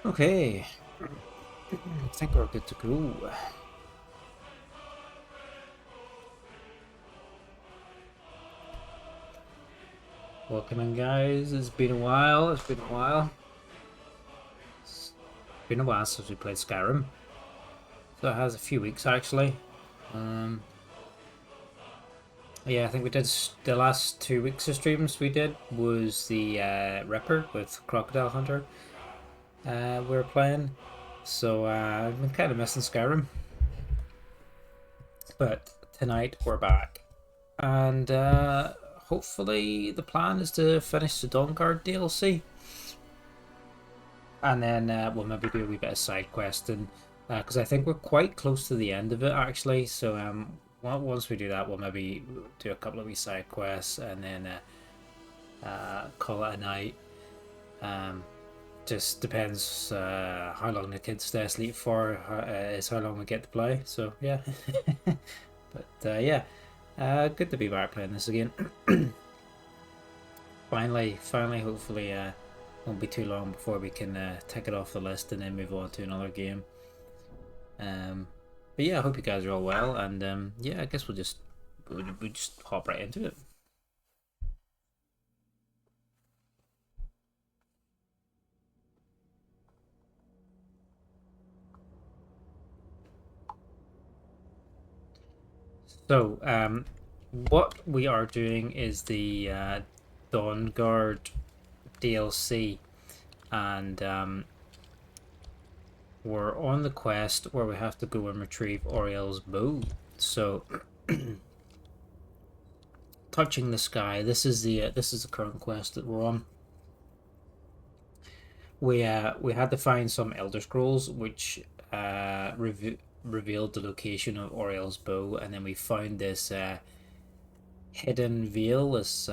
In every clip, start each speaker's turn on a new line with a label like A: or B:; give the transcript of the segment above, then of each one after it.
A: Okay, I think we're good to go. Welcome in, guys. It's been a while. It's been a while since we played Skyrim. So it has a few weeks actually. Um, yeah, I think we did the last 2 weeks of streams. We did was the Ripper with Crocodile Hunter. We were playing. So I've been kind of missing Skyrim, but tonight we're back, and hopefully the plan is to finish the Dawnguard DLC, and then we'll maybe do a wee bit of side questing, because I think we're quite close to the end of it actually. So once we do that, we'll maybe do a couple of wee side quests, and then call it a night. Just depends how long the kids stay asleep for, is how long we get to play. So yeah. But yeah, good to be back playing this again. finally, hopefully won't be too long before we can tick it off the list and then move on to another game. But yeah, I hope you guys are all well, and yeah, I guess we'll just hop right into it. So what we are doing is the Dawnguard DLC, and we're on the quest where we have to go and retrieve Auriel's bow. So, touching the sky. This is the current quest that we're on. We had to find some Elder Scrolls which revealed the location of Auriel's bow, and then we found this hidden veil, this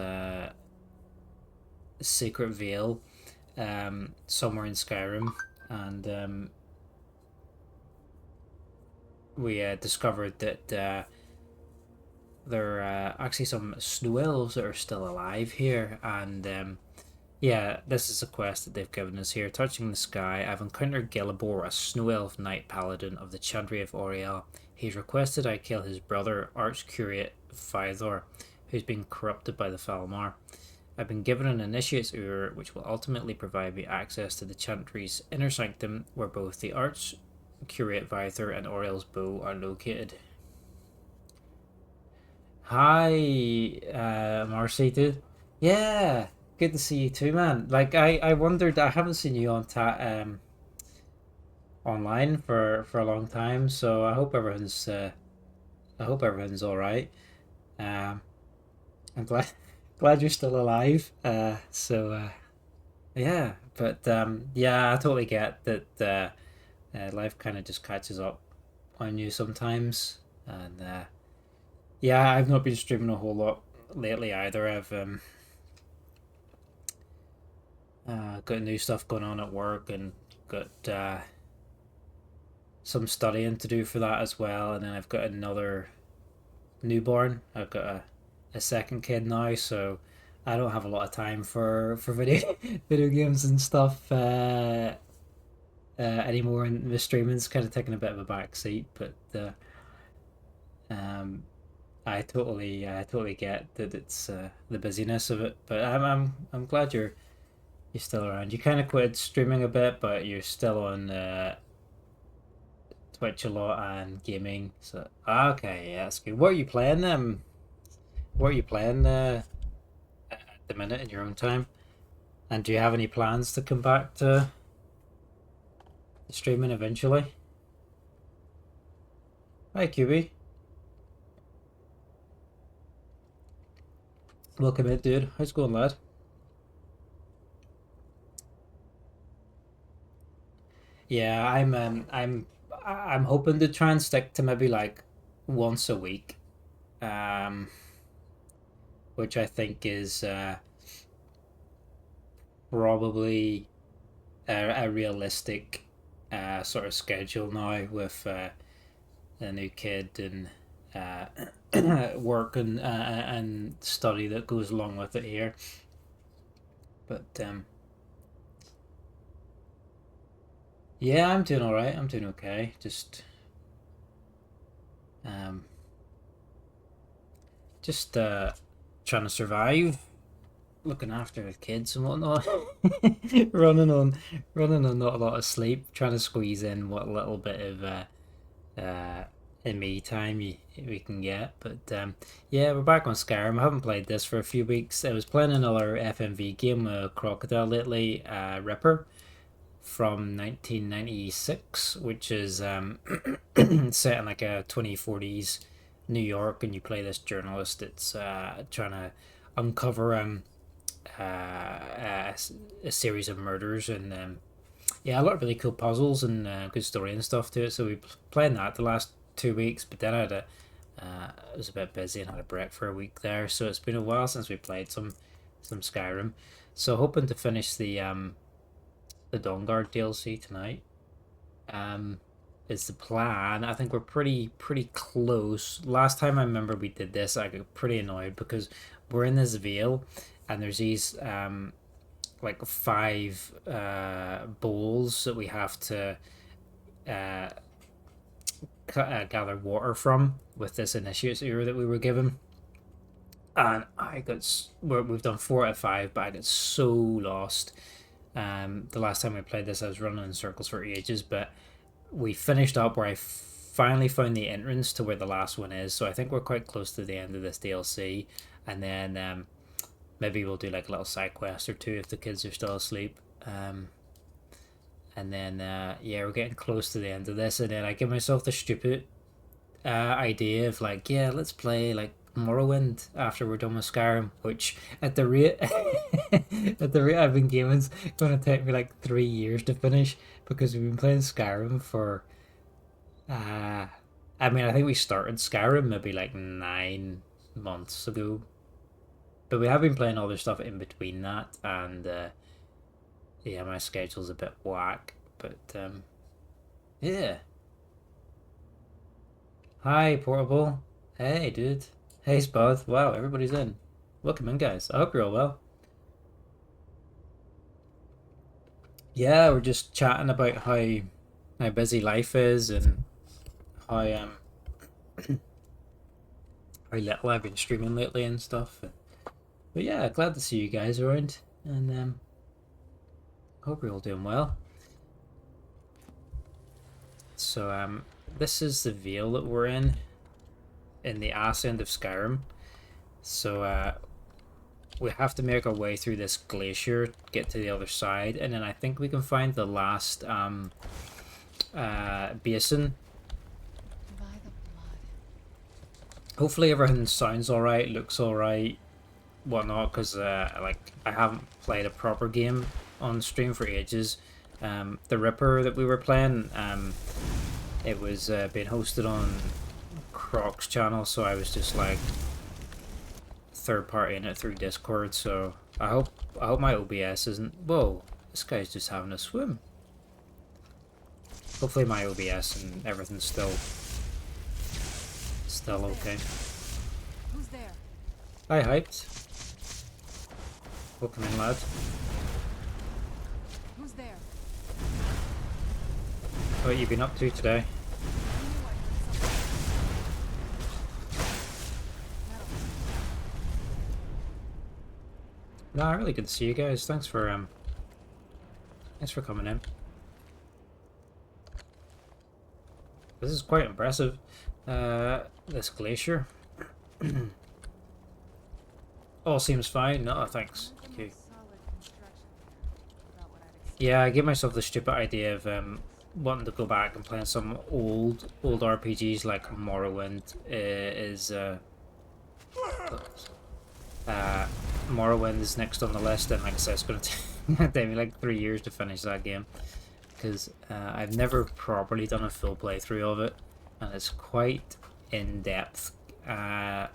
A: secret veil, somewhere in Skyrim, and we discovered that there are actually some snow elves that are still alive here, and yeah, this is a quest that they've given us here. Touching the sky, I've encountered Gilibor, a snow elf knight paladin of the Chantry of Auriel. He's requested I kill his brother, Archcurate Fythor, who's been corrupted by the Falmar. I've been given an initiate's ur, which will ultimately provide me access to the Chantry's inner sanctum, where both the Archcurate Fythor and Auriel's bow are located. Hi, Marcy, dude. Yeah, good to see you too, man. Like, I wondered, I haven't seen you on online for a long time, so I hope everything's all right. Um, I'm glad you're still alive. Yeah, but yeah, I totally get that. Life kind of just catches up on you sometimes, and yeah, I've not been streaming a whole lot lately either. I've got new stuff going on at work, and got some studying to do for that as well. And then I've got another newborn. I've got a second kid now, so I don't have a lot of time for video games and stuff anymore. And the streaming's kind of taking a bit of a back seat, but um, I totally get that it's the busyness of it. But I'm glad you're still around. You kind of quit streaming a bit, but you're still on Twitch a lot and gaming. So okay, yeah, that's good. What are you playing? What are you playing at the minute in your own time? And do you have any plans to come back to streaming eventually? Hi, QB. Welcome in, dude. How's it going, lad? Yeah, I'm hoping to try and stick to maybe like once a week, um, which I think is probably a realistic sort of schedule now with a new kid and work and study that goes along with it here. But Yeah, I'm doing all right. I'm doing okay. Um, just trying to survive, looking after the kids and whatnot. running on, running on not a lot of sleep, trying to squeeze in what little bit of uh, me time we can get. But yeah, we're back on Skyrim. I haven't played this for a few weeks. I was playing another FMV game, Crocodile lately, Ripper from 1996, which is set in like a 2040s New York, and you play this journalist that's trying to uncover a series of murders and yeah, a lot of really cool puzzles and good story and stuff to it. So we played that the last 2 weeks, but then I was a bit busy and had a break for a week there. So it's been a while since we played some Skyrim. So hoping to finish the Dawnguard DLC tonight. Um, is the plan. I think we're pretty close. Last time I remember we did this, I got pretty annoyed because we're in this vale, and there's these like five bowls that we have to uh, gather water from with this initiative that we were given. And we've done 4 out of 5, but I got so lost. The last time we played this, I was running in circles for ages, but we finished up where I finally found the entrance to where the last one is. So I think we're quite close to the end of this DLC, and then maybe we'll do like a little side quest or two if the kids are still asleep. And then yeah, we're getting close to the end of this, and then I give myself the stupid idea of like, yeah, let's play like Morrowind after we're done with Skyrim, which at the rate at the rate I've been gaming, it's gonna take me like 3 years to finish because we've been playing Skyrim for uh I mean I think we started Skyrim maybe like 9 months ago. But we have been playing other stuff in between that, and yeah, my schedule's a bit whack. But yeah. Hi, Portable. Hey, dude. Hey, Spud. Wow, everybody's in. Welcome in, guys. I hope you're all well. Yeah, we're just chatting about how busy life is and how how little I've been streaming lately and stuff. But yeah, glad to see you guys around, and hope you're all doing well. So this is the Vale that we're in the ass end of Skyrim. So we have to make our way through this glacier, get to the other side, and then I think we can find the last basin. Hopefully everything sounds alright, looks alright, whatnot, because like I haven't played a proper game on stream for ages. The Ripper that we were playing, it was being hosted on Croc's channel, so I was just like third party in it through Discord. So I hope my OBS isn't. Whoa, this guy's just having a swim. Hopefully my OBS and everything's still okay.
B: Who's there?
A: Hi, hyped. Welcome in, lad.
B: Who's there?
A: What you been up to today? No, really good to see you guys. Thanks for coming in. This is quite impressive. This glacier. All seems fine. No, thanks. Okay. Yeah, I gave myself the stupid idea of wanting to go back and play some old RPGs like Morrowind. Morrowind is next on the list, and like I said, it's going to take me like 3 years to finish that game because I've never properly done a full playthrough of it, and it's quite in depth and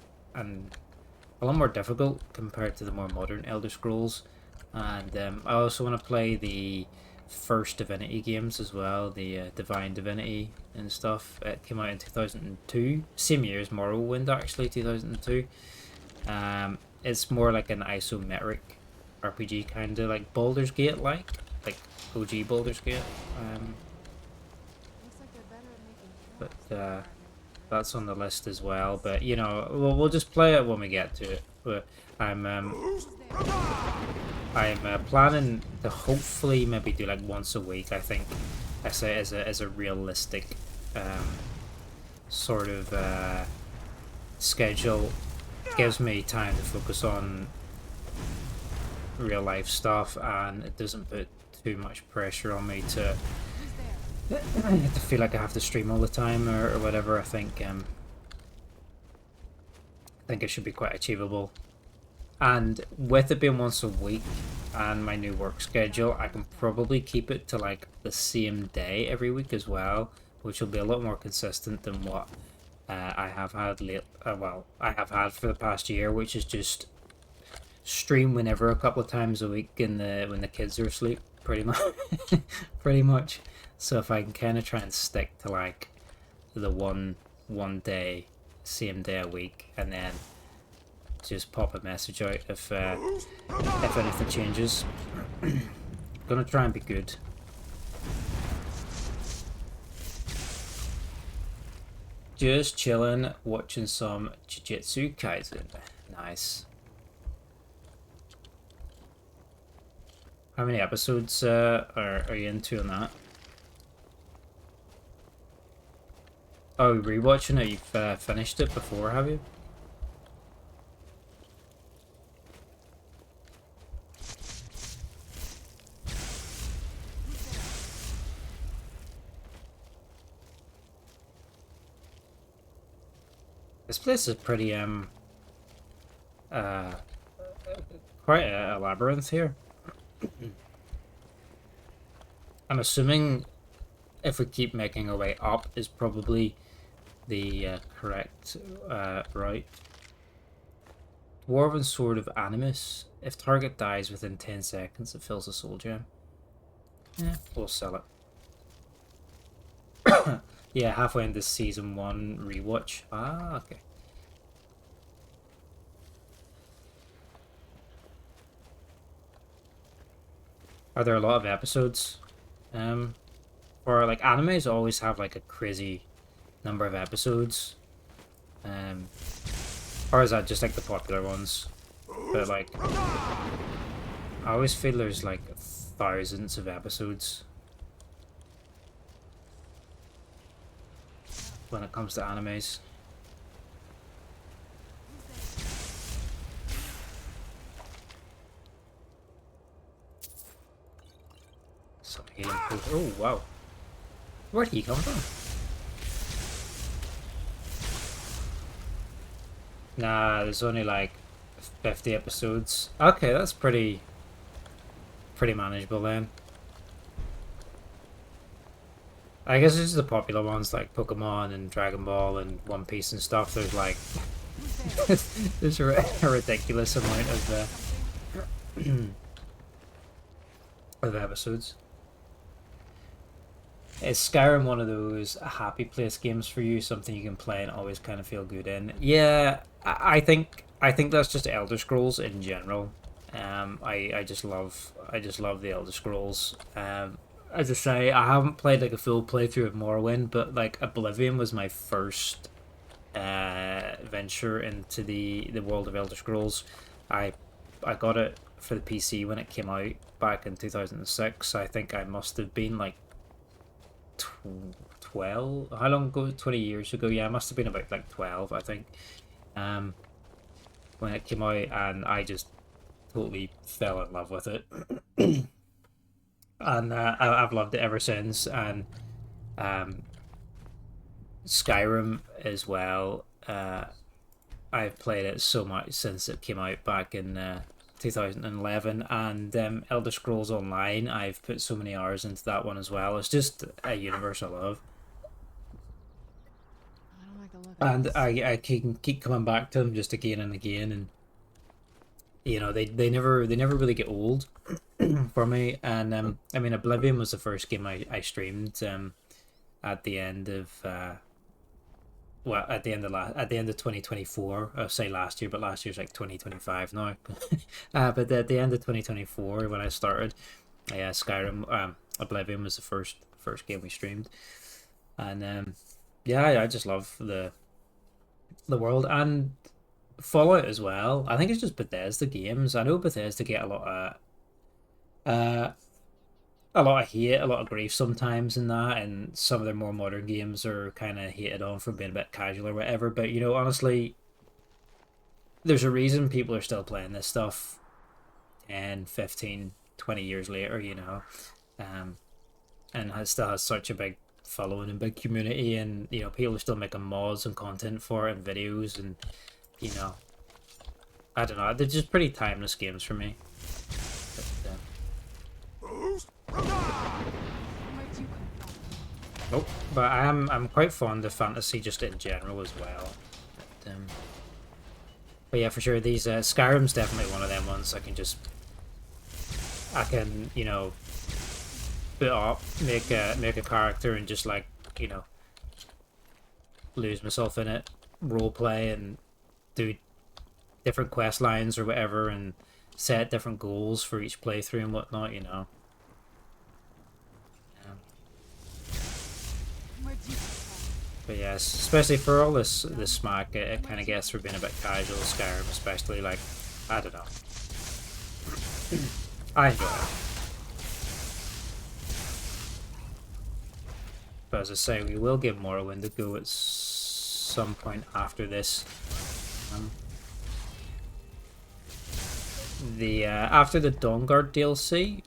A: a lot more difficult compared to the more modern Elder Scrolls. And I also want to play the first Divinity games as well, the Divine Divinity and stuff. It came out in 2002, same year as Morrowind actually, 2002. It's more like an isometric RPG, kind of like Baldur's Gate, like OG Baldur's Gate. that's on the list as well. But you know, we'll just play it when we get to it. But I'm planning to hopefully maybe do like once a week. I think I say as a realistic sort of schedule. Gives me time to focus on real life stuff, and it doesn't put too much pressure on me to feel like I have to stream all the time or whatever. I think it should be quite achievable. And with it being once a week and my new work schedule, I can probably keep it to like the same day every week as well, which will be a lot more consistent than what I have had I have had for the past year, which is just stream whenever a couple of times a week when the kids are asleep, pretty much. Pretty much. So if I can kind of try and stick to like the one day, same day a week, and then just pop a message out if anything changes. Gonna try and be good. Just chilling, watching some Jujutsu Kaisen. Nice. How many episodes are you into on that? Oh, rewatching it? You've finished it before, have you? This place is pretty quite a labyrinth here. I'm assuming if we keep making our way up is probably the correct route. Dwarven Sword of Animus. If target dies within 10 seconds, it fills a soul gem. Yeah, we'll sell it. Yeah, halfway into season 1 rewatch. Ah, okay. Are there a lot of episodes? Or like animes always have like a crazy number of episodes. Or is that just like the popular ones? But like, I always feel there's like thousands of episodes when it comes to animes. Some healing pool. Oh wow. Where'd he come from? Nah, there's only like 50 episodes. Okay, that's pretty manageable then. I guess it's the popular ones like Pokemon and Dragon Ball and One Piece and stuff. There's like there's a ridiculous amount of episodes. Is Skyrim one of those happy place games for you? Something you can play and always kind of feel good in? Yeah, I think that's just Elder Scrolls in general. I just love the Elder Scrolls. As I say, I haven't played like a full playthrough of Morrowind, but like Oblivion was my first venture into the world of Elder Scrolls. I got it for the PC when it came out back in 2006. I think I must have been like 12. How long ago? 20 years ago. Yeah, I must have been about like 12, I think, when it came out, and I just totally fell in love with it. And I've loved it ever since. And Skyrim as well. I've played it so much since it came out back in 2011, and Elder Scrolls Online, I've put so many hours into that one as well. It's just a universe I love.
B: I don't like the look of
A: And
B: this.
A: I can keep coming back to them just again and again, and you know, they never really get old for me. And I mean, Oblivion was the first game I streamed at the end of well, at the end of 2024. I'll say last year, but last year's like 2025 now. But at the end of 2024 when I started, yeah, Skyrim, Oblivion was the first game we streamed. And Yeah, I just love the world and Fallout as well. I think it's just Bethesda games. I know Bethesda get uh a lot of hate, a lot of grief sometimes in that, and some of their more modern games are kind of hated on for being a bit casual or whatever. But you know, honestly, there's a reason people are still playing this stuff 10, 15, 20 years later, you know. Um, and still has such a big following and big community, and you know, people are still making mods and content for it and videos, and you know, I don't know, they're just pretty timeless games for me. But,
B: Where'd you come from?
A: oh, but I'm quite fond of fantasy just in general as well. But yeah, for sure, these Skyrim's definitely one of them ones I can, you know, put up, make a character and just like, you know, lose myself in it, role play and do different quest lines or whatever, and set different goals for each playthrough and whatnot, you know.
B: Where'd you come from?
A: But yes, especially for all this smack, it kind of gets for being a bit casual. Skyrim, especially, like, I don't know, I enjoy it. But as I say, we will give Morrowind a go at some point after this. Um, after the Dawnguard DLC,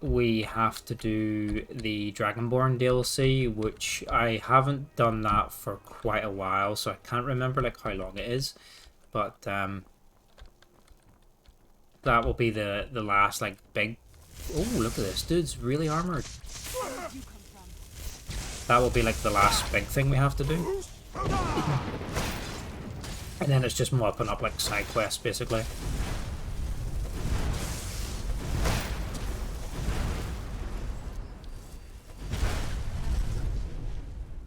A: we have to do the Dragonborn DLC, which I haven't done that for quite a while, so I can't remember like how long it is. But that will be the last like big. Oh, look at this, dude's really armored.
B: Where'd you come from?
A: That will be like the last big thing we have to do. And then it's just mopping up like side quests basically.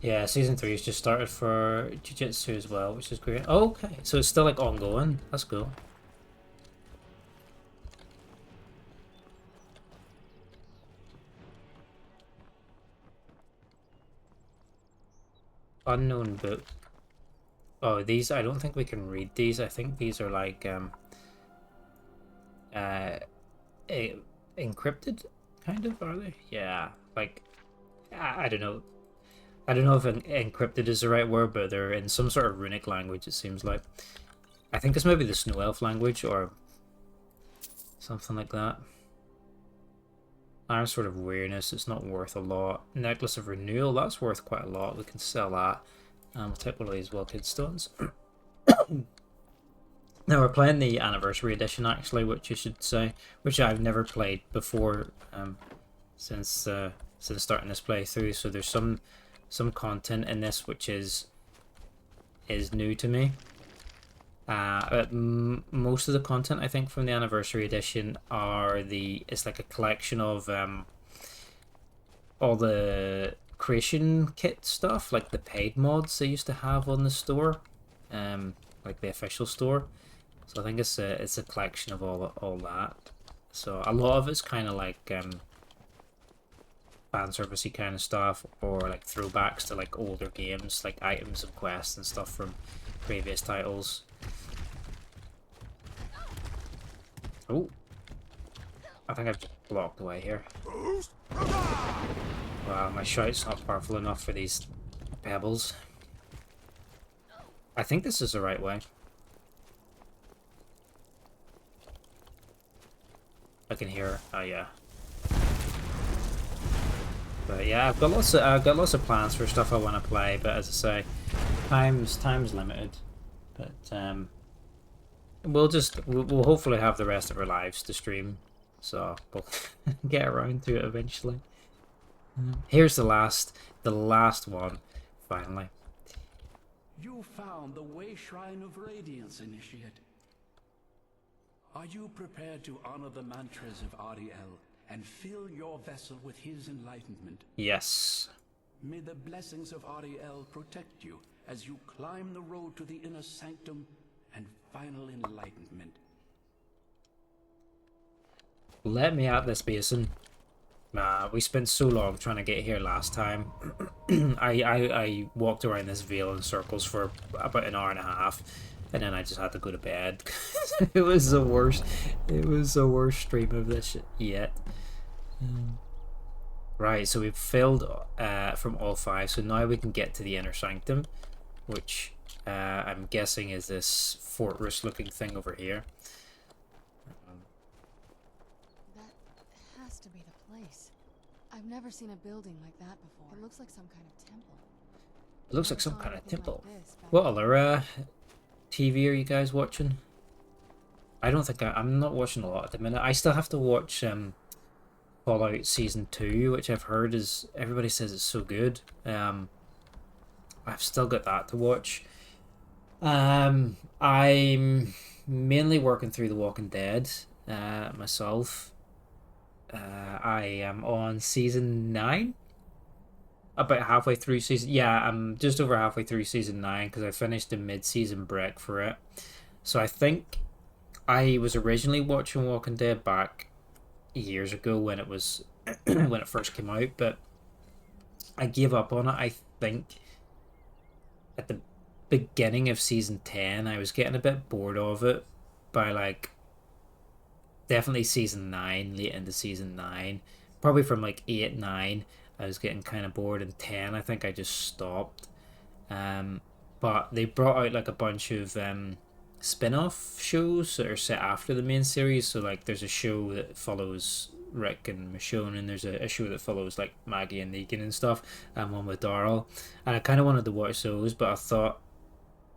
A: Yeah, season 3 has just started for Jiu-Jitsu as well, which is great. Oh, okay, so it's still like ongoing. That's cool. Unknown book. Oh, these, I don't think we can read these. I think these are like uh encrypted kind of, are they? Yeah, like I don't know. I don't know if encrypted is the right word, but they're in some sort of runic language, it seems like. I think it's maybe the Snow Elf language or something like that. Iron Sword of Weariness, it's not worth a lot. Necklace of Renewal, that's worth quite a lot. We can sell that. We'll take one of these Wilkid Stones. Now we're playing the Anniversary Edition actually, which you should say, which I've never played before since starting this playthrough. So there's some content in this which is new to me. But most of the content I think from the Anniversary Edition it's like a collection of all the creation kit stuff, like the paid mods they used to have on the store, like the official store. So I think it's a collection of all that. So a lot of it's kind of like fan servicey kind of stuff, or like throwbacks to like older games, like items and quests and stuff from previous titles. Oh, I think I've just blocked away here. Wow, my shout's not powerful enough for these pebbles. I think this is the right way. I can hear. Oh yeah. But yeah, I've got lots of plans for stuff I want to play. But as I say, time's limited. But we'll hopefully have the rest of our lives to stream, so we'll get around to it eventually. Here's the last one, finally.
C: You found the Way Shrine of Radiance, Initiate. Are you prepared to honor the mantras of Auriel and fill your vessel with his enlightenment?
A: Yes.
C: May the blessings of Auriel protect you as you climb the road to the inner sanctum and final enlightenment.
A: Let me out this basin. Nah, we spent so long trying to get here last time. I walked around this vale in circles for about an hour and a half, and then I just had to go to bed. It was the worst. It was the worst stream of this yet. Right, so we've failed from all 5, so now we can get to the inner sanctum, which I'm guessing is this fortress-looking thing over here.
B: That has to be the place. I've never seen a building like that before. It looks like some kind of temple.
A: It looks like
B: Never
A: some
B: saw
A: kind of
B: anything like
A: temple.
B: this back
A: What
B: in-
A: other TV are you guys watching? I don't think I'm not watching a lot at the minute. I still have to watch Fallout Season 2, which I've heard is everybody says it's so good. I've still got that to watch. I'm mainly working through The Walking Dead myself. I am on Season 9. About halfway through season. Yeah, I'm just over halfway through Season 9 because I finished a mid-season break for it. So I think I was originally watching Walking Dead back years ago when it was when it first came out, but I gave up on it. I think at the beginning of Season 10 I was getting a bit bored of it by like definitely Season 9, late into Season 9, probably from like 8, 9 I was getting kind of bored. In 10 I think I just stopped. But they brought out like a bunch of spin-off shows that are set after the main series. So like there's a show that follows Rick and Michonne, and there's a show that follows like Maggie and Negan and stuff, and one with Daryl. And I kind of wanted to watch those, but I thought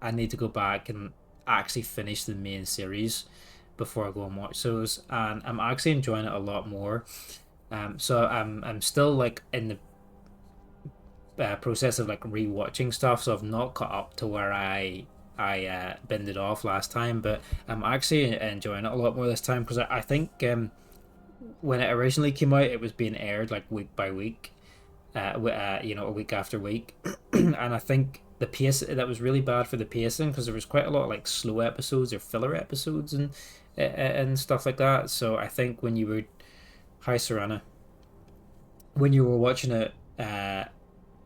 A: I need to go back and actually finish the main series before I go and watch those. And I'm actually enjoying it a lot more. So I'm still like in the process of like rewatching stuff, so I've not caught up to where I bended off last time, but I'm actually enjoying it a lot more this time because I think when it originally came out, it was being aired like week by week, you know, a week after week, and I think the pace that was really bad for the pacing because there was quite a lot of like slow episodes or filler episodes and stuff like that. So I think when you were Hi Serena, when you were watching it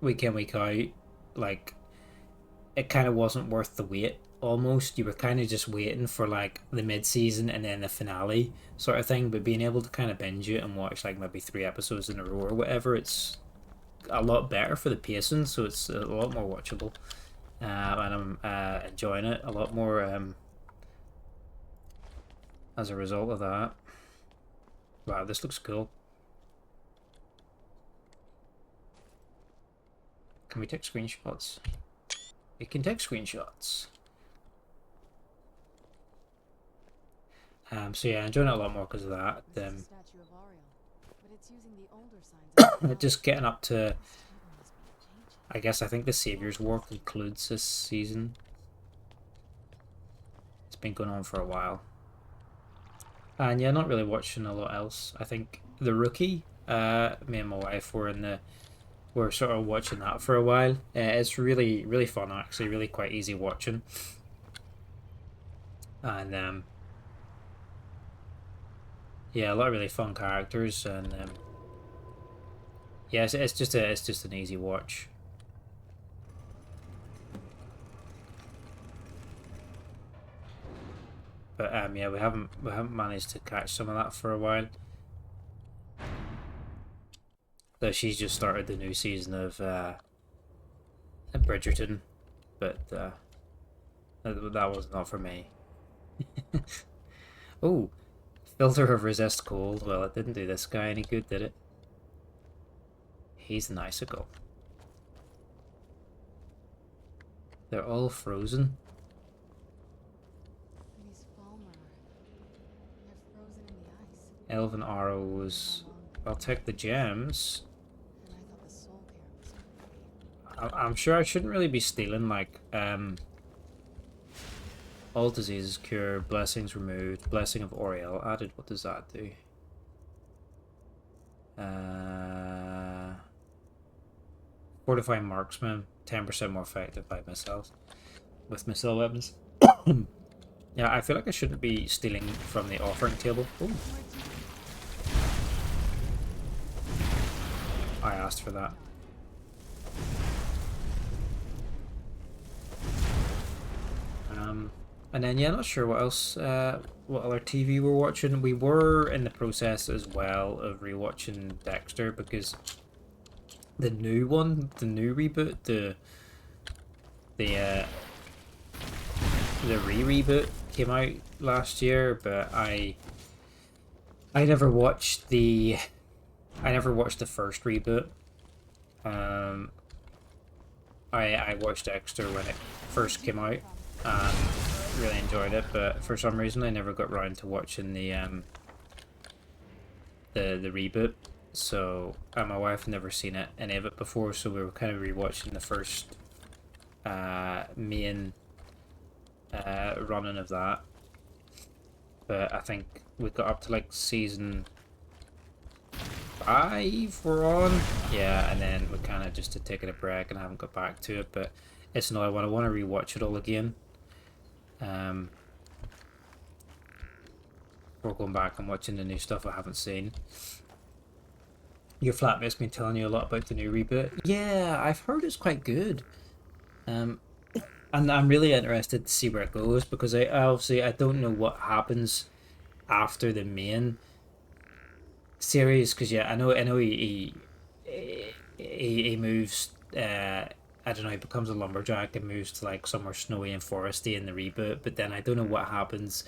A: week in week out, like it kind of wasn't worth the wait. Almost, you were kind of just waiting for like the mid-season and then the finale sort of thing. But being able to kind of binge it and watch like maybe 3 episodes in a row or whatever, it's a lot better for the pacing, so it's a lot more watchable, and I'm enjoying it a lot more as a result of that. Wow, this looks cool. Can we take screenshots? We can take screenshots. So yeah, enjoying it a lot more because of that.
B: This is a statue of Auriel, but it's using the older signs of
A: Just getting up to,
B: Something must be changing.
A: I guess I think the Savior's War concludes this season. It's been going on for a while. And yeah, not really watching a lot else. I think The Rookie, me and my wife we're sort of watching that for a while. It's really, really fun actually, really quite easy watching. And yeah, a lot of really fun characters, and yeah, it's just an easy watch. But yeah, we haven't managed to catch some of that for a while. Though she's just started the new season of Bridgerton, but that was not for me. Oh, filter of resist cold. Well, it didn't do this guy any good, did it? He's an icicle. They're all frozen.
B: These Falmer, they're frozen in the ice.
A: Elven arrows. I'll take the gems.
B: And I thought the soul care was free.
A: I'm sure I shouldn't really be stealing like all diseases cured, blessings removed, blessing of Auriel added. What does that do? Fortifying marksman, 10% more effective by missiles with missile weapons. Yeah, I feel like I shouldn't be stealing from the offering table. Ooh. I asked for that. And then yeah, not sure what else, what other TV we're watching. We were in the process as well of rewatching Dexter because the new one, the new reboot, the reboot came out last year, but I never watched the first reboot. I watched Dexter when it first came out and really enjoyed it, but for some reason I never got around to watching the reboot. So my wife had never seen any of it before, so we were kind of rewatching the first main running of that. But I think we got up to like season 5 we're on, yeah, and then we kind of just had taken a break and haven't got back to it. But it's another one I want to rewatch it all again. We're going back and watching the new stuff I haven't seen. Your flatmate's been telling you a lot about the new reboot. Yeah, I've heard it's quite good. And I'm really interested to see where it goes because I obviously I don't know what happens after the main series, because yeah, I know he moves. I don't know. He becomes a lumberjack and moves to like somewhere snowy and foresty in the reboot. But then I don't know what happens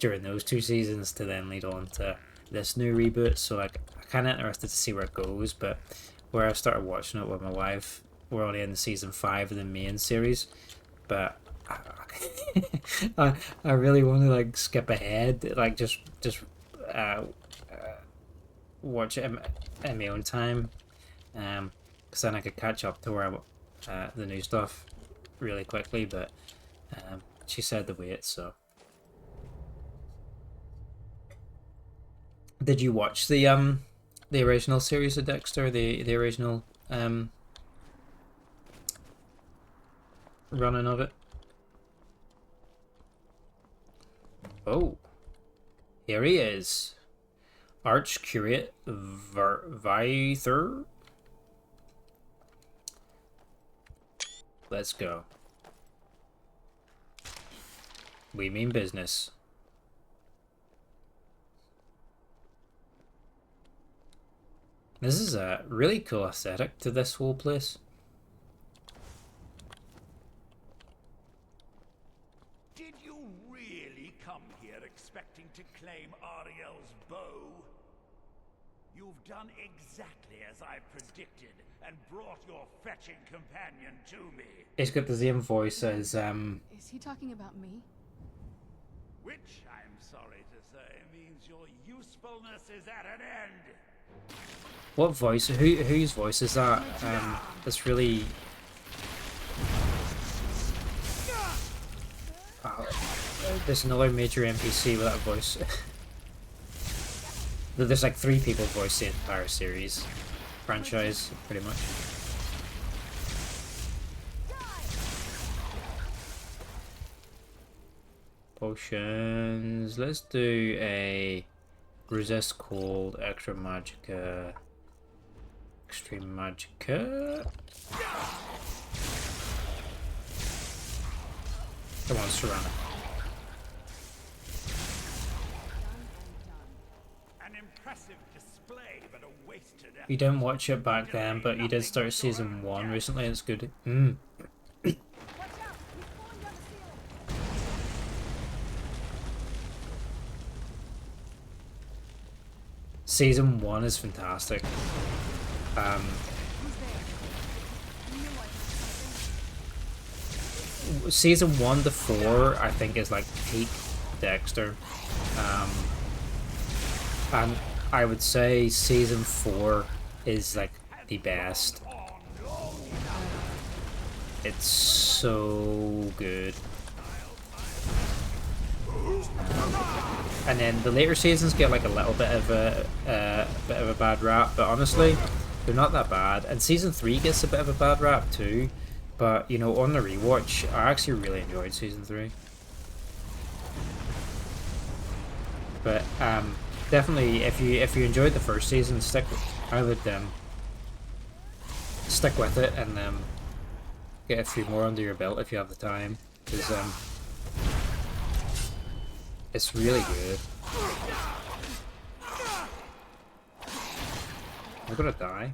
A: during those 2 seasons to then lead on to this new reboot. So like, I'm kind of interested to see where it goes. But where I started watching it with my wife, we're only in season 5 of the main series. But I really want to like skip ahead, like just watch it in my own time, because then I could catch up to where the new stuff really quickly. But she said to wait. So did you watch the original series of Dexter, the original running of it? Oh, here he is, Archcurate Vyther. Let's go. We mean business. This is a really cool aesthetic to this whole place.
C: Did you really come here expecting to claim Auriel's bow? You've done exactly as I predicted and brought your fetching companion to me.
A: It's got the same voice as
B: Is he talking about me?
C: Which, I'm sorry to say, means your usefulness is at an end.
A: what voice? Whose voice is that? That's really. There's another major NPC with that voice. There's like 3 people voice the entire series, franchise, pretty much. Potions. Let's do a resist cold, extra magicka, extreme magicka. Come on, Serrano.
C: An impressive display, but a wasted effort.
A: You didn't watch it back then, but you did start season 1 recently. It's good. Season 1 is fantastic. Season 1 to 4, I think, is like peak Dexter. And I would say season 4 is like the best. It's so good. And then the later seasons get like a little bit of a bad rap, but honestly, they're not that bad. And season 3 gets a bit of a bad rap too. But you know, on the rewatch, I actually really enjoyed season 3. But definitely, if you enjoyed the first season, stick with. I would stick with it and get a few more under your belt if you have the time, because it's really good. I'm gonna die.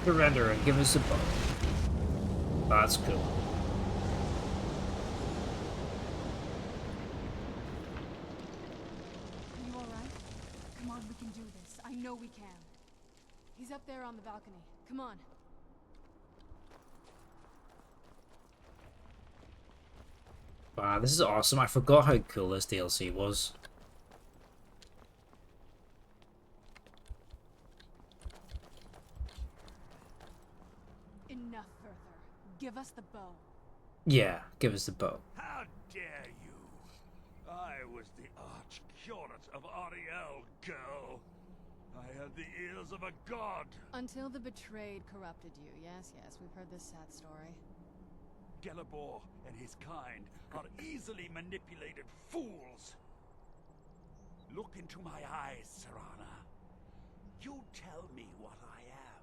A: Surrender and give us a bow. That's cool.
B: Are you alright? Come on, we can do this. I know we can. He's up there on the balcony. Come on.
A: Wow, this is awesome. I forgot how cool this DLC was.
B: Enough further. Give us the bow.
A: Yeah, give us the bow.
D: How dare you! I was the arch-curate of Auriel, girl. I had the ears of a god.
B: Until the betrayed corrupted you. Yes, we've heard this sad story.
D: Gelabor and his kind are easily manipulated fools. Look into my eyes, Serana. You tell me what I am.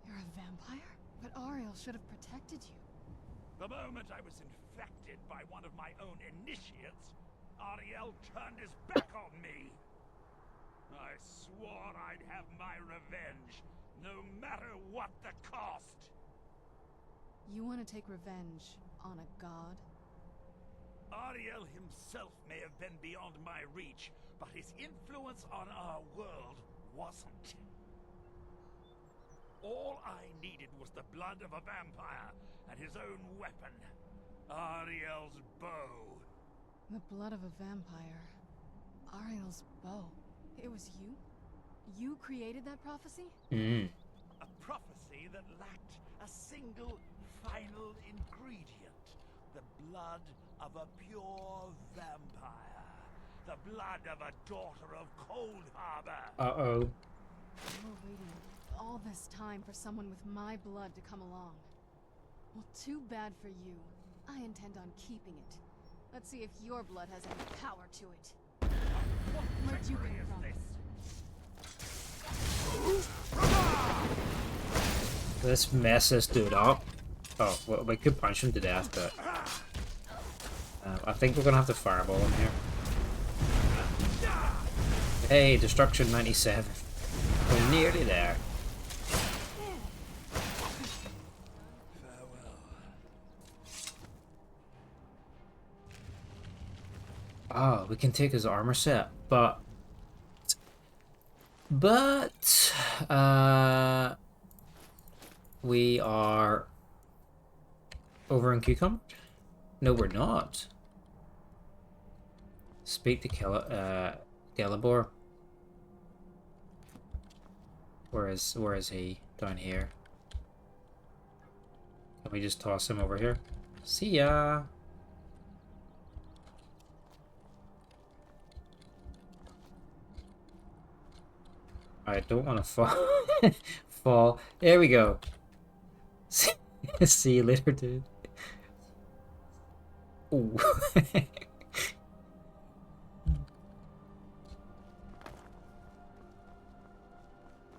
B: You're a vampire? But Auriel should have protected you.
D: The moment I was infected by one of my own initiates, Auriel turned his back on me. I swore I'd have my revenge, no matter what the cost.
B: You want to take revenge on a god?
D: Auriel himself may have been beyond my reach, but his influence on our world wasn't. All I needed was the blood of a vampire and his own weapon, Auriel's bow.
B: The blood of a vampire. Auriel's bow. It was you? You created that prophecy?
A: Mm.
D: A prophecy that lacked a single final ingredient. The blood of a pure vampire. The blood of a daughter of Cold Harbor.
A: Uh-oh.
B: You were waiting all this time for someone with my blood to come along. Well, too bad for you. I intend on keeping it. Let's see if your blood has any power to it. Where'd you come from?
A: Let's mess this dude up. Oh, well, we could punch him to death, but I think we're gonna have to fireball him here. Hey, destruction 97. We're nearly there. Oh, we can take his armor set, but we are over in Cucumber? No, we're not. Speak to Gelabor. Where is he? Down here. Can we just toss him over here? See ya. I don't want to fall. Fall. There we go. See you later, dude. Ooh.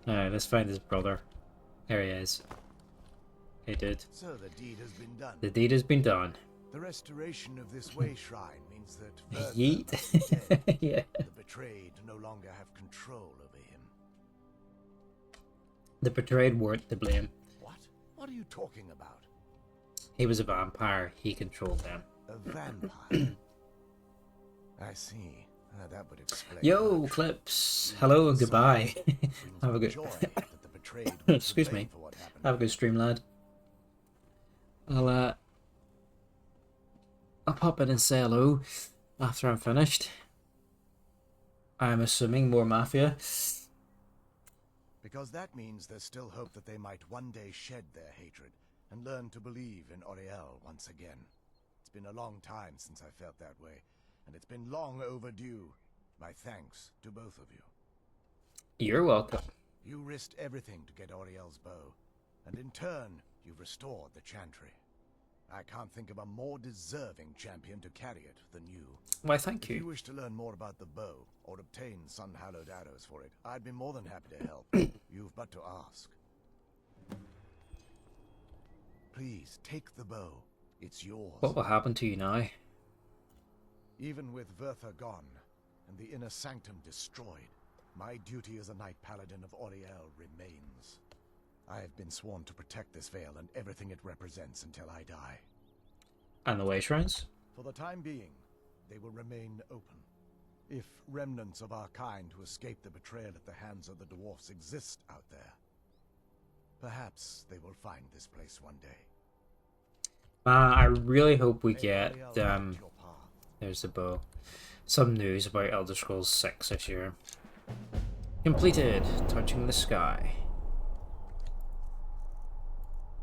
A: Alright, let's find his brother. There he is. Hey, dude.
E: So the deed has been done.
A: The deed has been done.
E: The restoration of this way shrine means that Verther,
A: Yeet.
E: dead,
A: Yeah.
E: the betrayed no longer have control over him.
A: The betrayed weren't to blame.
E: What? What are you talking about?
A: He was a vampire. He controlled them.
E: A vampire? I see. That would explain.
A: Yo,
E: much.
A: Clips. Hello and goodbye.
E: Brings
A: Have a
E: me
A: good.
E: joy that the betrayed will
A: Excuse
E: blame
A: me.
E: for what happened.
A: Have a good stream, lad. I'll pop in and say hello after I'm finished. I'm assuming more mafia.
E: Because that means there's still hope that they might one day shed their hatred and learn to believe in Auriel once again. It's been a long time since I felt that way, and it's been long overdue. My thanks to both of you.
A: You're welcome.
E: You risked everything to get Auriel's bow, and in turn, you've restored the Chantry. I can't think of a more deserving champion to carry it than you.
A: Why, thank
E: If you
A: you.
E: wish to learn more about the bow, or obtain sun-hallowed arrows for it, I'd be more than happy to help. You've but to ask. Please, take the bow. It's yours.
A: What will happen to you now?
E: Even with Vertha gone, and the inner sanctum destroyed, my duty as a Knight Paladin of Auriel remains. I have been sworn to protect this veil and everything it represents until I die.
A: And the way shrines?
E: For the time being, they will remain open. If remnants of our kind who escaped the betrayal at the hands of the dwarfs exist out there, perhaps they will find this place one day.
A: I really hope we
E: May
A: get,
E: Auriel light your path.
A: there's the bow. Some news about Elder Scrolls 6 this year. Completed. Touching the sky.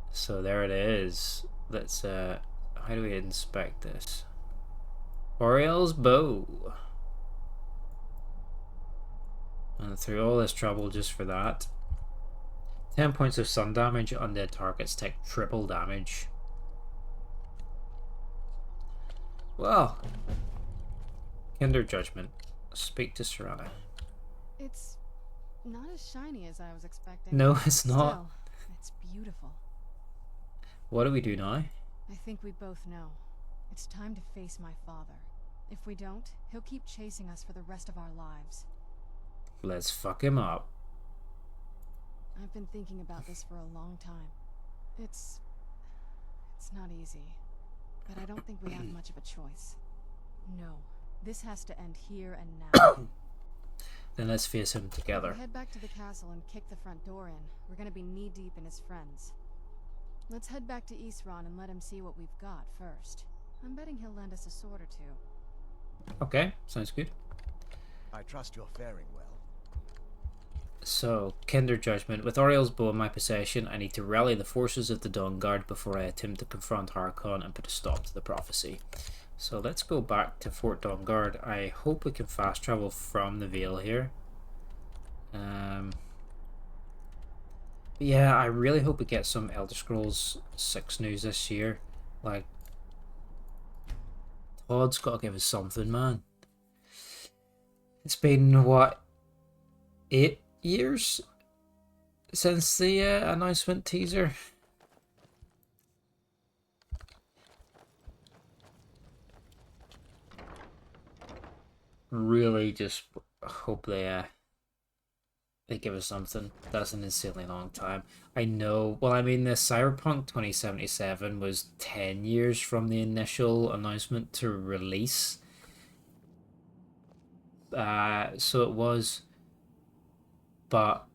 A: So there it is. Let's, how do we inspect this? Auriel's bow. And through all this trouble just for that. 10 points of sun damage. Undead targets take triple damage. Well. Kinder Judgment. Speak to Serana.
B: It's not as shiny as I was expecting.
A: No, it's not.
B: Still, it's beautiful.
A: What do we do now?
B: I think we both know. It's time to face my father. If we don't, he'll keep chasing us for the rest of our lives.
A: Let's fuck him up.
B: I've been thinking about this for a long time. It's not easy, but I don't think we have much of a choice. No, this has to end here and now.
A: Then let's face him together.
B: If we head back to the castle and kick the front door in, we're gonna be knee-deep in his friends. Let's head back to Isran and let him see what we've got first. I'm betting he'll lend us a sword or two.
A: Okay, sounds good.
E: I trust you're faring well.
A: So, Kinder Judgment. With Auriel's bow in my possession, I need to rally the forces of the Dawnguard before I attempt to confront Harkon and put a stop to the prophecy. So let's go back to Fort Dawnguard. I hope we can fast travel from the Vale here. Yeah, I really hope we get some Elder Scrolls 6 news this year. Like, Todd's got to give us something, man. It's been, what, 8 years since the announcement teaser? Really just hope they give us something. That's an insanely long time. I know. Well, I mean, the Cyberpunk 2077 was 10 years from the initial announcement to release. So it was. But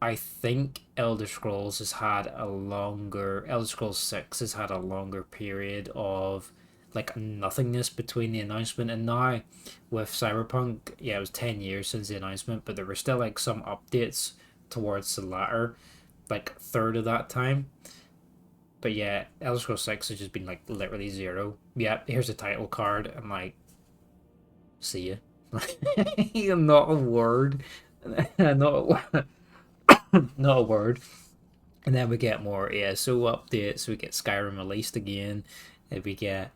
A: I think Elder Scrolls has had a longer. Elder Scrolls 6 has had a longer period of like nothingness between the announcement and now. With Cyberpunk, yeah, it was 10 years since the announcement, but there were still like some updates towards the latter like third of that time. But yeah, Elder Scrolls 6 has just been like literally 0. Yeah, here's a title card and like see ya. Not a word. not a word. And then we get more ESO updates. We get Skyrim released again. We get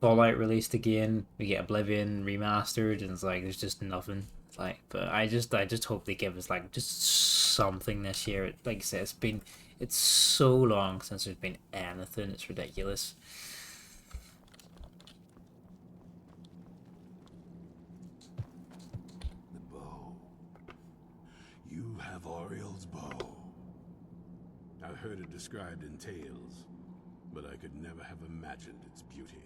A: Fallout released again. We get Oblivion remastered, and it's like there's just nothing. Like, but I just hope they give us like just something this year. Like I said, it's so long since there's been anything. It's ridiculous.
C: The bow. You have Auriel's bow. I've heard it described in tales, but I could never have imagined its beauty.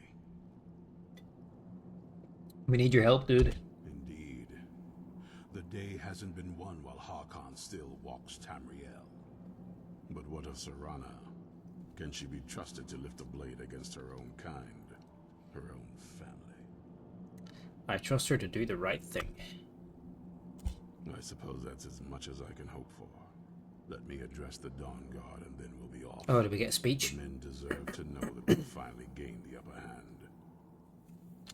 A: We need your help, dude.
C: Indeed. The day hasn't been won while Harkon still walks Tamriel. But what of Serana? Can she be trusted to lift a blade against her own kind, her own family?
A: I trust her to do the right thing.
C: I suppose that's as much as I can hope for. Let me address the Dawnguard and then we'll be off.
A: Oh, did we get a speech?
C: The men deserve to know that
F: upper hand.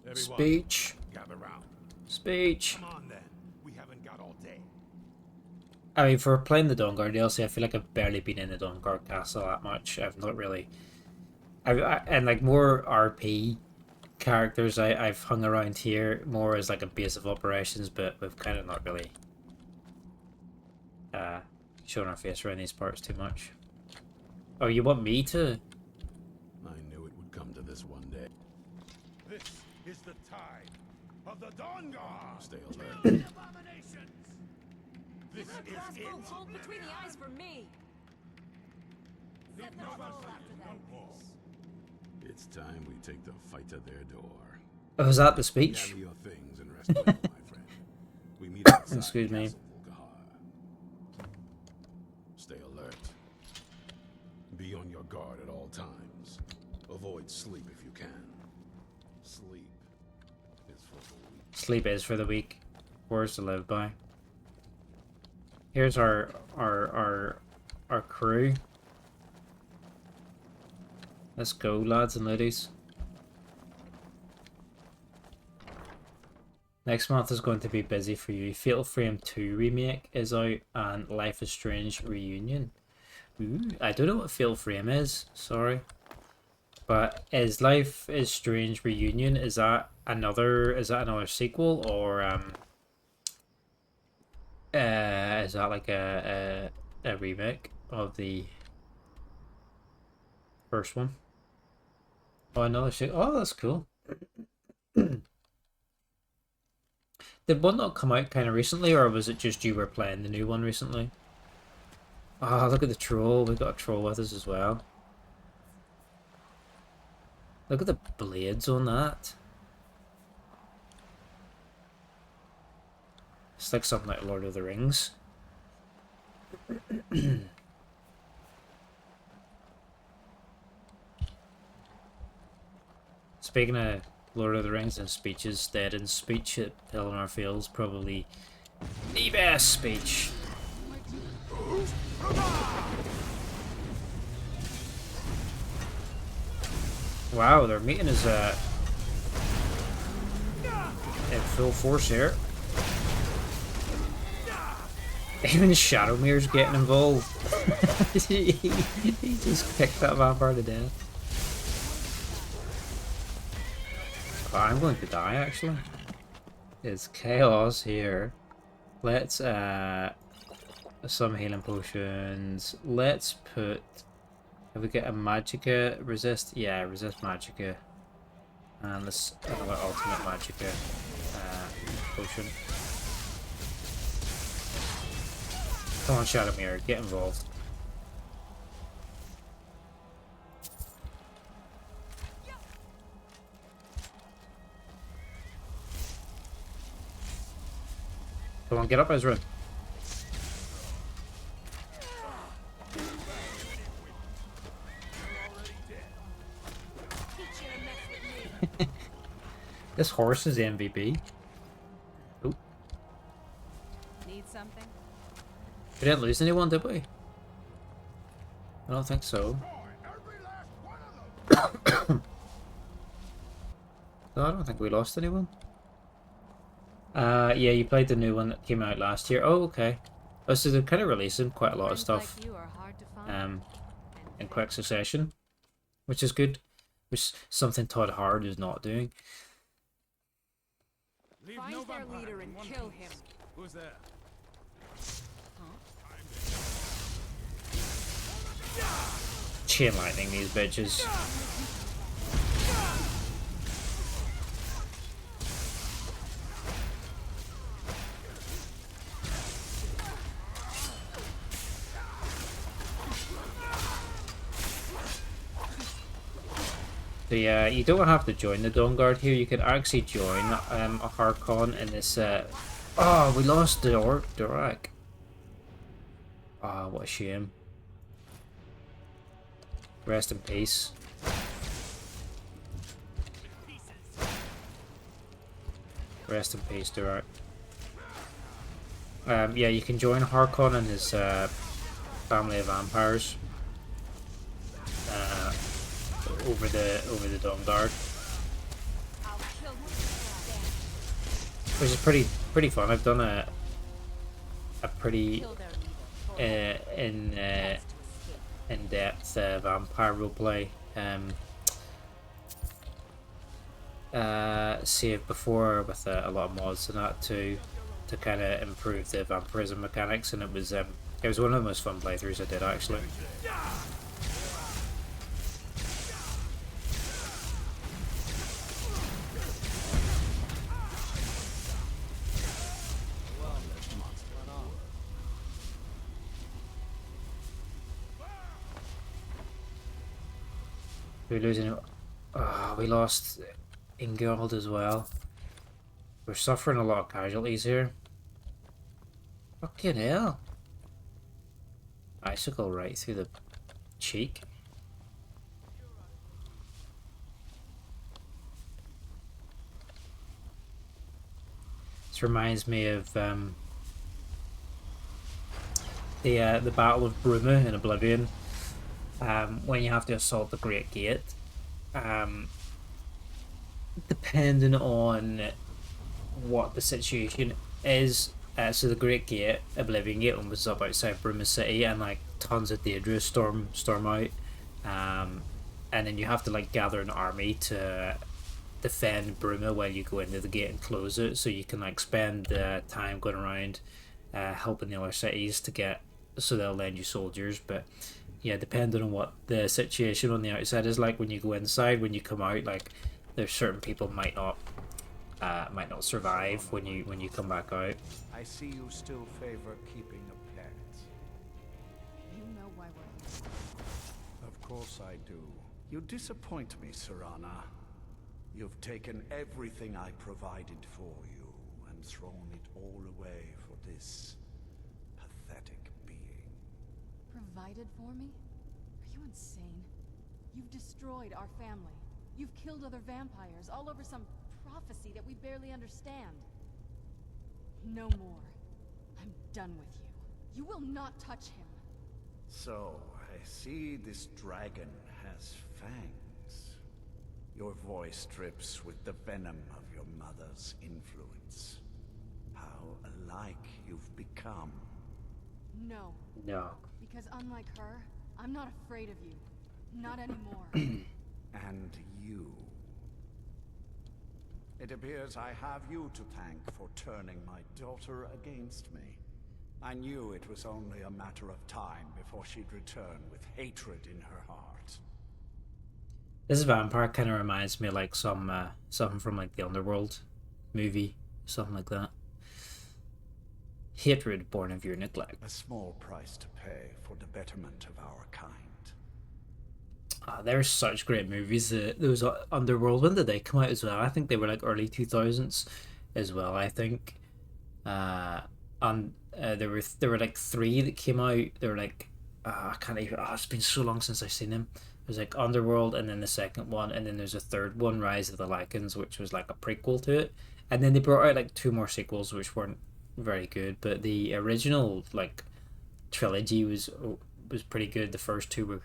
D: Everyone,
A: Speech.
D: gather round.
A: Speech.
D: Come on then. We haven't got all day.
A: I mean, for playing the Dawnguard DLC, I feel like I've barely been in the Dawnguard castle that much. I've not really... and like more RP characters I've hung around here more as like a base of operations, but we've kind of not really shown our face around these parts too much. Oh, you want me to?
F: I knew it would come to this one day.
D: This is the time of the Dawnguard.
F: Stay alert.
D: Abominations. This
G: That
D: is
G: crossbow
D: it.
G: pulled between the eyes for me. Set the foe after that piece.
F: It's time we take the fight to their door.
A: Oh, was that the speech?
F: Gather your things and rest well, my friend. We meet outside
A: Excuse me.
F: Castle Volkihar. Stay alert. Be on your guard at all times. Avoid sleep if you can. Sleep is for the weak.
A: Sleep is for the weak. Words to live by. Here's our crew. Let's go, lads and ladies. Next month is going to be busy for you. Fatal Frame 2 remake is out, and Life is Strange Reunion. Ooh, I don't know what Fatal Frame is, sorry. But is Life is Strange Reunion, is that another sequel, or is that like a remake of the first one? Oh, another sequel. Oh, that's cool. Did one not come out kind of recently, or was it just you were playing the new one recently? Oh, look at the troll. We've got a troll with us as well. Look at the blades on that. It's like something like Lord of the Rings. Speaking of Lord of the Rings and speeches, Deaden's speech at Eleanor Field's probably the best speech. Wow, their meeting is in full force here. Even Shadowmere's getting involved. he just kicked that vampire to death. Oh, I'm going to die actually. It's chaos here. Let's some healing potions. Let's put, have we got a magicka resist? Yeah, resist magicka. And let's another ultimate magicka potion. Come on, Shadowmere, get involved. Come on, get up, Ezra. This horse is the MVP. Oh.
G: Need something?
A: We didn't lose anyone, did we? I don't think so. No, I don't think we lost anyone. Yeah, you played the new one that came out last year. Oh, okay. Oh, so they're kind of releasing quite a lot of stuff
G: Like you are hard to find.
A: in quick succession, which is good. Which something Todd Howard is not doing.
D: Leave
G: Find
D: no
G: their
D: vampire
G: leader
D: in
G: and
D: one
G: kill
D: piece.
G: him.
D: Who's there?
A: Chain lightning these bitches. So yeah, you don't have to join the Dawnguard here. You could actually join a Harkon in this. Oh, we lost the Dorak. Ah, what a shame. Rest in peace. Rest in peace, Dorak. Yeah, you can join Harkon and his family of vampires. over the Dawnguard,
G: I'll kill you.
A: which is pretty fun. I've done a pretty
G: Kill their leader.
A: in-depth vampire roleplay save before with a lot of mods and that to kind of improve the vampirism mechanics, and it was one of the most fun playthroughs I did actually. We're losing. Oh, we lost Ingeld as well. We're suffering a lot of casualties here. Fucking hell. Icicle right through the cheek. This reminds me of the Battle of Bruma in Oblivion. When you have to assault the Great Gate, depending on what the situation is, so the Great Gate, Oblivion Gate, opens up outside Bruma City, and like tons of Daedra storm out, and then you have to like gather an army to defend Bruma while you go into the gate and close it, so you can like spend time going around helping the other cities to get, so they'll lend you soldiers. But yeah, depending on what the situation on the outside is like when you go inside, when you come out, like there's certain people might not survive when you come back out.
H: I see you still favor keeping a pet.
B: You know why we're here.
H: Of course I do. You disappoint me, Serana. You've taken everything I provided for you and thrown it all away for this pathetic being.
B: Provided for me? Are you insane? You've destroyed our family. You've killed other vampires all over some prophecy that we barely understand. No more. I'm done with you. You will not touch him.
H: So, I see this dragon has fangs. Your voice drips with the venom of your mother's influence. How alike you've become.
B: No.
A: No.
B: Because unlike her, I'm not afraid of you. Not anymore.
H: And you. It appears I have you to thank for turning my daughter against me. I knew it was only a matter of time before she'd return with hatred in her heart.
A: This vampire kind of reminds me of like something from like the Underworld movie, something like that. Hatred born of your neglect.
H: A small price to pay for the betterment of our kind.
A: There's such great movies. Those Underworld, when did they come out as well? I think they were like early 2000s as well. I think, there were like 3 that came out. They were like, I can't even. Oh, it's been so long since I've seen them. There's like Underworld, and then the second one, and then there's a third one, Rise of the Lycans, which was like a prequel to it. And then they brought out like 2 more sequels, which weren't very good. But the original like trilogy was pretty good. The first 2 were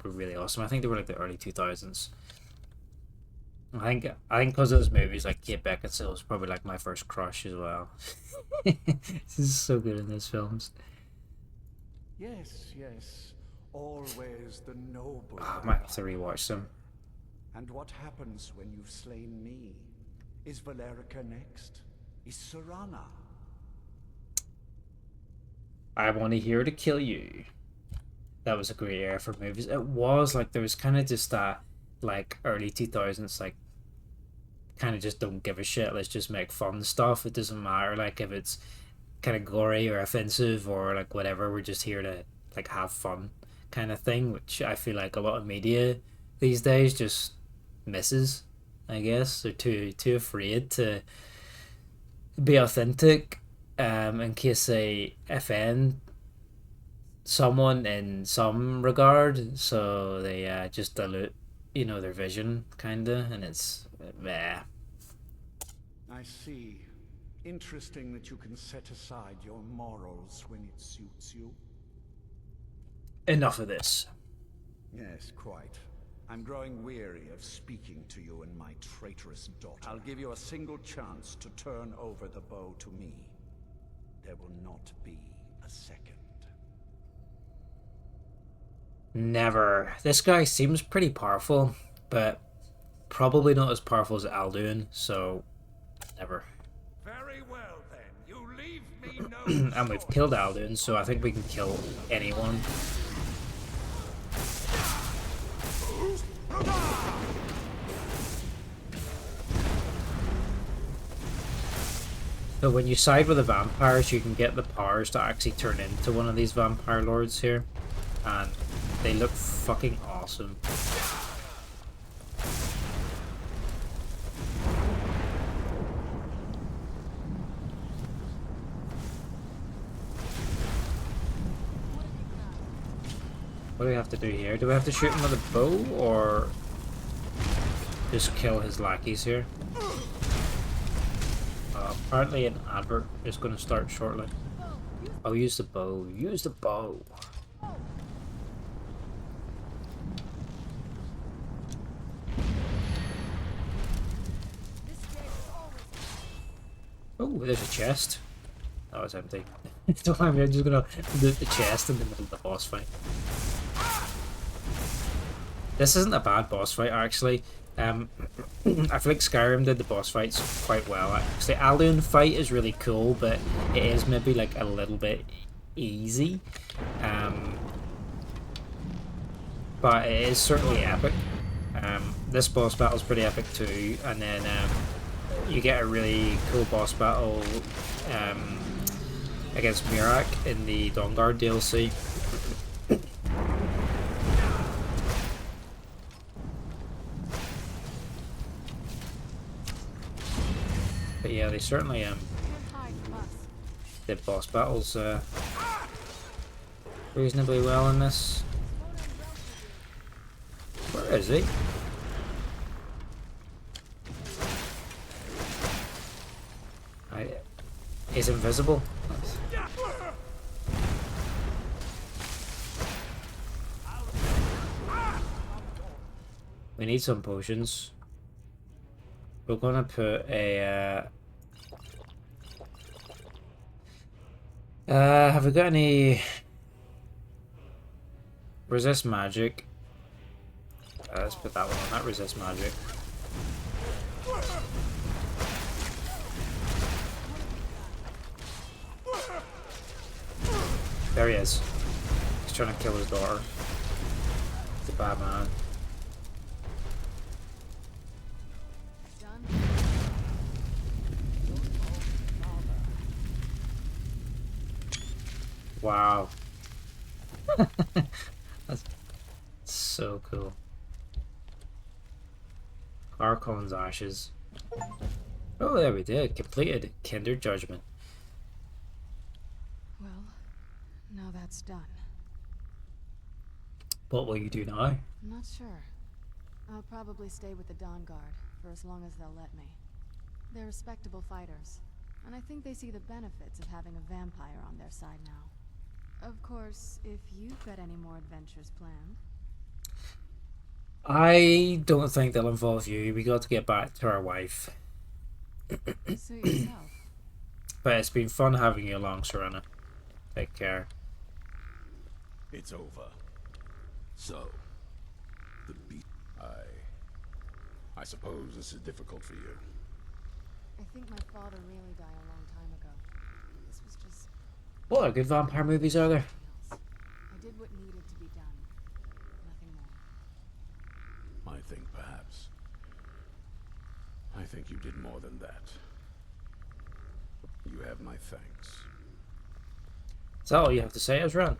A: really awesome. I think they were like the early 2000s. I think because of those movies, like Kate Beckinsale was probably like my first crush as well. This is so good in those films.
H: Yes, yes. Always the noble.
A: I might have to rewatch them.
H: And what happens when you've slain me? Is Valerica next? Is Serana?
A: I want to hear to kill you. That was a great era for movies. It was like there was kind of just that like early 2000s like kind of just don't give a shit, let's just make fun stuff. It doesn't matter like if it's kind of gory or offensive or like whatever, we're just here to like have fun kind of thing, which I feel like a lot of media these days just misses. I guess they're too afraid to be authentic in case they offend someone in some regard, so they just dilute their vision kinda, and it's meh.
H: I see. Interesting that you can set aside your morals when it suits you.
A: Enough of this.
H: Yes, quite. I'm growing weary of speaking to you and my traitorous daughter. I'll give you a single chance to turn over the bow to me. There will not be a second.
A: Never. This guy seems pretty powerful, but probably not as powerful as Alduin, so never.
D: Very well then. You leave me no
A: And we've killed Alduin, so I think we can kill anyone. So when you side with the vampires, you can get the powers to actually turn into one of these vampire lords here. And they look fucking awesome. What do we have to do here? Do we have to shoot him with a bow, or just kill his lackeys here? Apparently an advert is going to start shortly. Oh, use the bow. Use the bow. Oh, there's a chest. That was empty. Don't mind me, I'm just gonna loot the chest in the middle of the boss fight. This isn't a bad boss fight, actually. I feel like Skyrim did the boss fights quite well. Actually, the Alduin fight is really cool, but it is maybe like a little bit easy. But it is certainly epic. This boss battle is pretty epic too, and then you get a really cool boss battle against Mirak in the Dawnguard DLC. But yeah, they certainly did boss battles reasonably well in this. Where is he? He's invisible. We need some potions. We're gonna put a have we got any resist magic? Let's put that one on, that resist magic. There he is. He's trying to kill his daughter. He's a bad man. Wow. That's so cool. Harkon's ashes. Oh, there we did. Completed. Kinder Judgment.
B: Well, now that's done.
A: What will you do now?
B: I'm not sure. I'll probably stay with the Dawnguard for as long as they'll let me. They're respectable fighters, and I think they see the benefits of having a vampire on their side now. Of course, if you've got any more adventures planned.
A: I don't think they'll involve you. We got to get back to our wife.
B: Suit yourself.
A: But it's been fun having you along, Serena. Take care.
F: It's over. So, the beat. I suppose this is difficult for you.
B: I think my father really died a long time ago. This was just
A: What other good vampire movies are there?
B: else. I did what needed to be done. Nothing more.
F: I think perhaps. I think you did more than that. You have my thanks.
A: Is that all you have to say, Ezra?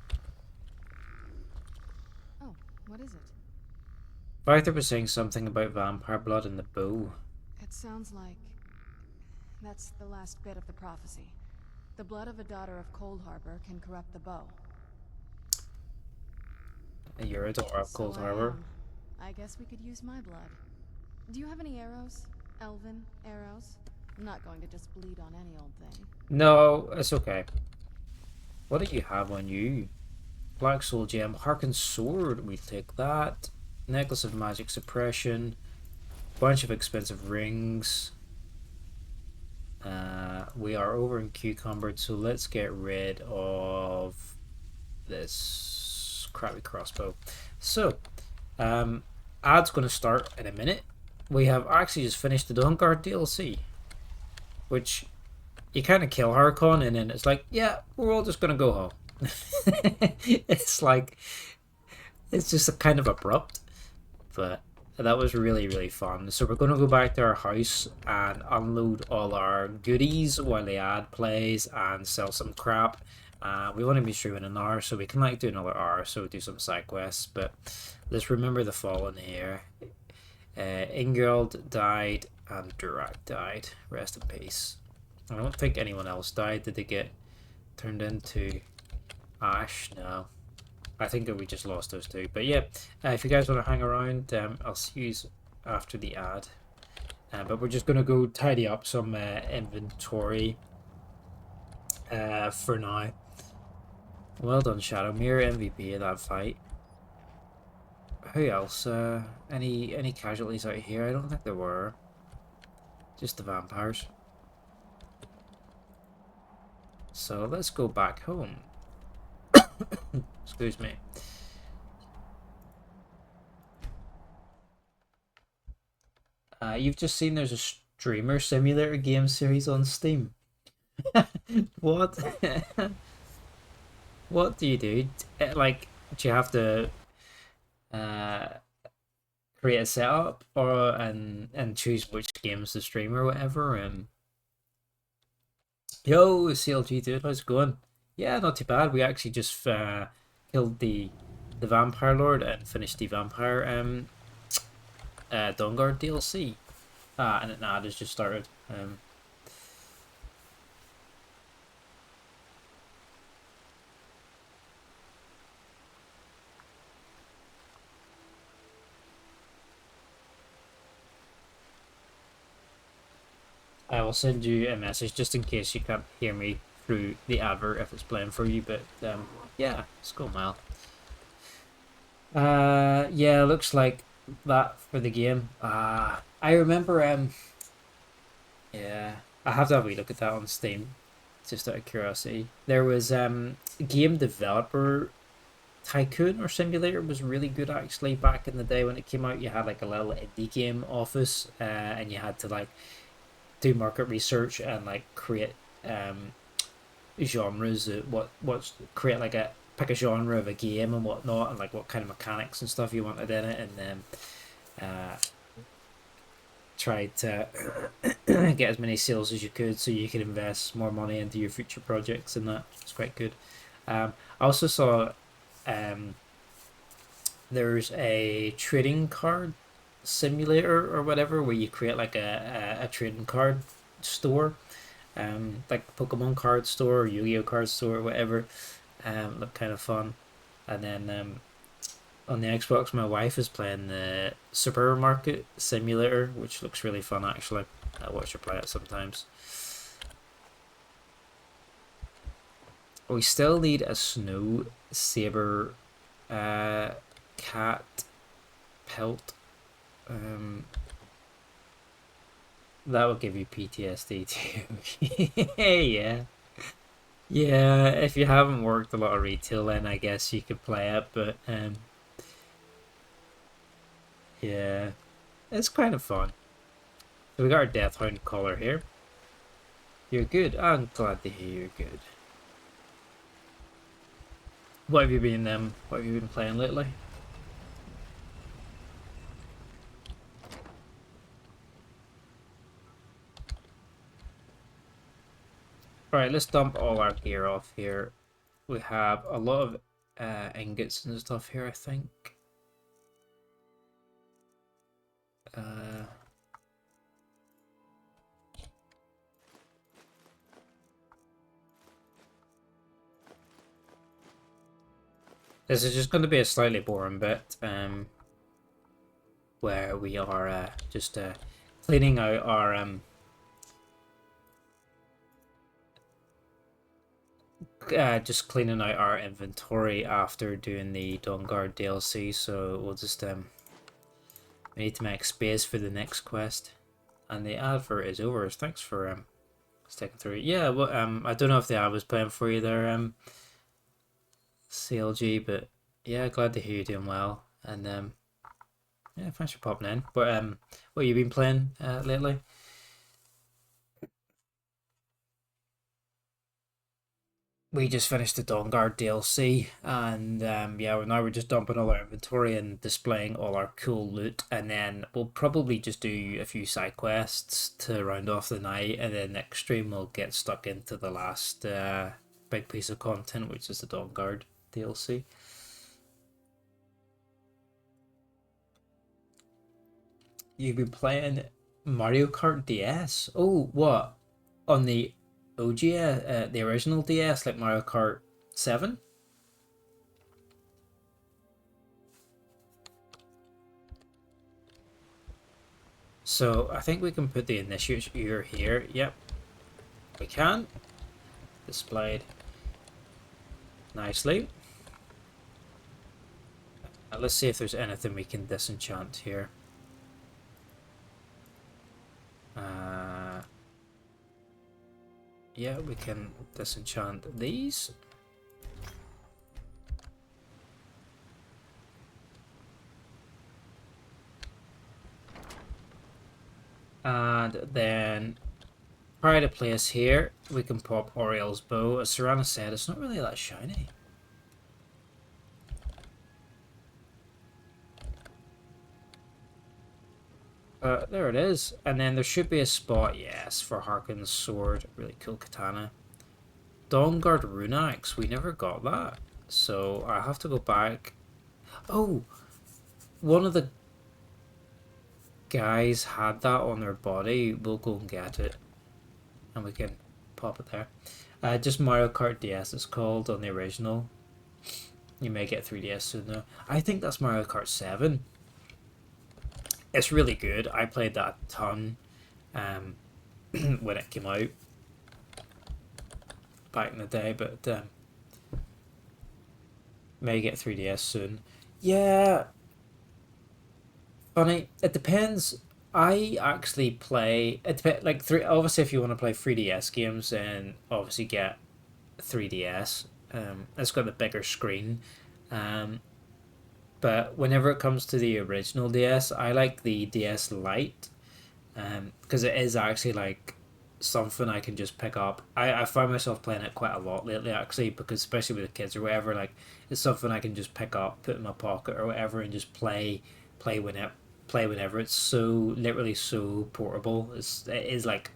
B: Oh, what is it?
A: Arthur was saying something about vampire blood in the bow.
B: It sounds like that's the last bit of the prophecy. The blood of a daughter of Cold Harbor can corrupt the bow.
A: You're a daughter of Cold Harbor.
B: I guess we could use my blood. Do you have any arrows? Elven arrows? I'm not going to just bleed on any old thing.
A: No, it's okay. What do you have on you? Black Soul Gem. Harkon Sword, we take that. Necklace of Magic Suppression. Bunch of expensive rings. We are over in Cucumbered, so let's get rid of this crappy crossbow. So, ad's going to start in a minute. We have actually just finished the Dawnguard DLC, which you kind of kill Harkon, and then it's like, yeah, we're all just going to go home. It's like, it's just a kind of abrupt, but that was really, really fun. So we're going to go back to our house and unload all our goodies while the ad plays and sell some crap. We want to be streaming an hour, so we can like do another hour, so do some side quests. But let's remember the fallen here. Ingeld died and Durak died. Rest in peace. I don't think anyone else died. Did they get turned into ash? No. I think we just lost those two. But yeah, if you guys want to hang around, I'll see you after the ad. But we're just going to go tidy up some inventory for now. Well done, Shadowmere, MVP of that fight. Who else? Any casualties out here? I don't think there were. Just the vampires. So let's go back home. Excuse me. You've just seen there's a streamer simulator game series on Steam. What? What do you do? Like, do you have to create a setup or and choose which games to stream or whatever? Yo, CLG dude, how's it going? Yeah, not too bad. We actually just killed the Vampire Lord and finished the Vampire Dawnguard DLC. And an ad has just started. I will send you a message just in case you can't hear me through the advert if it's playing for you, but yeah, it's going well. Yeah, looks like that for the game. I remember yeah, I have to have a wee look at that on Steam, just out of curiosity. There was Game Developer Tycoon or Simulator was really good actually back in the day when it came out. You had like a little indie game office, and you had to like do market research and like create genres, create like pick a genre of a game and whatnot, and like what kind of mechanics and stuff you wanted in it, and then try to get as many sales as you could so you could invest more money into your future projects, and that was quite good. I also saw there's a trading card simulator or whatever where you create like a trading card store, like Pokemon card store or Yu-Gi-Oh card store or whatever. Look kind of fun. And then on the Xbox, my wife is playing the Supermarket Simulator, which looks really fun actually. I watch her play it sometimes. We still need a Snow Saber cat pelt. That will give you PTSD too. Yeah. Yeah, if you haven't worked a lot of retail, then I guess you could play it, but yeah, it's kind of fun. So we got our Deathhound collar here. You're good. I'm glad to hear you're good. What have you been playing lately? Alright, let's dump all our gear off here. We have a lot of ingots and stuff here, I think. This is just going to be a slightly boring bit, where we are just cleaning out our just cleaning out our inventory after doing the Dawnguard DLC, so we'll just we need to make space for the next quest. And the advert is over. Thanks for sticking through. Yeah, well, I don't know if the ad was playing for you there, CLG, but yeah, glad to hear you're doing well. And yeah, thanks for popping in. But what you been playing lately? We just finished the Dawnguard DLC, and yeah, now we're just dumping all our inventory and displaying all our cool loot, and then we'll probably just do a few side quests to round off the night, and then next stream we'll get stuck into the last big piece of content, which is the Dawnguard DLC. You've been playing Mario Kart DS? Oh, what? On the OG, the original DS, like Mario Kart 7? So I think we can put the initiate year here. Yep, we can. Displayed nicely. Let's see if there's anything we can disenchant here. Yeah, we can disenchant these. And then pride of place here, we can pop Auriel's bow. As Serana said, it's not really that shiny. There it is. And then there should be a spot, yes, for Harkon's sword. Really cool katana. Dawnguard rune axe, we never got that. So I have to go back. Oh, one of the guys had that on their body. We'll go and get it. And we can pop it there. Just Mario Kart DS it's called on the original. You may get 3DS soon though. I think that's Mario Kart 7. It's really good. I played that a ton when it came out back in the day, but may get 3DS soon. Yeah, funny. It depends. I actually play. It depends. Like obviously, if you want to play 3DS games, then obviously get 3DS. It's got the bigger screen. But whenever it comes to the original DS, I like the DS Lite, because it is actually like something I can just pick up. I find myself playing it quite a lot lately actually, because especially with the kids or whatever, like it's something I can just pick up, put in my pocket or whatever, and just play whenever. It's so literally so portable. It is like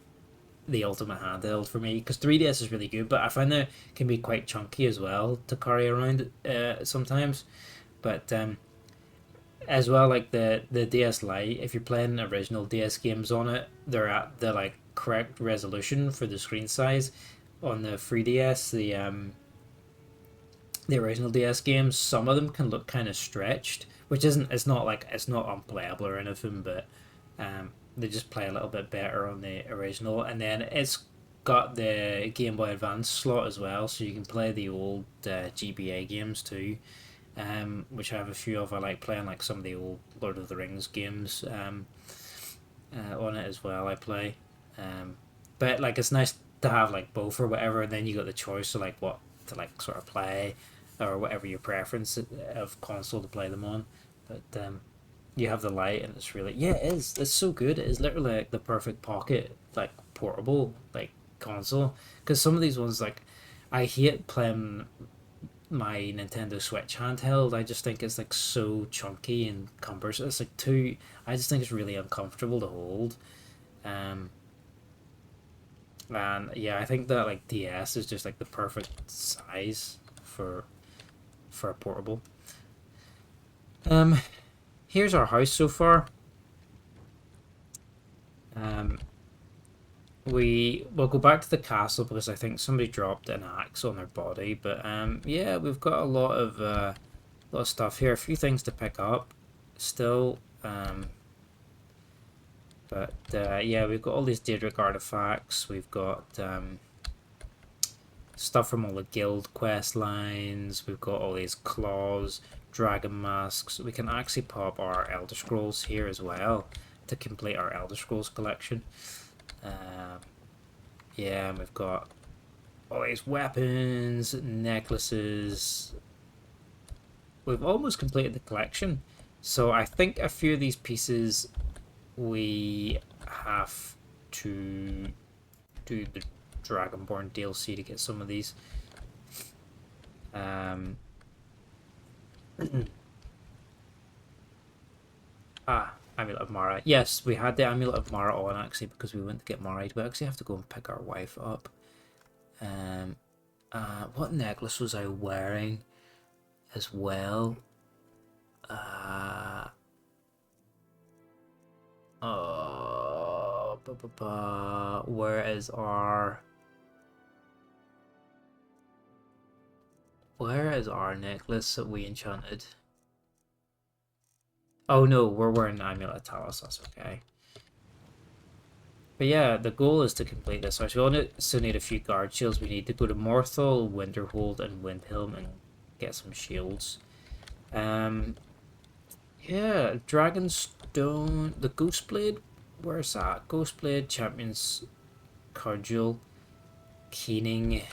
A: the ultimate handheld for me, because 3DS is really good, but I find that it can be quite chunky as well to carry around sometimes. But as well, like the DS Lite, if you're playing original DS games on it, they're at the like correct resolution for the screen size. On the 3DS, the original DS games, some of them can look kind of stretched, which it's not unplayable or anything, but they just play a little bit better on the original. And then it's got the Game Boy Advance slot as well, so you can play the old GBA games too. Which I have a few of. I like playing like some of the old Lord of the Rings games on it as well. I play, but like it's nice to have like both or whatever, and then you got the choice of like what to like sort of play or whatever your preference of console to play them on. But you have the Lite, and it's really it is. It's so good. It is literally like the perfect pocket like portable like console. Because some of these ones like I hate playing my Nintendo Switch handheld. I just think it's like so chunky and cumbersome. It's like too. I just think it's really uncomfortable to hold. And yeah, I think that like DS is just like the perfect size for a portable. Here's our house so far. We'll go back to the castle because I think somebody dropped an axe on their body. But yeah, we've got a lot of stuff here. A few things to pick up still. But yeah, we've got all these Daedric artifacts. We've got stuff from all the guild quest lines. We've got all these claws, dragon masks. We can actually pop our Elder Scrolls here as well to complete our Elder Scrolls collection. Yeah, and we've got all these weapons, necklaces. We've almost completed the collection. So I think a few of these pieces we have to do the Dragonborn DLC to get some of these. Amulet of Mara. Yes, we had the Amulet of Mara on actually because we went to get married. We actually have to go and pick our wife up. What necklace was I wearing as well? Where is our necklace that we enchanted? Oh no, we're wearing the Amulet of Talos, that's okay. But yeah, the goal is to complete this. So we also need a few guard shields. We need to go to Morthal, Winterhold, and Windhelm and get some shields. Yeah, Dragonstone, the Ghostblade, where's that? Ghostblade, Champion's Cudgel, Keening.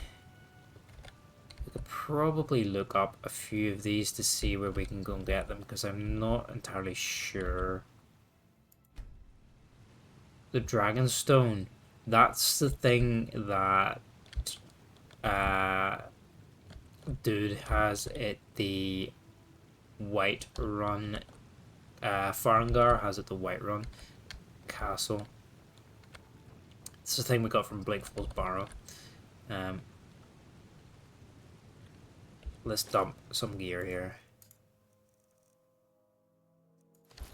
A: We could probably look up a few of these to see where we can go and get them because I'm not entirely sure. The Dragonstone, that's the thing that dude has at the Whiterun. Farengar has at the Whiterun Castle. It's the thing we got from Blakefall's Barrow. Let's dump some gear here.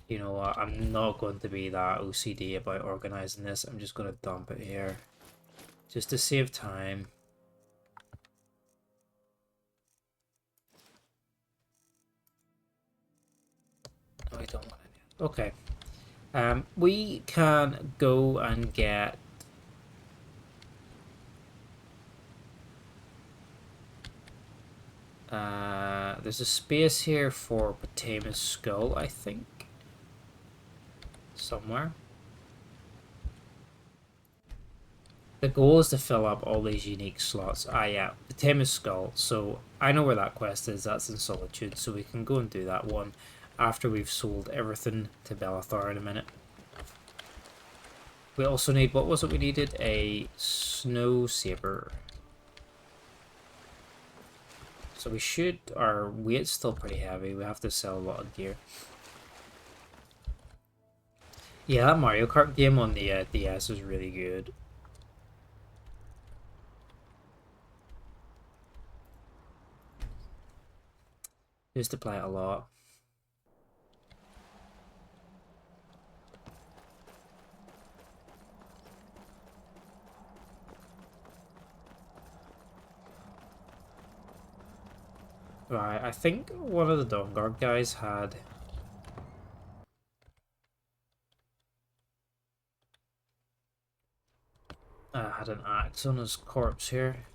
A: You know what, I'm not going to be that OCD about organizing this. I'm just going to dump it here. Just to save time. No, I don't want it. Okay. We can go and get... there's a space here for Potama's Skull, I think. Somewhere. The goal is to fill up all these unique slots. Yeah, Potama's Skull. So I know where that quest is. That's in Solitude. So we can go and do that one after we've sold everything to Belethar in a minute. We also need, what was it we needed? A Snow Saber. So we should, our weight's still pretty heavy. We have to sell a lot of gear. Yeah, that Mario Kart game on the DS is really good. Used to play it a lot. Right, I think one of the Dawnguard guys had an axe on his corpse here.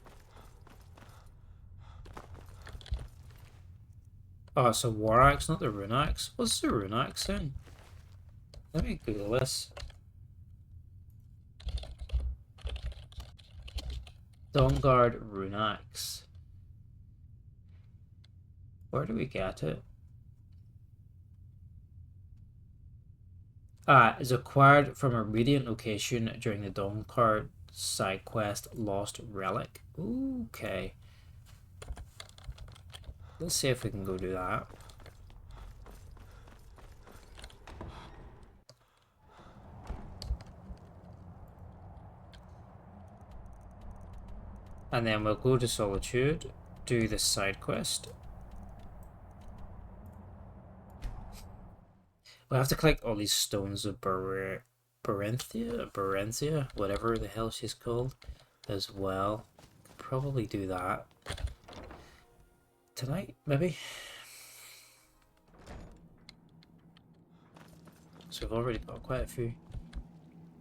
A: Oh, it's a war axe, not the rune axe. What's the rune axe then? Let me Google this. Dawnguard rune axe. Where do we get it? Is acquired from a radiant location during the Dawnguard side quest Lost Relic. Okay. Let's see if we can go do that. And then we'll go to Solitude, do the side quest. We'll have to collect all these stones of Barenthia, whatever the hell she's called, as well. Could probably do that tonight, maybe. So we've already got quite a few.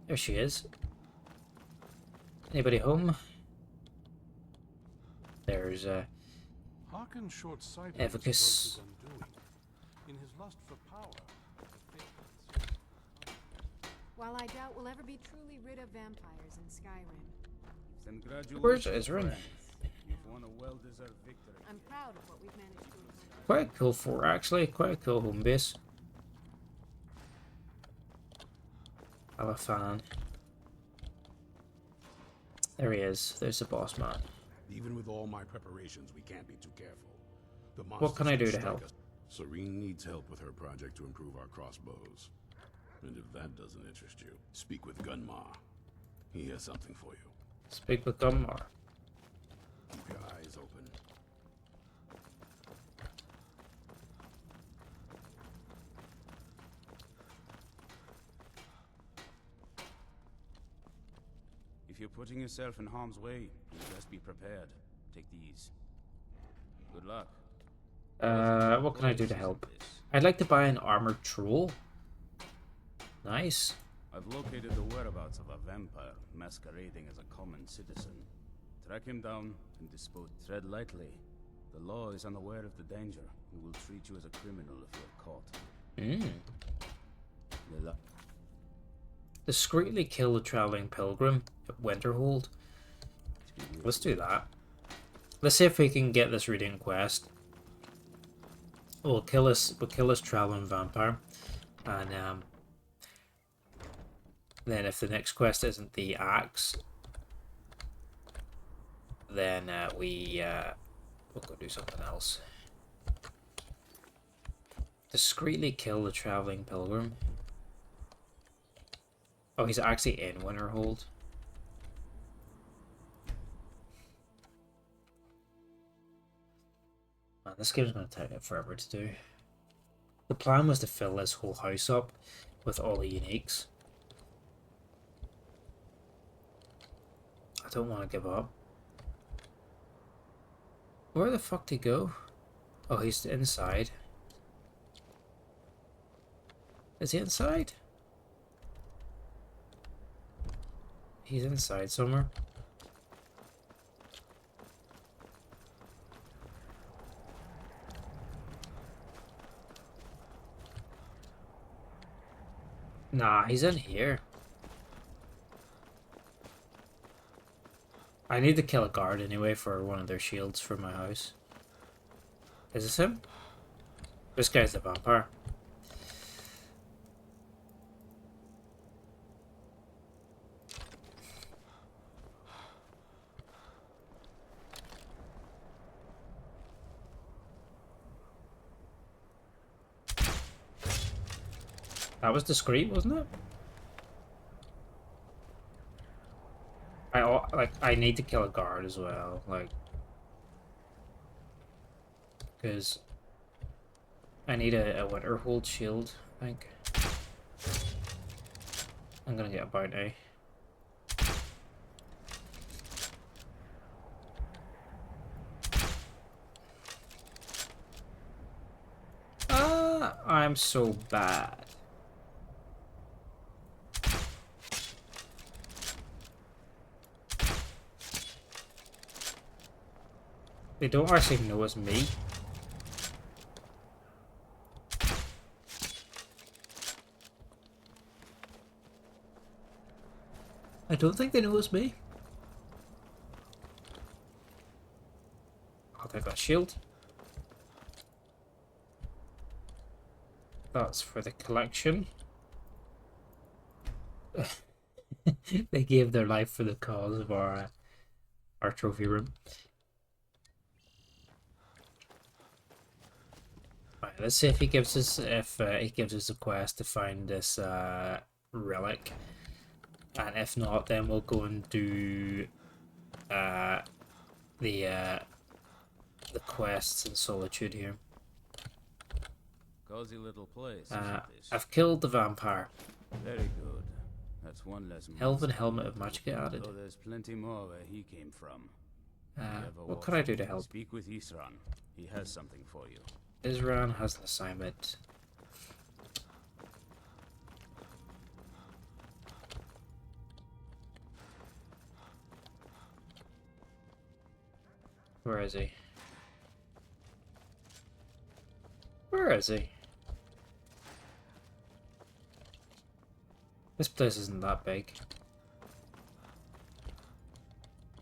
A: There she is. Anybody home? There's
F: Harkon short-sighted
A: Evicus.
F: was his undoing. In his lust for power,
B: While I doubt we'll ever be truly rid of vampires in Skyrim,
A: Where's Ezrin?
I: You've won a well-deserved victory.
B: I'm proud of what we've managed to accomplish.
A: Quite a cool fort, actually. Quite a cool home base. I'm a fan. There he is. There's the boss man.
F: even with all my preparations, we can't be too careful. The
A: What can I do to
F: monsters
A: help?
F: strike us. Serene needs help with her project to improve our crossbows. And if that doesn't interest you, speak with Gunmar. He has something for you.
A: Speak with Gunmar.
F: Keep your eyes open.
I: If you're putting yourself in harm's way, just be prepared. Take these. Good luck.
A: What can I do to help? I'd like to buy an armored troll. Nice.
I: I've located the whereabouts of a vampire masquerading as a common citizen. Track him down and dispose. Tread lightly. The law is unaware of the danger and will treat you as a criminal if you're caught.
A: Discreetly kill the traveling pilgrim at Winterhold. Let's do that. Let's see if we can get this reading quest. We'll kill this traveling vampire, and then if the next quest isn't the axe, then we'll go do something else. Discreetly kill the traveling pilgrim. Oh, he's actually in Winterhold. Man, this game's gonna take forever to do. The plan was to fill this whole house up with all the uniques. I don't want to give up. Where the fuck did he go? Oh, he's inside. Is he inside? He's inside somewhere. Nah, he's in here. I need to kill a guard anyway for one of their shields for my house. Is this him? This guy's the vampire. That was discreet, wasn't it? I need to kill a guard as well, like, because I need a Winterhold shield, I think. I'm gonna get a bounty. I'm so bad. They don't actually know it's me. I don't think they know it's me. I'll take that shield. That's for the collection. They gave their life for the cause of our trophy room. Right, let's see if he gives us a quest to find this relic, and if not, then we'll go and do the quests in Solitude here.
I: Cozy little place, isn't this?
A: I've killed the vampire.
I: Very good. That's one less
A: Elven helmet of magic added.
I: So there's plenty more where he came from.
A: What can I do to help?
I: Speak with Isran. He has something for you.
A: Isran has an assignment. Where is he? Where is he? This place isn't that big.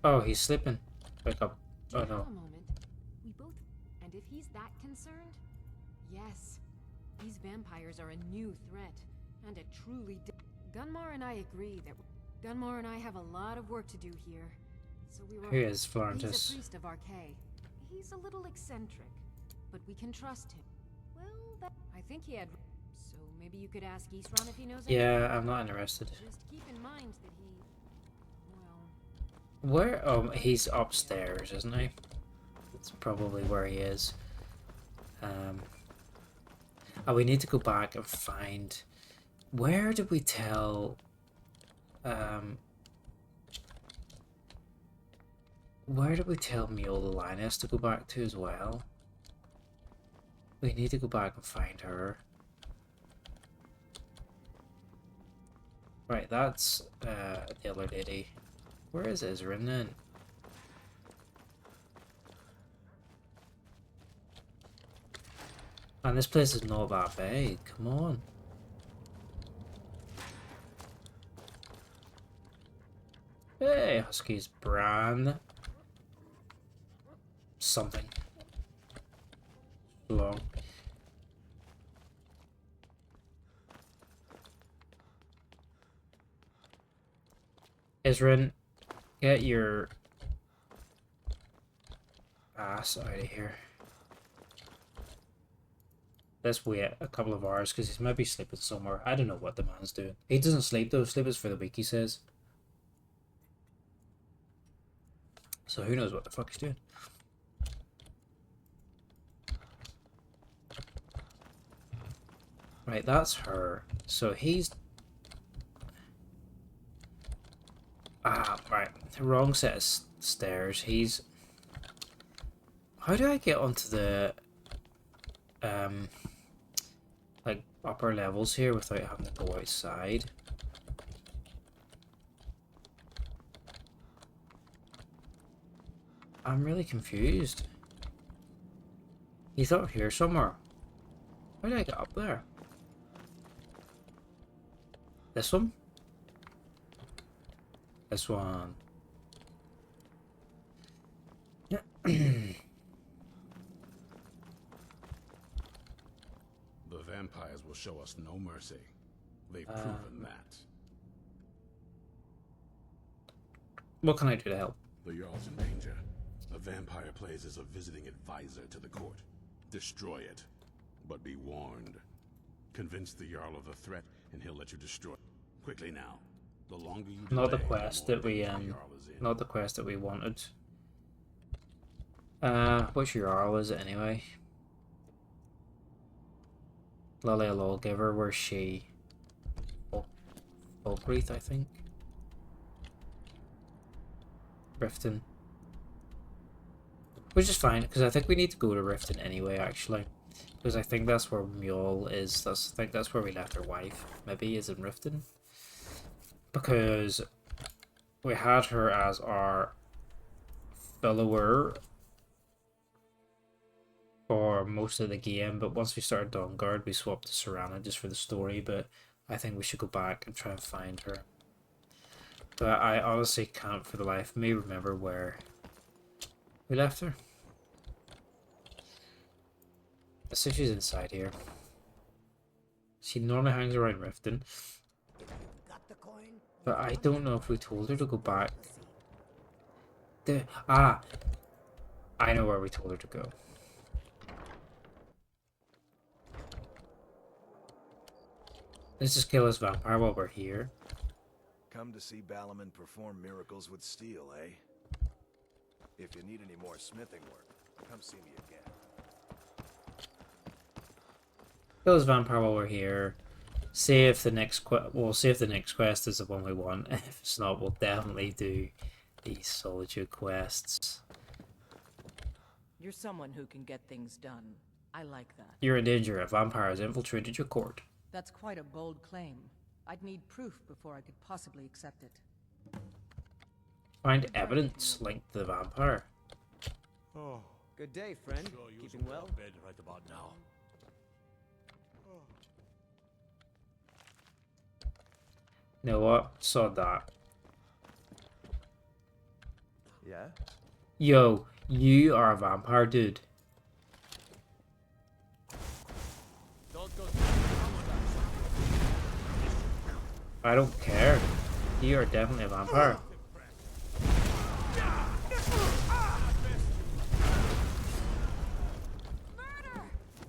A: Oh, he's sleeping. Wake up. Oh no.
J: A moment. We both. And if he's that concerned, yes, these vampires are a new threat, and a truly. Gunmar and I agree that Gunmar and I have a lot of work to do here. So we were.
A: Here is
J: He's
A: Florentis.
J: a priest of Arcay. He's a little eccentric, but we can trust him. Well, I think he had. So maybe you could ask Isran if he knows.
A: Yeah, I'm not interested.
J: Just keep in mind that he. Well.
A: Where? Oh, he's upstairs, isn't he? That's probably where he is. Oh, we need to go back and find. Where did we tell? Where did we tell Mule Linus to go back to as well? We need to go back and find her. Right, that's the other lady. Where is Isrin then? And this place is not that big. Come on. Hey, Husky's brand. Something. Long. Isrin, get your ass out of here. Let's wait a couple of hours because he's maybe sleeping somewhere. I don't know what the man's doing. He doesn't sleep though. Sleep is for the weak, he says. So who knows what the fuck he's doing. Right, that's her. So he's... Ah, right. Wrong set of stairs. He's... How do I get onto the... like, upper levels here without having to go outside? I'm really confused. He's up here somewhere. How did I get up there? This one? This one.
F: The vampires will show us no mercy. They've proven that.
A: What can I do to help?
F: The Jarl's in danger. A vampire plays as a visiting advisor to the court. Destroy it. But be warned. Convince the Jarl of the threat, and he'll let you destroy it. Quickly now. The longer you delay,
A: Not the quest that we not the quest that we wanted. Which Jarl is it anyway? Lily a Lawgiver, where's she? Volkihar, I think. Riften. Which is fine, because I think we need to go to Riften anyway, actually. Because I think that's where Mule is. I think that's where we left our wife. Maybe is in Riften. Because we had her as our follower for most of the game, but once we started Dawnguard, we swapped to Serana just for the story, but I think we should go back and try and find her. But I honestly can't for the life of me remember where we left her. Let's see if she's inside here. She normally hangs around Riften. But I don't know if we told her to go back. I know where we told her to go. Let's just kill this vampire while we're here.
E: Come to see Balaman perform miracles with steel, eh? If you need any more smithing work, come see me again.
A: Kill this vampire while we're here. See if the next we'll see if the next quest is the one we want. If it's not, we'll definitely do these solitude quests.
G: You're someone who can get things done. I like that.
A: You're in danger. A vampire has infiltrated your court.
G: That's quite a bold claim. I'd need proof before I could possibly accept it.
A: Find evidence linked to the vampire.
K: Oh,
L: Good day, friend.
K: sure you
L: Keeping well?
K: bed right about now.
A: You know what? Saw that.
K: Yeah?
A: Yo, you are a vampire, dude.
K: Don't go.
A: I don't care. You are definitely a vampire.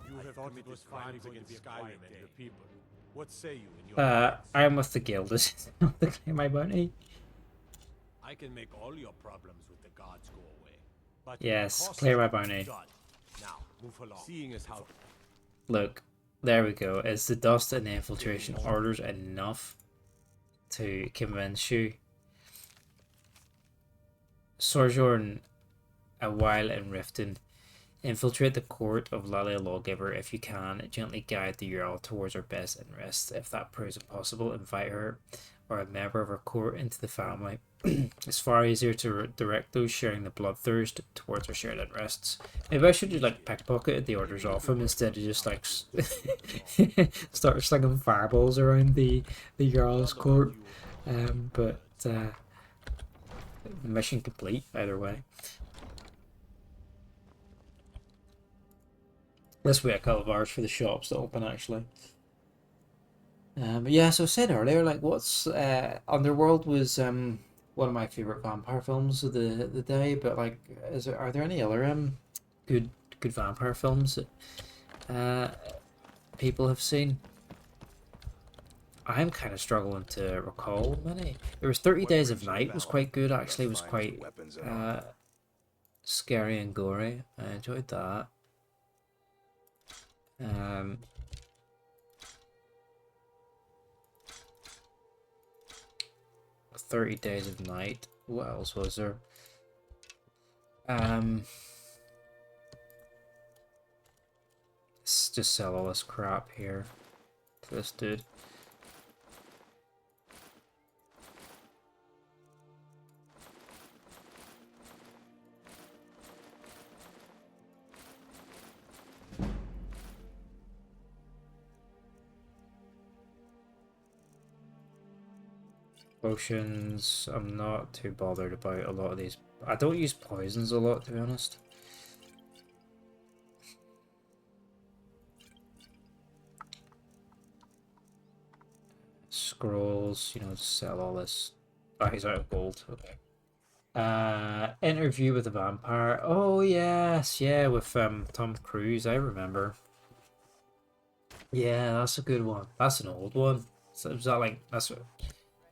K: You have thought it was finally going to be Skyrim and your people. What say you in your
A: I am with the guild. This is not the claim my bounty.
K: I can make all your problems with the gods go away. But
A: Yes, clear my bounty.
K: done. Now, move along. Seeing as how
A: Look, there we go. Is the dust and the infiltration orders enough to convince you? Sojourn a while in Riften. Infiltrate the court of Lalia Lawgiver if you can. Gently guide the Earl towards her best interests. If that proves impossible, invite her or a member of her court into the family. It's far easier to direct those sharing the bloodthirst towards our shared interests. Maybe I should just like pickpocket the orders off him instead of just like start slinging fireballs around the Jarl's court. But mission complete either way. Let's wait a couple of hours for the shops to open actually. But yeah, so I said earlier, like what's Underworld was one of my favorite vampire films of the day, but like are there any other good vampire films that people have seen? I'm kind of struggling to recall many. There was 30 Days of Night was quite good actually. It was quite scary and gory. I enjoyed that. 30 Days of Night. What else was there? Let's just sell all this crap here to this dude. Potions, I'm not too bothered about a lot of these. I don't use poisons a lot, to be honest. Scrolls, you know, just sell all this. Oh, he's out of gold. Okay. Interview with a Vampire. Oh yes, yeah, with Tom Cruise. I remember. Yeah, that's a good one. That's an old one. So was that like that's what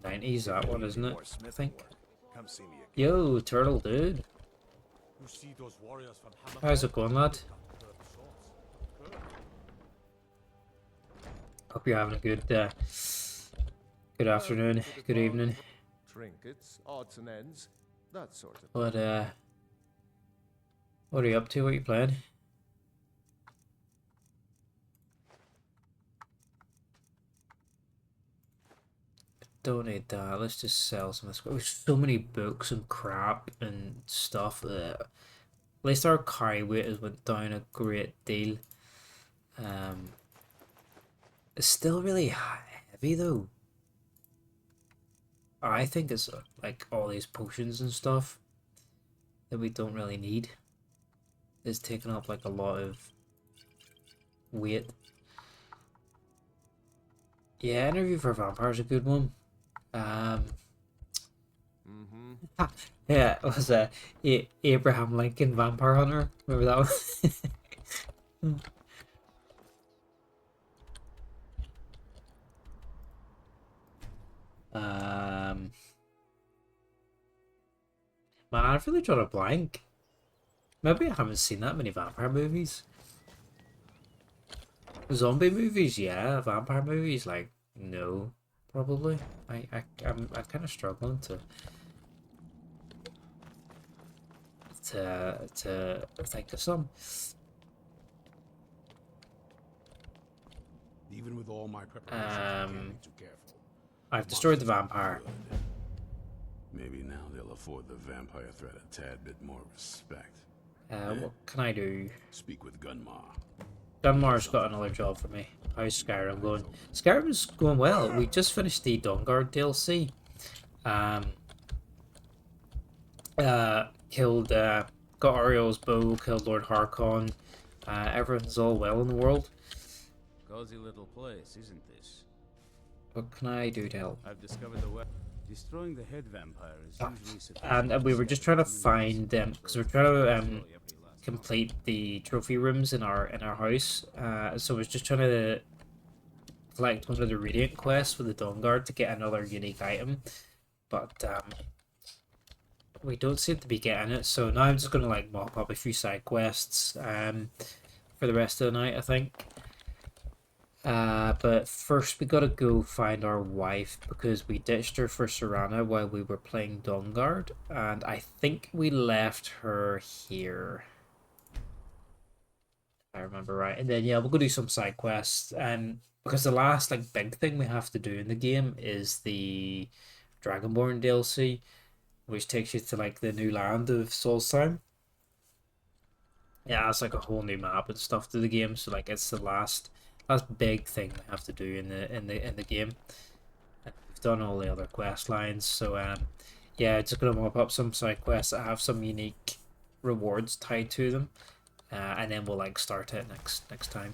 A: 90s that one, isn't it? I think. Yo, turtle dude. How's it going, lad? Hope you're having a good good afternoon, good evening.
M: Trinkets, odds and ends, that sort of.
A: What are you up to? What are you playing? Don't need that. Let's just sell some of this. There's so many books and crap and stuff that at least our carry weight has went down a great deal. It's still really heavy though. I think it's like all these potions and stuff that we don't really need is taking up like a lot of weight. Yeah, Interview for Vampire is a good one. Yeah, it was Abraham Lincoln Vampire Hunter. Remember that one? Man, I've really drawn a blank. Maybe I haven't seen that many vampire movies. Zombie movies, yeah. Vampire movies, like, no, probably. I'm kind of struggling to think of some.
F: Even with all my preparations, I can't be too careful.
A: I've destroyed the vampire.
F: Maybe now they'll afford the vampire threat a tad bit more respect.
A: What can I do?
F: Speak with Gunmar.
A: Dunmar's got another job for me. How's Skyrim going? Skyrim's going well. We just finished the Dawnguard DLC. Killed, got Auriel's bow, killed Lord Harkon. Everything's all well in the world.
I: Cozy little place, isn't this?
A: What can I do to help?
I: I've discovered the way. Destroying the head vampire is usually sufficient.
A: And we were just trying to find them because we're trying to complete the trophy rooms in our house. So we're just trying to collect one of the Radiant quests with the Dawnguard to get another unique item, but we don't seem to be getting it. So now I'm just gonna like mop up a few side quests for the rest of the night, I think. But first we gotta go find our wife because we ditched her for Serana while we were playing Dawnguard, and I think we left her here. If I remember right. And then yeah, we'll go do some side quests, because the last like big thing we have to do in the game is the Dragonborn DLC, which takes you to like the new land of Solstheim. Yeah, it's like a whole new map and stuff to the game. So like it's the last big thing we have to do in the game. And we've done all the other quest lines, so yeah, just gonna mop up some side quests that have some unique rewards tied to them, and then we'll like start it next time.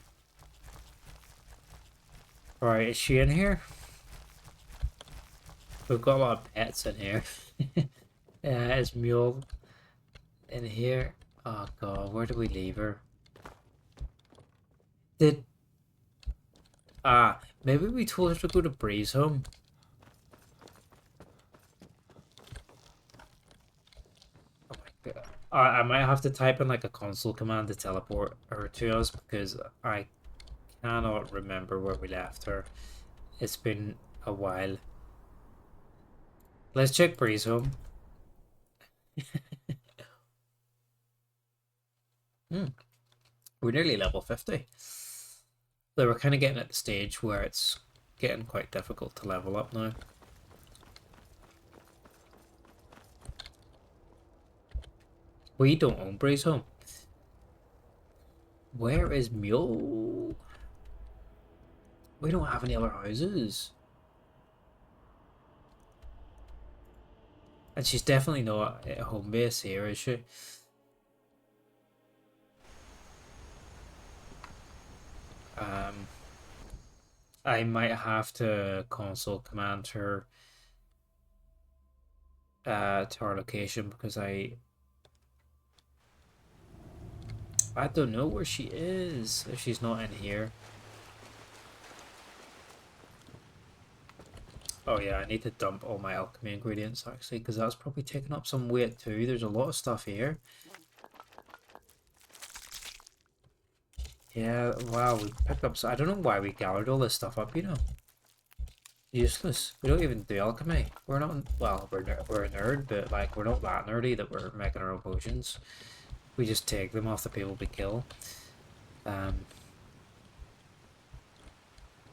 A: Alright, is she in here? We've got a lot of pets in here. Is Mule in here? Oh god, where did we leave her? Maybe we told her to go to Breeze Home. Oh my god. I might have to type in like a console command to teleport her to us because I cannot remember where we left her. It's been a while. Let's check Breeze Home. We're nearly level 50. They were kind of getting at the stage where it's getting quite difficult to level up now. We don't own Breeze Home. Where is Mule? We don't have any other houses. And she's definitely not at home base here, is she? I might have to console command her to our location because I don't know where she is if she's not in here. Oh yeah, I need to dump all my alchemy ingredients actually because that's probably taking up some weight too. There's a lot of stuff here. Yeah, wow, we picked up. So I don't know why we gathered all this stuff up. You know, useless. We don't even do alchemy. We're not. Well, we're a nerd, but like we're not that nerdy that we're making our own potions. We just take them off the people we kill.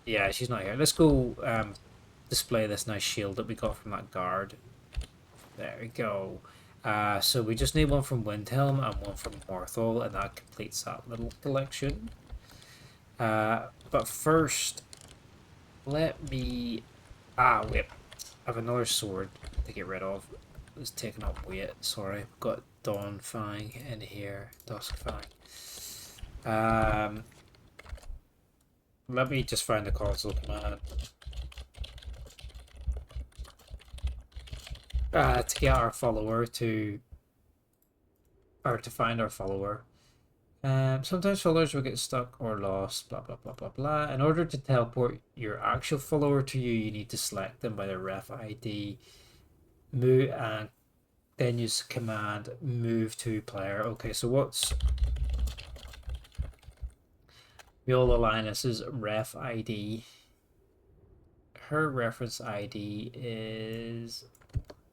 A: Yeah, she's not here. Let's go display this nice shield that we got from that guard. There we go. So we just need one from Windhelm and one from Morthal, and that completes that little collection. But first, let me... wait. I have another sword to get rid of. It's taking up weight, sorry. I've got Dawnfang in here. Duskfang. Let me just find the console command. To get our follower to find our follower. Sometimes followers will get stuck or lost, blah blah blah blah blah. In order to teleport your actual follower to you, you need to select them by their ref ID, move, and then use command move to player. Okay, so what's Viola Linus's ref ID? Her reference ID is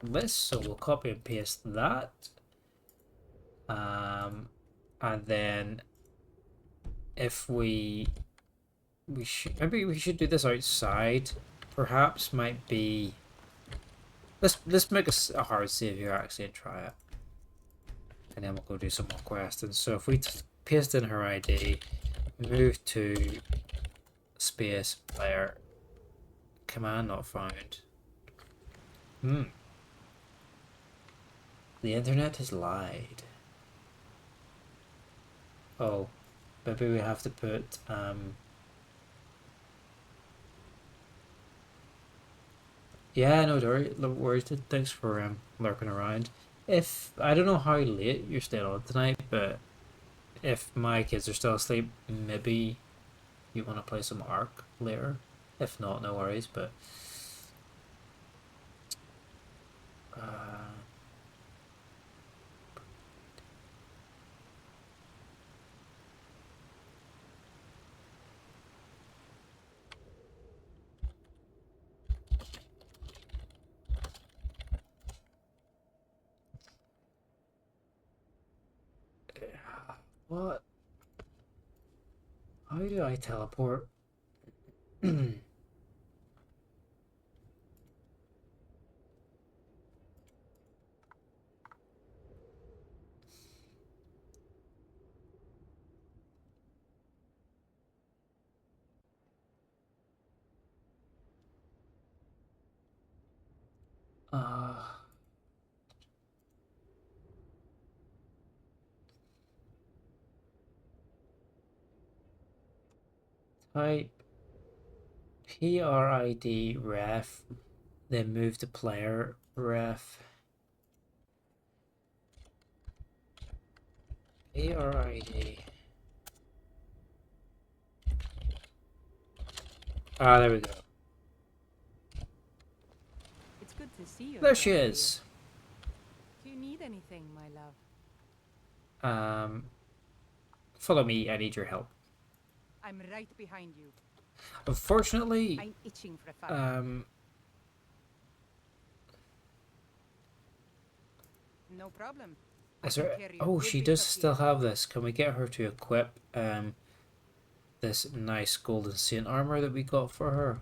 A: this, so we'll copy and paste that, and then if we should maybe we should do this outside, perhaps. Might be let's make a hard save here actually and try it. and then we'll go do some more questing. So if we paste in her ID, move to space player, command not found. The internet has lied. Oh, maybe we have to put yeah, no worries. Thanks for lurking around. If I don't know how late you're staying on tonight, but if my kids are still asleep, maybe you want to play some Ark later. If not, no worries. But what? How do I teleport? Type PRID ref, then move to player ref. PRID. Ah, there we go.
G: It's good to see you.
A: There she is.
G: Do you need anything, my love?
A: Follow me. I need your help.
G: I'm right behind you.
A: Unfortunately,
G: I'm itching for a fight. No problem.
A: is there? Oh, she does still have this. Can we get her to equip this nice golden saint armor that we got for her?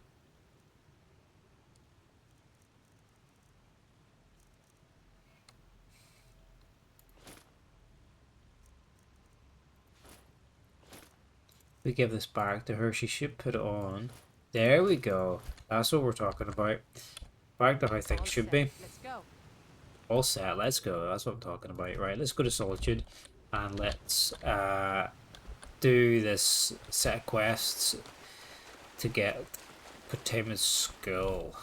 A: We give this back to her. She should put it on. There we go. That's what we're talking about. Back to how things should be.
G: Let's go.
A: All set. Let's go. That's what I'm talking about. Right. Let's go to Solitude and let's do this set of quests to get Potama's skull.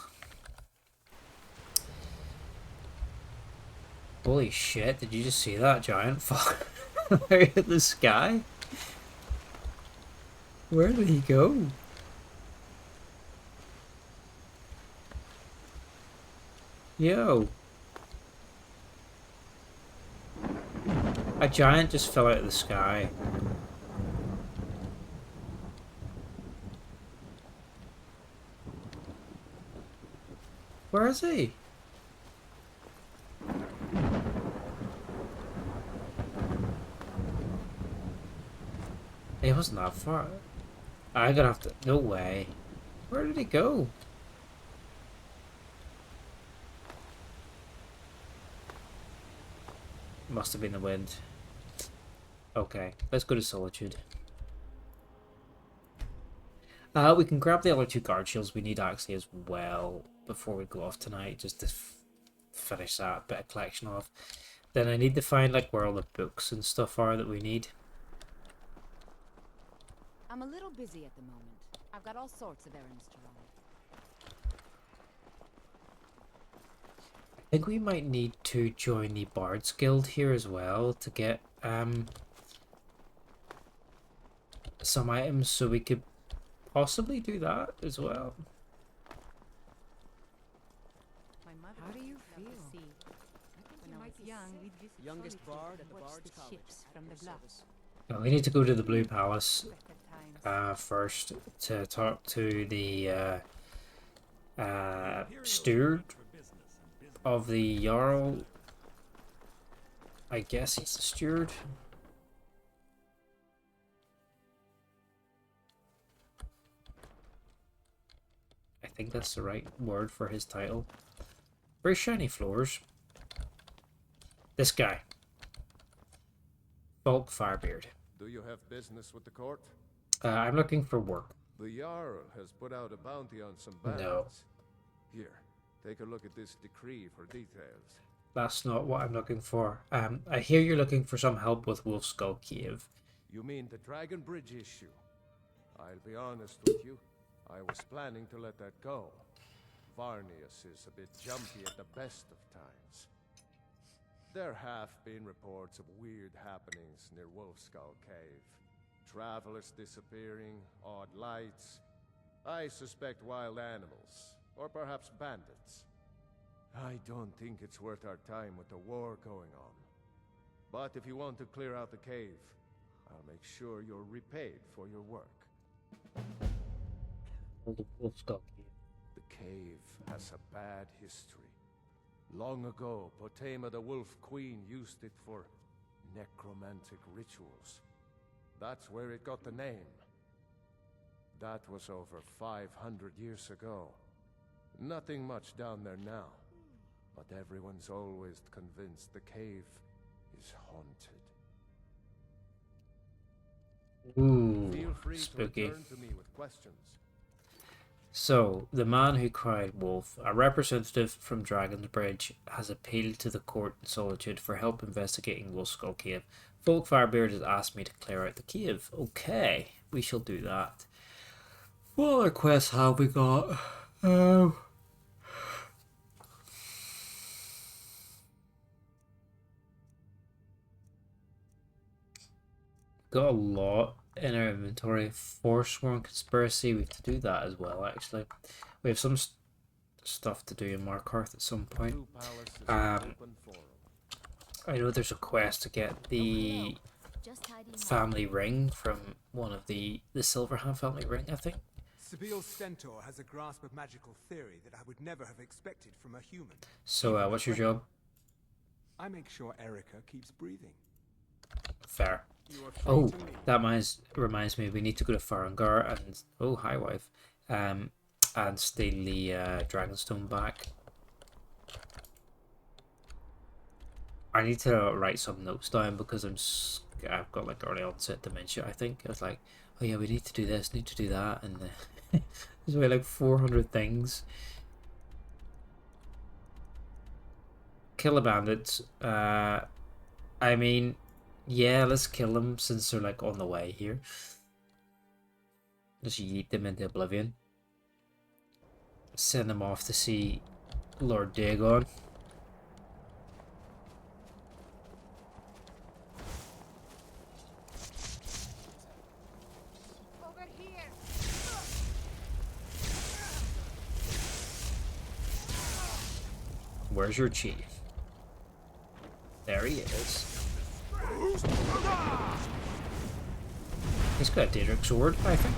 A: Holy shit! Did you just see that giant fall out of the sky? Where did he go? Yo. A giant just fell out of the sky. Where is he? He wasn't that far. I'm gonna have to. No way. Where did he go? Must have been the wind. Okay, let's go to Solitude. We can grab the other two guard shields we need actually as well before we go off tonight, just to finish that bit of collection off. Then I need to find like where all the books and stuff are that we need.
J: I'm a little busy at the moment. I've got all sorts of errands to run.
A: I think we might need to join the Bard's Guild here as well to get some items, so we could possibly do that as well.
J: How do you feel?
G: When I was young, we'd visit
M: Youngest bard at the
G: watch
M: Bard's
G: the
M: College.
G: ships from the bluffs.
A: Well, we need to go to the Blue Palace
G: Times.
A: first to talk to the steward of the Jarl. I guess he's the steward. I think that's the right word for his title. Very shiny floors. This guy. Bulk Firebeard.
M: Do you have business with the court?
A: I'm looking for work.
M: The Jarl has put out a bounty on some bandits.
A: No.
M: Here, take a look at this decree for details.
A: That's not what I'm looking for. I hear you're looking for some help with Wolfskull Cave.
M: You mean the Dragon Bridge issue? I'll be honest with you. I was planning to let that go. Varnius is a bit jumpy at the best of times. There have been reports of weird happenings near Wolfskull Cave. Travelers disappearing, odd lights. I suspect wild animals, or perhaps bandits. I don't think it's worth our time with the war going on. But if you want to clear out the cave, I'll make sure you're repaid for your work.
A: The Wolfskull Cave.
M: The cave has a bad history. Long ago, Potema the Wolf Queen used it for necromantic rituals. That's where it got the name. That was over 500 years ago. Nothing much down there now. But everyone's always convinced the cave is haunted.
A: Ooh,
M: Feel free
A: spooky.
M: to return to me with questions.
A: So, the man who cried wolf, a representative from Dragon's Bridge, has appealed to the court in Solitude for help investigating Wolfskull Cave. Folk Firebeard has asked me to clear out the cave. Okay, we shall do that. What other quests have we got? Got a lot in our inventory. Forsworn Conspiracy, we have to do that as well, actually. We have some stuff to do in Markarth at some point. I know there's a quest to get the family ring from one of the Silverhand family ring, I think.
L: Sabil Stentor has a grasp of magical theory that I would never have expected from a human.
A: So, what's your job?
L: I make sure Erica keeps breathing.
A: Fair. Oh, that reminds me, we need to go to Farangar and oh, hi wife, and steal the Dragonstone back. I need to write some notes down because I've got like early onset dementia. I think I was like, oh yeah, we need to do this, need to do that, and there's only like 400 things. Kill the bandits. I mean. Yeah, let's kill them since they're like on the way here. Just yeet them into oblivion. Send them off to see Lord Dagon.
B: Over here.
A: Where's your chief? There he is. He's got a Daedric sword, I think.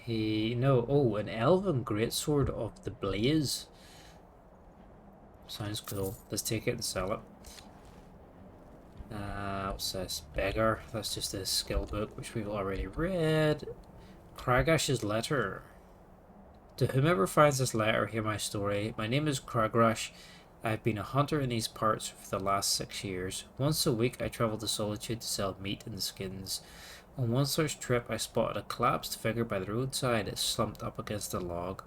A: An elven greatsword of the Blaze. Sounds cool. Let's take it and sell it. What's this? Beggar. That's just a skill book, which we've already read. Kragash's letter. To whomever finds this letter, hear my story. My name is Kragrash. I've been a hunter in these parts for the last 6 years. Once a week, I travel to Solitude to sell meat and skins. On one such trip, I spotted a collapsed figure by the roadside. It slumped up against a log.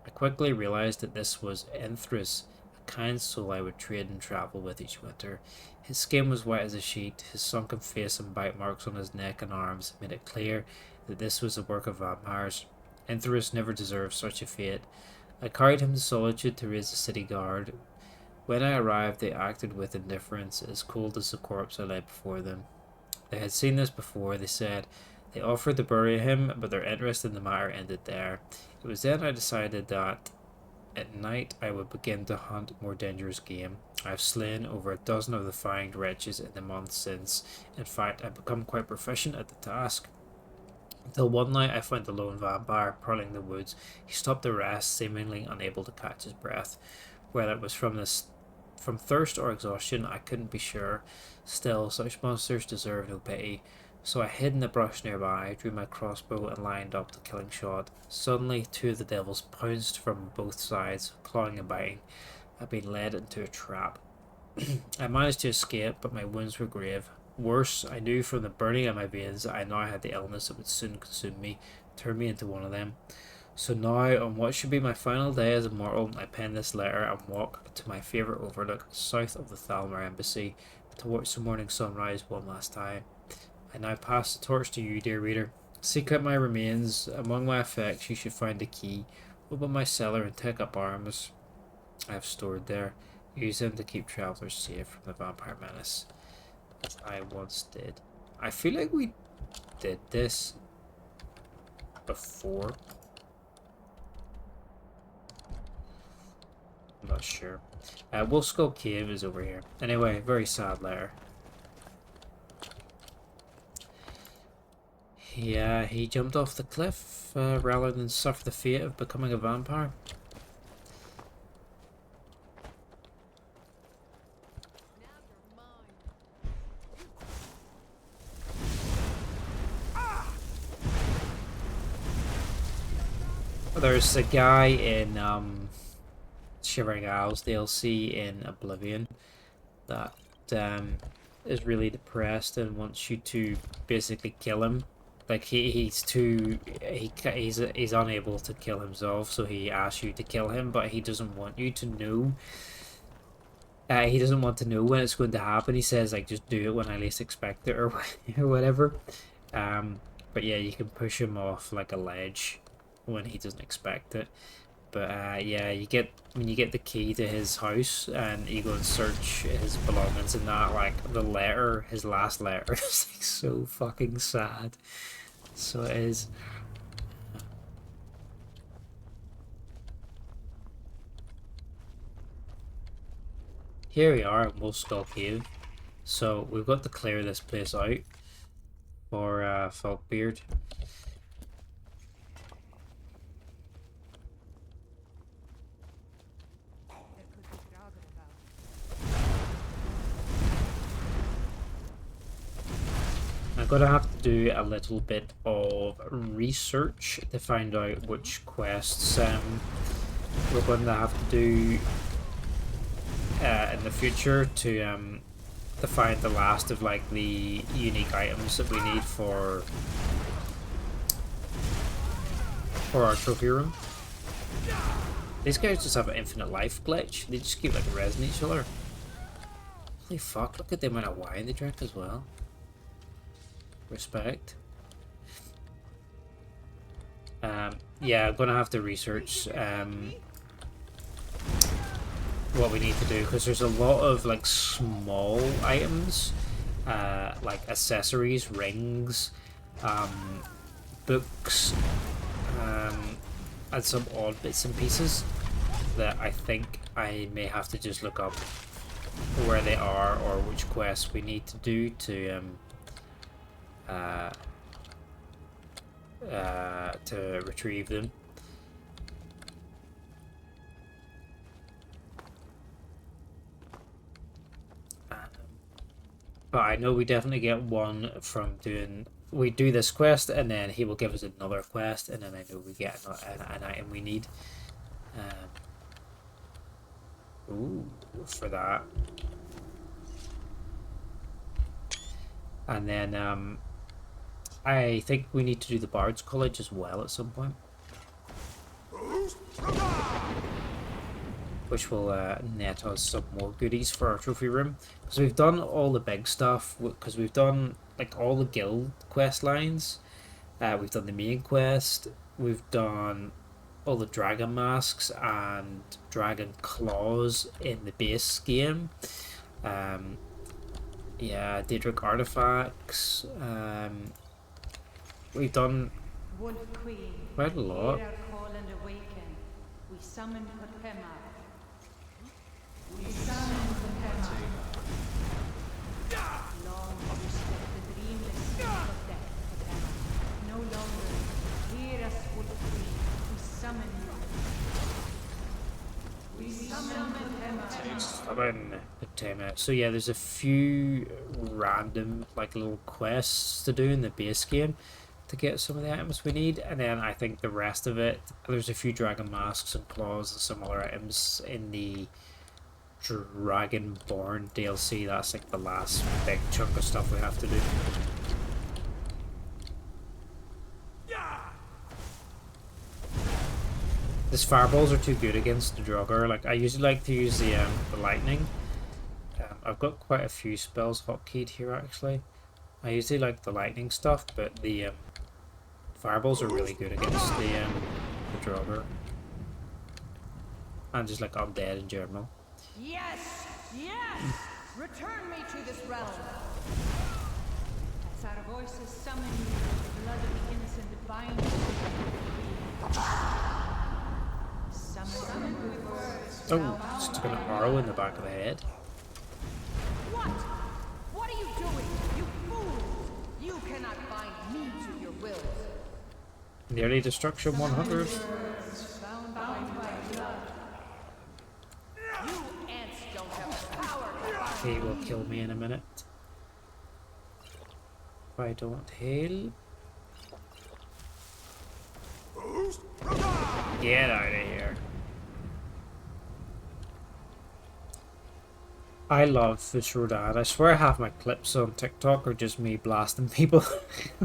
A: I quickly realized that this was Enthrus, a kind soul I would trade and travel with each winter. His skin was white as a sheet. His sunken face and bite marks on his neck and arms made it clear that this was the work of vampires. Enthrus never deserved such a fate. I carried him to Solitude to raise the city guard. When I arrived, they acted with indifference, as cold as the corpse I laid before them. They had seen this before, they said. They offered to bury him, but their interest in the matter ended there. It was then I decided that at night I would begin to hunt more dangerous game. I have slain over a dozen of the fanged wretches in the months since. In fact, I've become quite proficient at the task. Until one night I found a lone vampire prowling the woods. He stopped to rest, seemingly unable to catch his breath. Whether it was from thirst or exhaustion, I couldn't be sure. Still, such monsters deserve no pity. So I hid in the brush nearby, drew my crossbow and lined up the killing shot. Suddenly, two of the devils pounced from both sides, clawing and biting. I've been led into a trap. I managed to escape, but my wounds were grave. Worse, I knew from the burning in my veins that I now had the illness that would soon consume me, turn me into one of them. So now, on what should be my final day as a mortal, I pen this letter and walk to my favourite overlook, south of the Thalmor Embassy, to watch the morning sunrise one last time. I now pass the torch to you, dear reader. Seek out my remains. Among my effects, you should find the key. Open my cellar and take up arms I have stored there. Use them to keep travellers safe from the vampire menace, as I once did. I feel like we did this before. I'm not sure. Wolf Skull Cave is over here. Anyway, very sad letter. Yeah, he jumped off the cliff rather than suffer the fate of becoming a vampire. There's a guy in Shivering Isles DLC in Oblivion that is really depressed and wants you to basically kill him. Like he's unable to kill himself, so he asks you to kill him, but he doesn't want you to know. He doesn't want to know when it's going to happen. He says like just do it when I least expect it or whatever. But yeah, you can push him off like a ledge when he doesn't expect it. But yeah, when you get the key to his house and you go and search his belongings and that, like the letter, his last letter is like so fucking sad. So it is. Here we are at Wolf Skull Cave. So we've got to clear this place out for Falkbeard. I'm gonna have to do a little bit of research to find out which quests we're going to have to do in the future to find the last of like the unique items that we need for our trophy room. These guys just have an infinite life glitch. They just keep like rezzing each other. Holy fuck! Look at the amount of wine they drink as well. Respect. Yeah, I'm gonna have to research what we need to do, because there's a lot of like small items, like accessories, rings, books, and some odd bits and pieces that I think I may have to just look up where they are or which quests we need to do to retrieve them. But I know we definitely get one from doing. We do this quest, and then he will give us another quest, and then I know we get an item we need. Ooh, for that. And then I think we need to do the Bard's College as well at some point, which will net us some more goodies for our trophy room, because we've done all the big stuff, because we've done like all the guild quest lines, we've done the main quest, we've done all the dragon masks and dragon claws in the base game, yeah, Daedric artifacts, we've done quite a lot.
N: Long respect the dreamless sleep of death for them. No longer hear us, Wood Queen. We summon you. We summon
A: Patema. So yeah, there's a few random like little quests to do in the base game to get some of the items we need, and then I think the rest of it, there's a few dragon masks and claws and some other items in the Dragonborn DLC. That's like the last big chunk of stuff we have to do. These fireballs are too good against the Draugr. Like, I usually like to use the lightning. I've got quite a few spells hotkeyed here actually. I usually like the lightning stuff, but the fireballs are really good against the Draugr. And just like undead in general.
N: Yes! Yes! Return me to this realm! As our voices summon you, the blood of the innocent binds you. Summon with words.
A: Oh, just took an arrow in the back of the head.
N: What? What are you doing? You fools! You cannot bind me to your will.
A: Nearly destruction 100.
N: Bound by blood. You ants don't have the power to bind.
A: He will kill me in a minute. If I don't heal. Get out of here. I love Fusrodan. I swear half my clips on TikTok are just me blasting people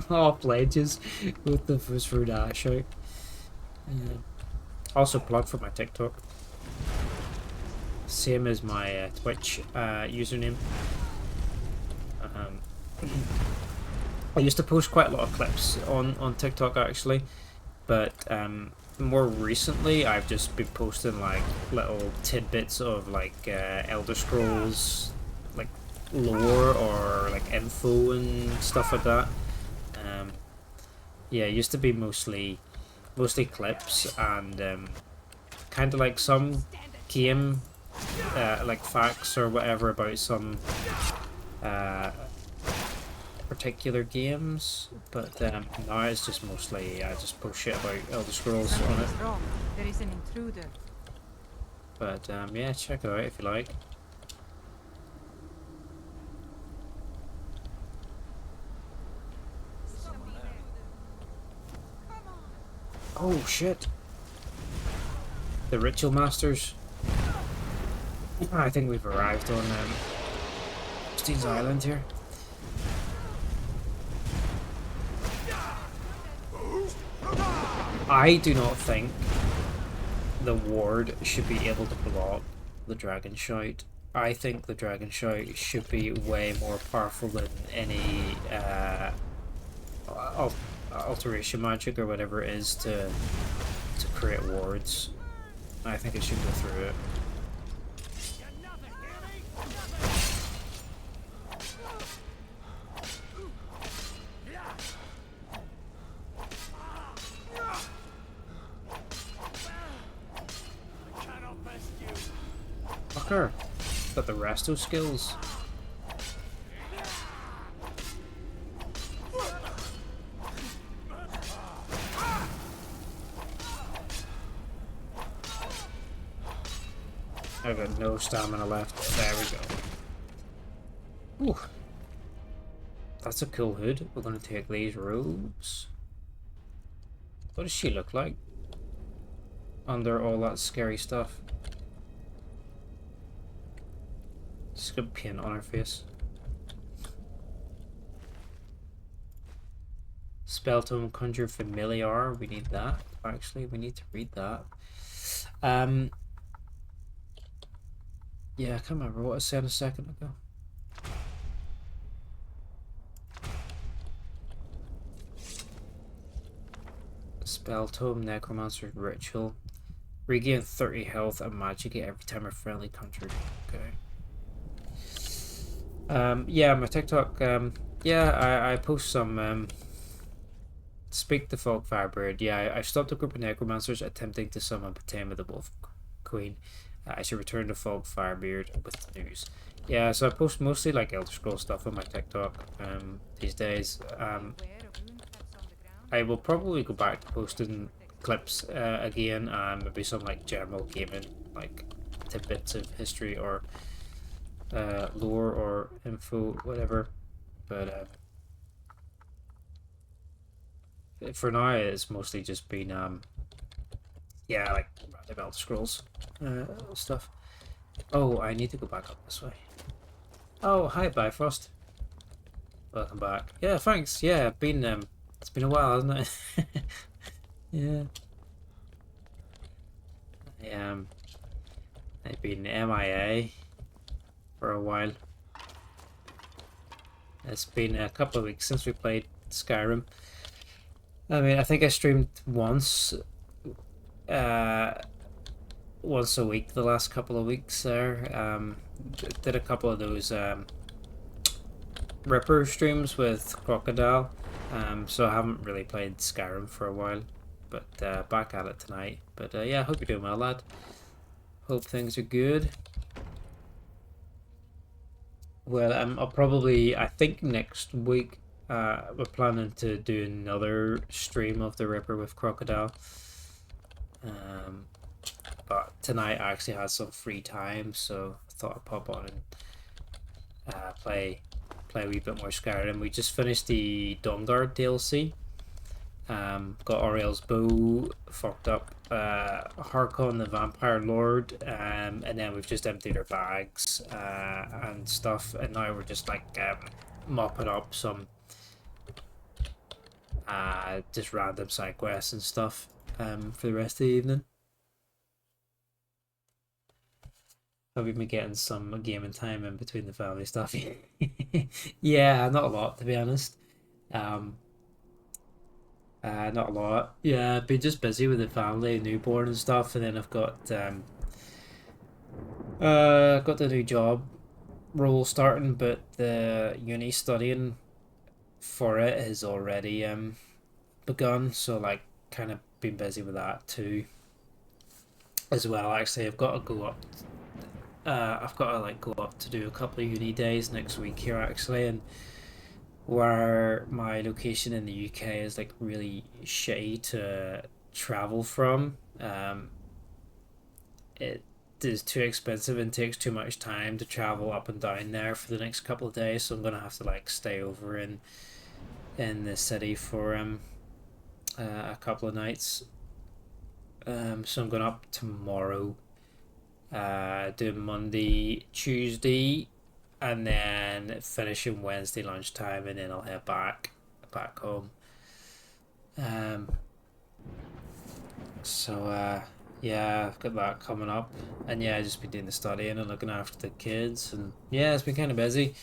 A: off ledges with the Fusrodan shout. Also plug for my TikTok. Same as my Twitch username. I used to post quite a lot of clips on TikTok actually, but more recently I've just been posting like little tidbits of like Elder Scrolls like lore or like info and stuff like that. Yeah, it used to be mostly clips and kind of like some game like facts or whatever about some particular games, but now it's just mostly I just post shit about Elder Scrolls on it.
N: Wrong. There is an intruder.
A: But yeah, check it out if you like. Oh shit! The Ritual Masters. I think we've arrived on Steen's Island here. I do not think the ward should be able to block the Dragon Shout. I think the Dragon Shout should be way more powerful than any alteration magic or whatever it is to create wards. I think it should go through it. Fucker. Got the resto skills. I've got no stamina left. There we go. Ooh. That's a cool hood. We're gonna take these robes. What does she look like? Under all that scary stuff. Just got paint on her face. Spell tome conjure familiar. We need that. Actually, we need to read that. Yeah, I can't remember what I said a second ago. Spell tome necromancer ritual. Regain 30 health and magic every time a friendly conjured. Okay. Yeah, my TikTok, yeah, I post some, Speak the Folk Firebird. Yeah, I stopped a group of necromancers attempting to summon Patema the Wolf Queen. I should return to Folk Firebeard with the news. Yeah, so I post mostly like Elder Scrolls stuff on my TikTok, these days. I will probably go back to posting clips, again, and maybe some like general gaming, like tidbits of history or lore or info, whatever, but for now it's mostly just been yeah, like random Elder Scrolls stuff. Oh, I need to go back up this way. Oh, hi, Bifrost. Welcome back. Yeah, thanks. Yeah, it's been a while, hasn't it? Yeah. I've been MIA for a while. It's been a couple of weeks since we played Skyrim. I mean, I think I streamed once a week the last couple of weeks there. Did a couple of those Ripper streams with Crocodile. So I haven't really played Skyrim for a while, but back at it tonight. But yeah, I hope you're doing well, lad. Hope things are good. Well, I'll probably, I think next week, we're planning to do another stream of the Ripper with Crocodile. But tonight I actually had some free time, so I thought I'd pop on and play a wee bit more Skyrim. We just finished the Dawnguard DLC. Got Auriel's bow, fucked up Harkon the Vampire Lord, and then we've just emptied our bags and stuff, and now we're just like mopping up some just random side quests and stuff for the rest of the evening. Have we been getting some gaming time in between the family stuff? Yeah, not a lot, to be honest. Not a lot. Yeah, I've been just busy with the family, newborn and stuff, and then I've got the new job role starting, but the uni studying for it has already begun, so like kind of been busy with that too as well. Actually, I've got to go up. I've got to like go up to do a couple of uni days next week here actually, and where my location in the UK is like really shitty to travel from. It is too expensive and takes too much time to travel up and down there for the next couple of days, so I'm gonna have to like stay over in the city for a couple of nights. So I'm going up tomorrow, doing Monday, Tuesday, and then finishing Wednesday lunchtime, and then I'll head back home. So yeah, I've got that coming up, and yeah, I've just been doing the studying and looking after the kids, and yeah, it's been kind of busy.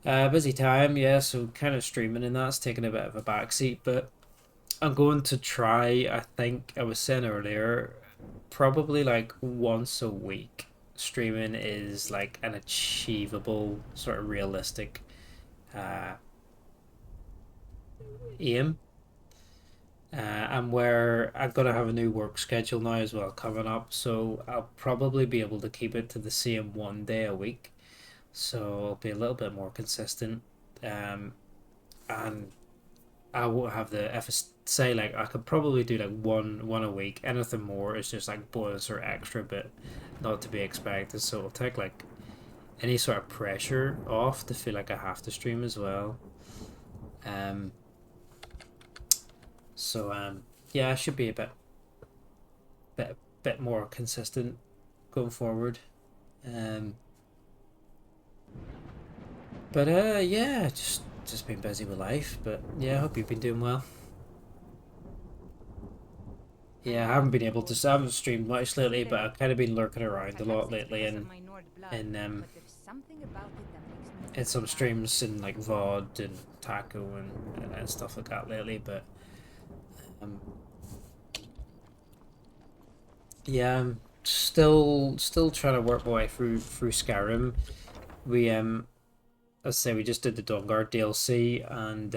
A: Busy time, yeah, so kind of streaming and that's taking a bit of a backseat, but I'm going to try, I think I was saying earlier, probably like once a week streaming is like an achievable, sort of realistic aim. And where I'm going to have a new work schedule now as well coming up, so I'll probably be able to keep it to the same one day a week. So I'll be a little bit more consistent, and I won't have if I say like I could probably do like one a week. Anything more is just like bonus or extra, but not to be expected. So it'll take like any sort of pressure off to feel like I have to stream as well. So yeah, I should be a bit more consistent going forward. But yeah, just been busy with life. But yeah, I hope you've been doing well. Yeah, I haven't been able to. I haven't streamed much lately, but I've kind of been lurking around a lot lately, and in some streams in like VOD and Taco and stuff like that lately. But yeah, I'm still trying to work my way through Skyrim. We let's say we just did the Dawnguard DLC, and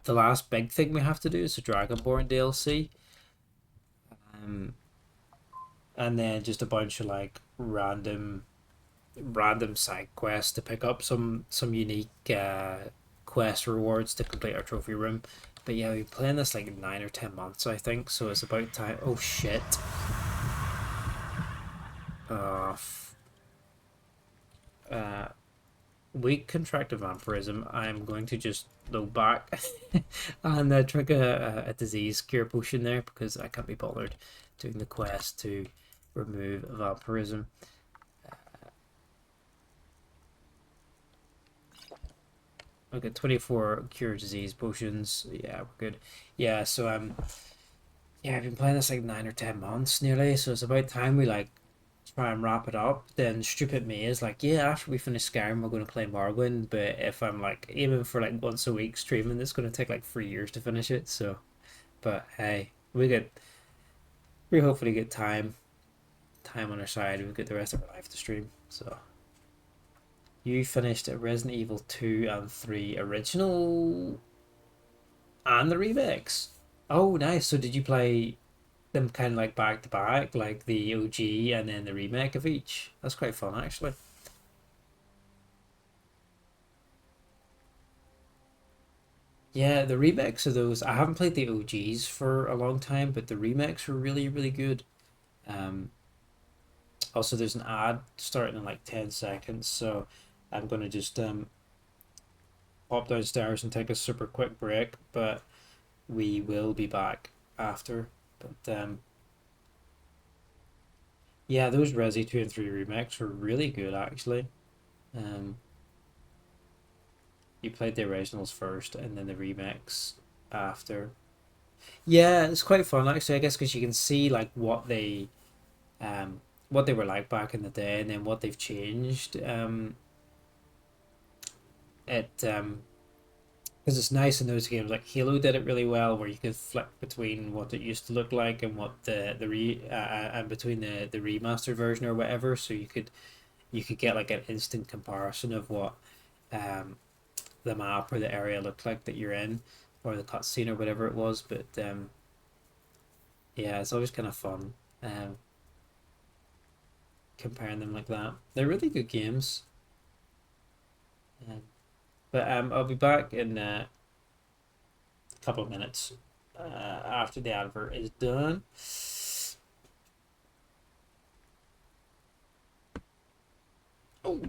A: the last big thing we have to do is the Dragonborn DLC, and then just a bunch of like random side quests to pick up some unique quest rewards to complete our trophy room. But yeah, we've been playing this like 9 or 10 months, I think, so it's about time. Oh shit. Weak contractive vampirism. I'm going to just load back and drink a disease cure potion there, because I can't be bothered doing the quest to remove vampirism. Okay, 24 cure disease potions. Yeah, we're good. Yeah, so yeah, I've been playing this like 9 or 10 months nearly, so it's about time we like try and wrap it up. Then stupid me is like, yeah, after we finish Skyrim, we're going to play Morrowind. But if I'm like aiming for like once a week streaming, it's going to take like 3 years to finish it. So, but hey, we hopefully get time on our side. We've got the rest of our life to stream. So, you finished Resident Evil 2 and 3 original and the remakes. Oh, nice. So did you play them kind of like back to back, like the OG and then the remake of each? That's quite fun, actually. Yeah, the remakes of those, I haven't played the OGs for a long time, but the remakes were really, really good. Um, Also, there's an ad starting in like 10 seconds, so I'm going to just pop downstairs and take a super quick break, but we will be back after. But yeah, those Resi 2 and 3 remakes were really good, actually. Um, you played the originals first and then the remakes after. Yeah, it's quite fun, actually, I guess, because you can see like what they were like back in the day and then what they've changed. It Because it's nice in those games. Like Halo did it really well, where you could flip between what it used to look like and what the re and between the remastered version or whatever. So you could get like an instant comparison of what um the map or the area looked like that you're in, or the cutscene or whatever it was. But yeah, it's always kind of fun comparing them like that. They're really good games. But I'll be back in a couple of minutes after the advert is done. Oh.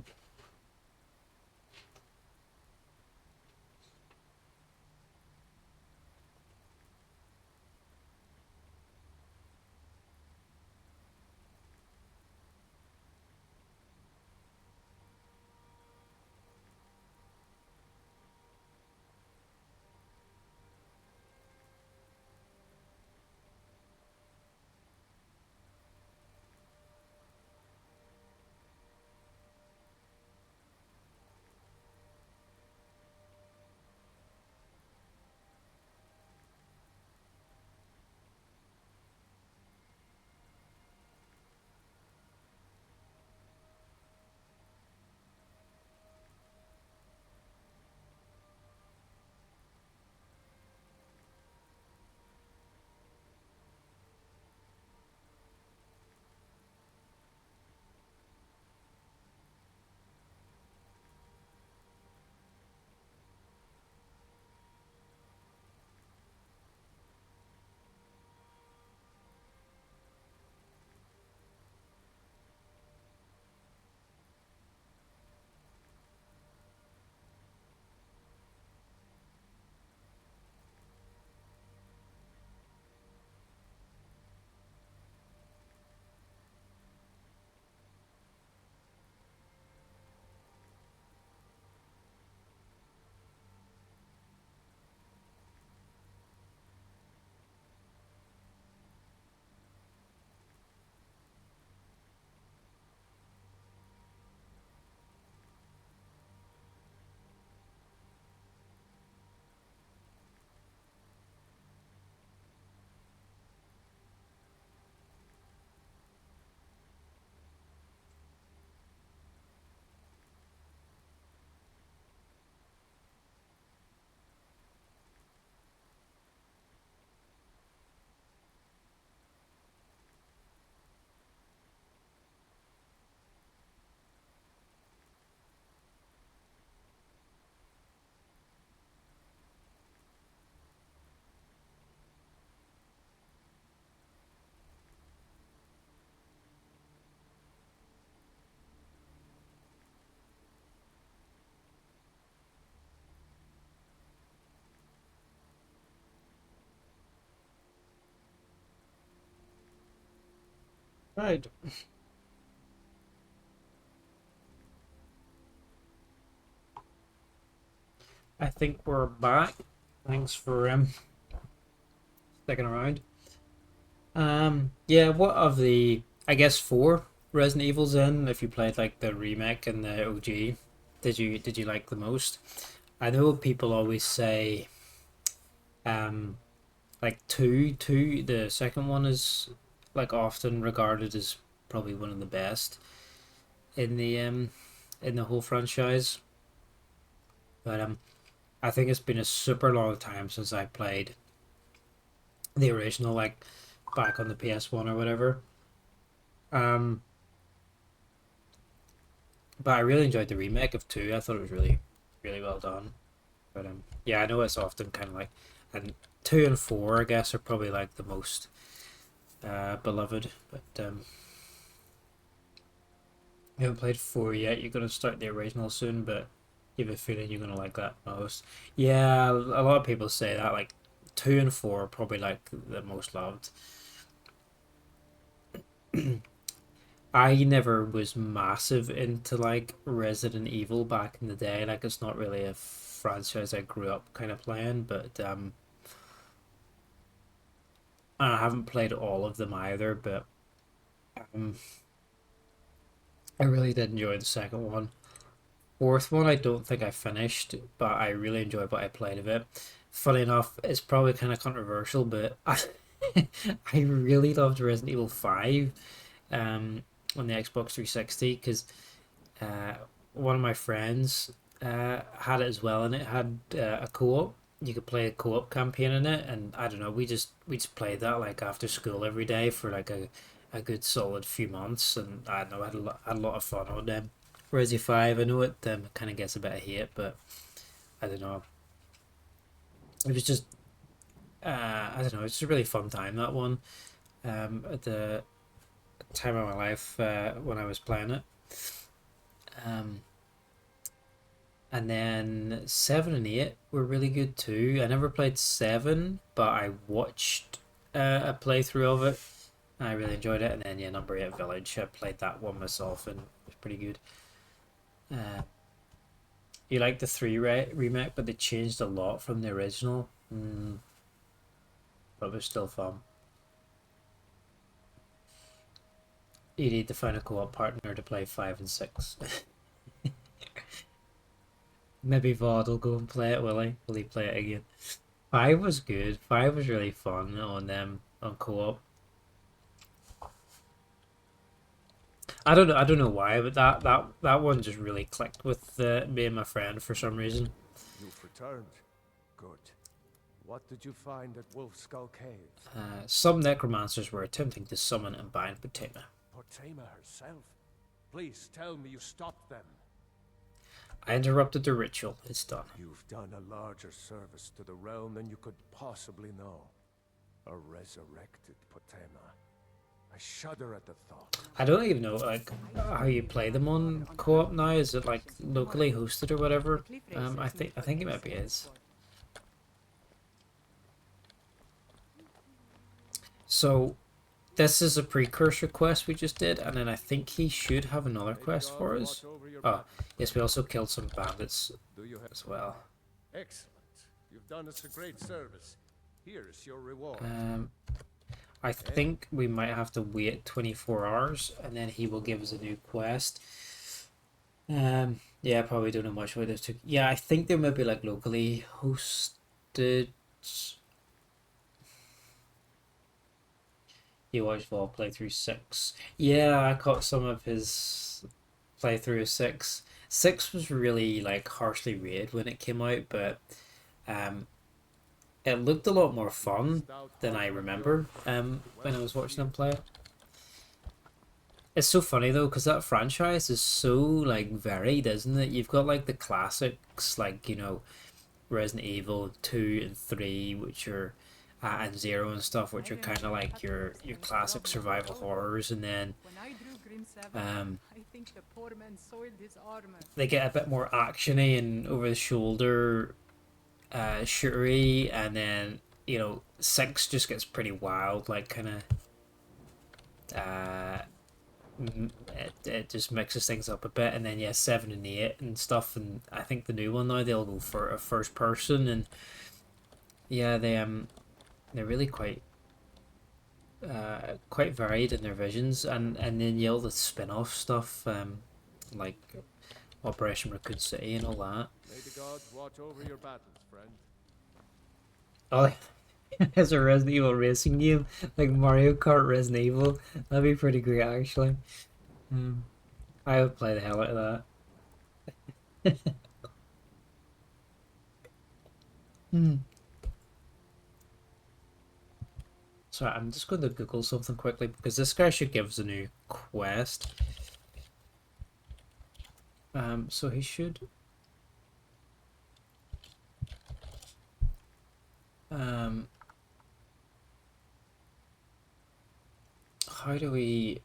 A: Right. I think we're back. Thanks for sticking around. Yeah, what of the, I guess, four Resident Evils in, if you played like the remake and the OG, did you like the most? I know people always say like two, the second one is like often regarded as probably one of the best in the whole franchise. But I think it's been a super long time since I played the original, like back on the PS1 or whatever. Um, but I really enjoyed the remake of two. I thought it was really, really well done. But yeah, I know it's often kind of like, and two and four, I guess, are probably like the most beloved. But you haven't played four yet. You're gonna start the original soon, but you have a feeling you're gonna like that most. Yeah, a lot of people say that. Like two and four are probably like the most loved. I never was massive into like Resident Evil back in the day. Like it's not really a franchise I grew up kind of playing, but I haven't played all of them either, but um I really did enjoy the second one. Fourth one I don't think I finished, but I really enjoyed what I played of it. Funny enough, it's probably kind of controversial, but I really loved Resident Evil 5 on the Xbox 360 because uh, one of my friends had it as well, and it had a co-op. You could play a co-op campaign in it, and I don't know, we just played that like after school every day for like a good solid few months, and I don't know, had a lot of fun on them. Resi 5, I know it kind of gets a bit of hate, but I don't know. It was just I don't know, it's just a really fun time, that one. At the time of my life when I was playing it. Um, and then 7 and 8 were really good too. I never played 7, but I watched a playthrough of it. I really enjoyed it. And then yeah, number 8 Village. I played that one myself and it was pretty good. You like the 3 remake, but they changed a lot from the original. But it was still fun. You need to find a co-op partner to play 5 and 6. Maybe Vod will go and play it, will he? Will he play it again? 5 was good. 5 was really fun on them on co-op. I don't know why, but that one just really clicked with me and my friend for some reason.
M: You've returned. Good. What did you find at Wolf Skull Cave?
A: Some necromancers were attempting to summon and bind Potema.
M: Potema herself? Please tell me you stopped them.
A: I interrupted the ritual. It's done.
M: You've done a larger service to the realm than you could possibly know. A resurrected Potema. I shudder at the thought.
A: I don't even know like how you play them on co-op now. Is it like locally hosted or whatever? I think it might be is. So this is a precursor quest we just did, and then I think he should have another quest for us. Oh, yes, we also killed some bandits as well.
M: Excellent. You've done us a great service. Here is your reward.
A: I think we might have to wait 24 hours, and then he will give us a new quest. Yeah, I probably don't know much about this. Yeah, I think there might be like locally hosted. You watched Vol playthrough 6. Yeah, I caught some of his playthrough of 6. 6 was really like harshly rated when it came out, but it looked a lot more fun than I remember when I was watching him play it. It's so funny though, because that franchise is so like varied, isn't it? You've got like the classics, like, you know, Resident Evil 2 and 3, which are and 0 and stuff, which are kind of like your classic survival horrors, and then they get a bit more actiony and over the shoulder shootery, and then, you know, 6 just gets pretty wild, like kind of it just mixes things up a bit, and then yeah, 7 and 8 and stuff, and I think the new one now they'll go for a first person, and yeah, they're really quite varied in their visions, and then yeah, all the spin-off stuff, like Operation Raccoon City and all that.
M: May the gods watch over your battles, friend.
A: Oh, as a Resident Evil racing game, like Mario Kart Resident Evil, that'd be pretty great actually. I would play the hell out of that. So I'm just going to Google something quickly because this guy should give us a new quest. So he should. How do we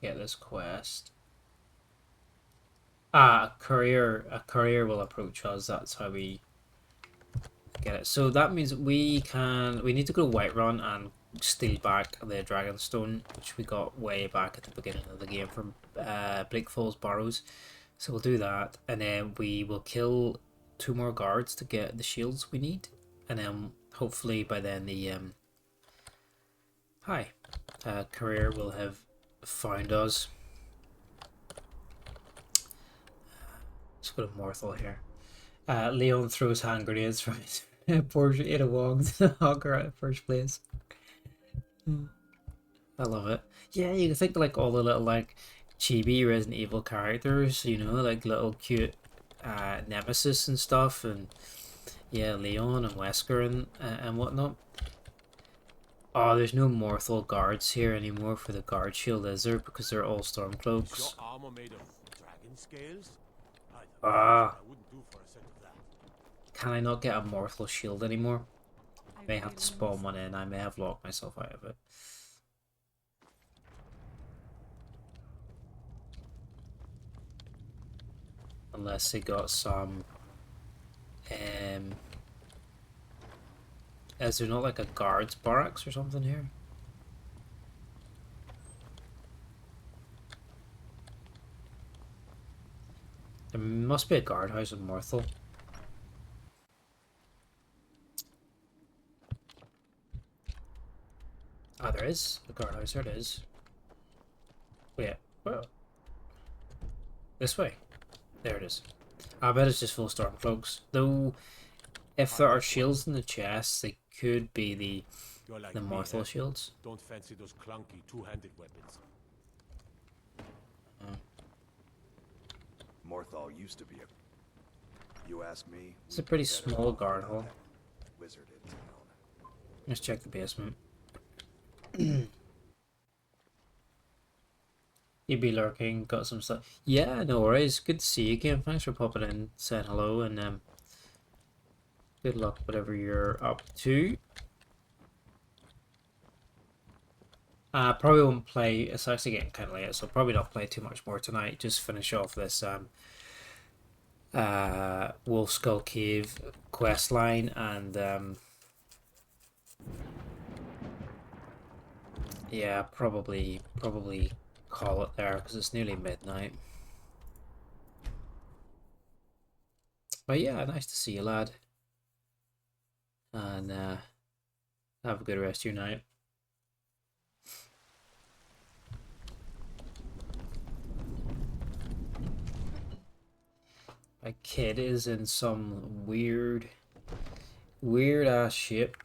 A: get this quest? A courier will approach us. That's how we get it. So that means we need to go to Whiterun and steal back the Dragonstone, which we got way back at the beginning of the game from Bleak Falls Barrows. So we'll do that, and then we will kill 2 more guards to get the shields we need, and then hopefully by then the courier will have found us. Let's go to Morthal here. Leon throws hand grenades from his Porsche 801 to hog her out of first place. I love it. Yeah, you can think like all the little like chibi Resident Evil characters, you know, like little cute Nemesis and stuff, and yeah, Leon and Wesker and whatnot. Oh, there's no Morthal guards here anymore for the guard shield, is there? Because they're all Stormcloaks.
K: Is your armor made of dragon scales?
A: Ah.
K: I wouldn't do for a set of that.
A: Can I not get a Morthal shield anymore? I may have to spawn one in. I may have locked myself out of it. Unless they got some... is there not like a guards barracks or something here? There must be a guardhouse in Morthal. Ah, there is a guardhouse. There it is. Wait, whoa. This way. There it is. I bet it's just full of Stormcloaks. Though, if there are shields in the chests, they could be the Morthal shields.
K: Don't fancy those clunky two-handed weapons.
O: Morthal used to be a... You ask me?
A: It's a pretty small guard hall.
O: Wizard in town.
A: Let's check the basement. You'd be lurking, got some stuff. Yeah, no worries. Good to see you again. Thanks for popping in, saying hello, and good luck whatever you're up to. Probably won't play. It's actually getting kind of late, so probably not play too much more tonight. Just finish off this Wolf Skull Cave quest line, and yeah, probably call it there because it's nearly midnight. But yeah, nice to see you, lad, and have a good rest of your night. My kid is in some weird ass ship.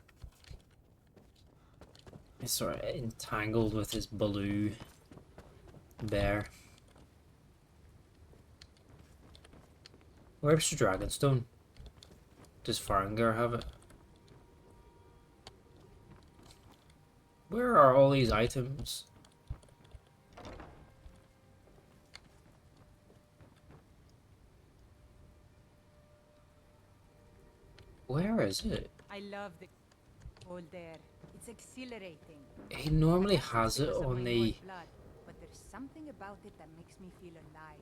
A: He's sort of entangled with his Baloo bear. Where's the Dragonstone? Does Farengar have it? Where are all these items? Where is it?
N: I love the cold there. It's exhilarating.
A: He normally has it on the
N: blood, but there's something about it that makes me feel alive.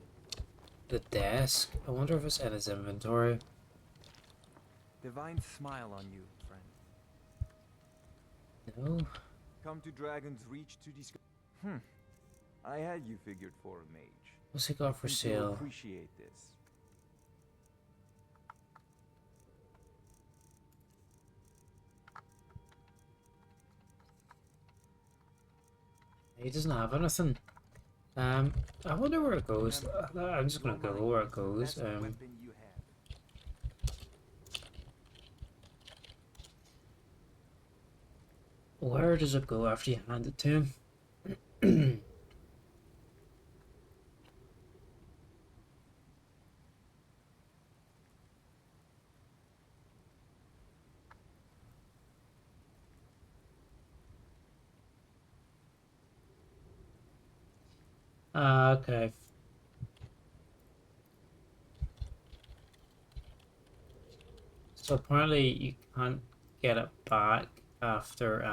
A: the desk. I wonder if it's in his inventory.
P: Divine smile on you, friend.
A: No.
P: Come to Dragon's Reach to discuss. I had you figured for a mage.
A: What's he got for
P: I think you'll
A: sale?
P: appreciate this.
A: He doesn't have anything. I wonder where it goes. I'm just gonna go where it goes. Where does it go after you hand it to him? Okay. So apparently you can't get it back after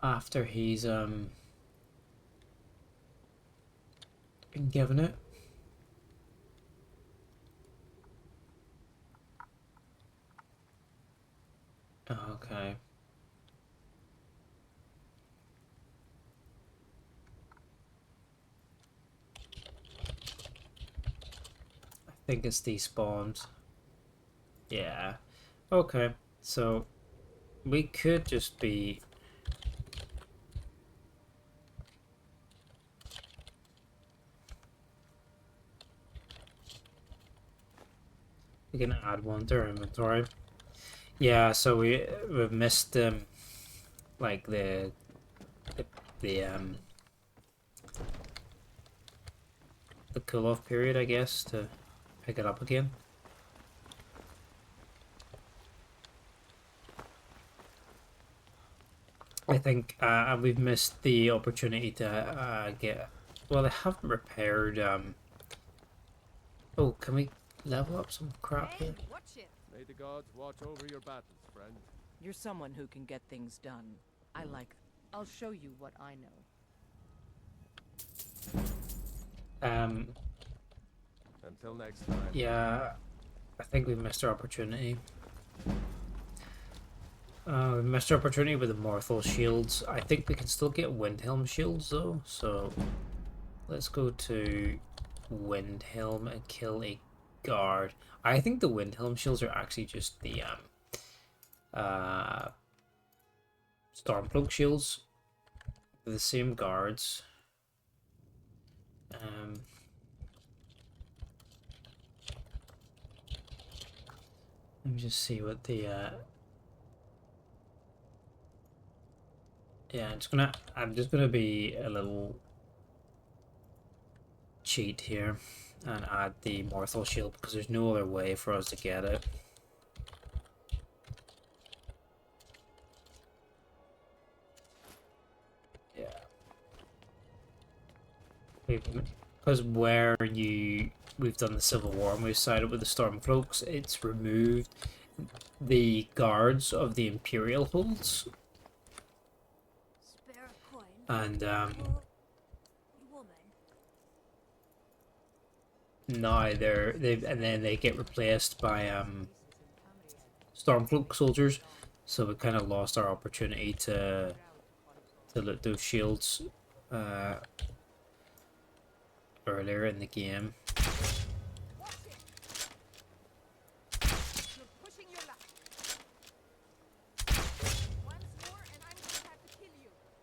A: after he's been given it. Okay. I think it's despawned. Yeah. Okay. So we could just be we can add one to our inventory. Yeah, so we've missed like the cool off period, I guess, to pick it up again. I think we've missed the opportunity to get. Well, they haven't repaired. Oh, can we level up some crap here?
M: May the gods watch over your battles, friend.
G: You're someone who can get things done. I like. I'll show you what I know.
M: Until next time.
A: Yeah, I think we missed our opportunity. We missed our opportunity with the Morthal shields. I think we can still get Windhelm shields though, so let's go to Windhelm and kill a guard. I think the Windhelm shields are actually just the Stormcloak shields. They're the same guards. Let me just see what the yeah, I'm just gonna be a little cheat here and add the Morthal shield because there's no other way for us to get it. Yeah. Because we've done the Civil War and we've sided with the Stormcloaks, it's removed the guards of the Imperial holds. And now and then they get replaced by Stormcloak soldiers, so we kind of lost our opportunity to loot those shields earlier in the game.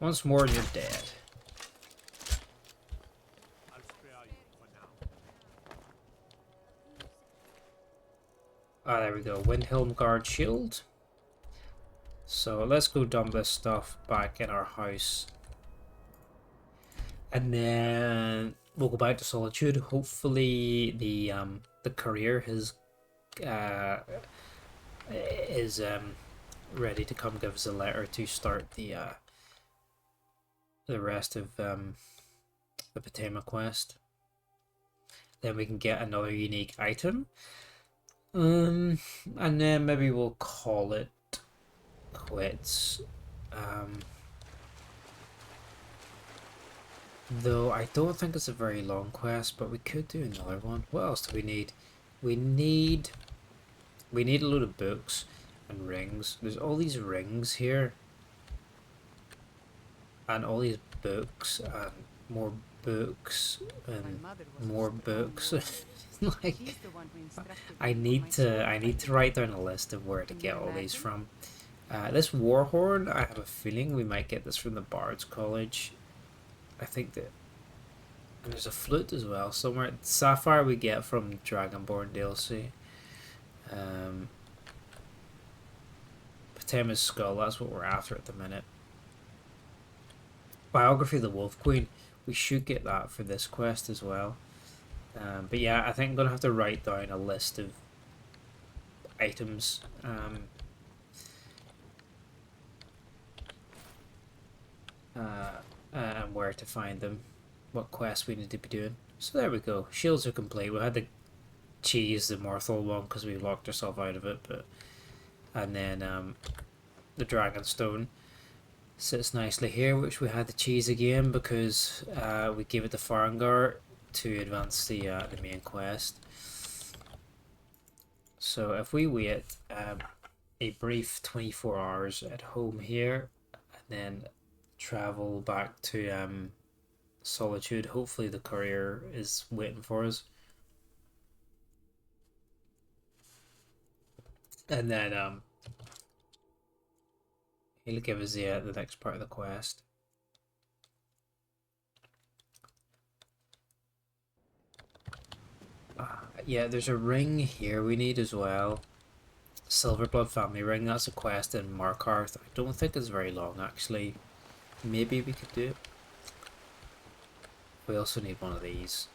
A: Once more and you're dead. Ah, there we go. Windhelm Guard Shield. So let's go dump this stuff back in our house. And then we'll go back to Solitude. Hopefully the courier is ready to come give us a letter to start the rest of the Patema quest. Then we can get another unique item. And then maybe we'll call it quits. Though I don't think it's a very long quest, but we could do another one. What else do we need? We need a load of books and rings. There's all these rings here. And all these books and more books and more books. Like I need to write down a list of where to get all these from. This war horn, I have a feeling we might get this from the Bard's College. I think that, and there's a flute as well somewhere. Sapphire we get from Dragonborn DLC. Potema's skull, that's what we're after at the minute. Biography of the Wolf Queen, we should get that for this quest as well. But yeah, I think I'm gonna have to write down a list of items. And where to find them, what quests we need to be doing. So there we go. Shields are complete. We had to cheese the Morthal one because we locked ourselves out of it, but and then the Dragonstone sits nicely here, which we had to cheese again because we gave it to Farengar to advance the main quest. So if we wait a brief 24 hours at home here, and then travel back to Solitude, hopefully the courier is waiting for us. And then he'll give us the next part of the quest. Yeah, there's a ring here we need as well. Silverblood family ring, that's a quest in Markarth. I don't think it's very long actually. Maybe we could do it. We also need one of these.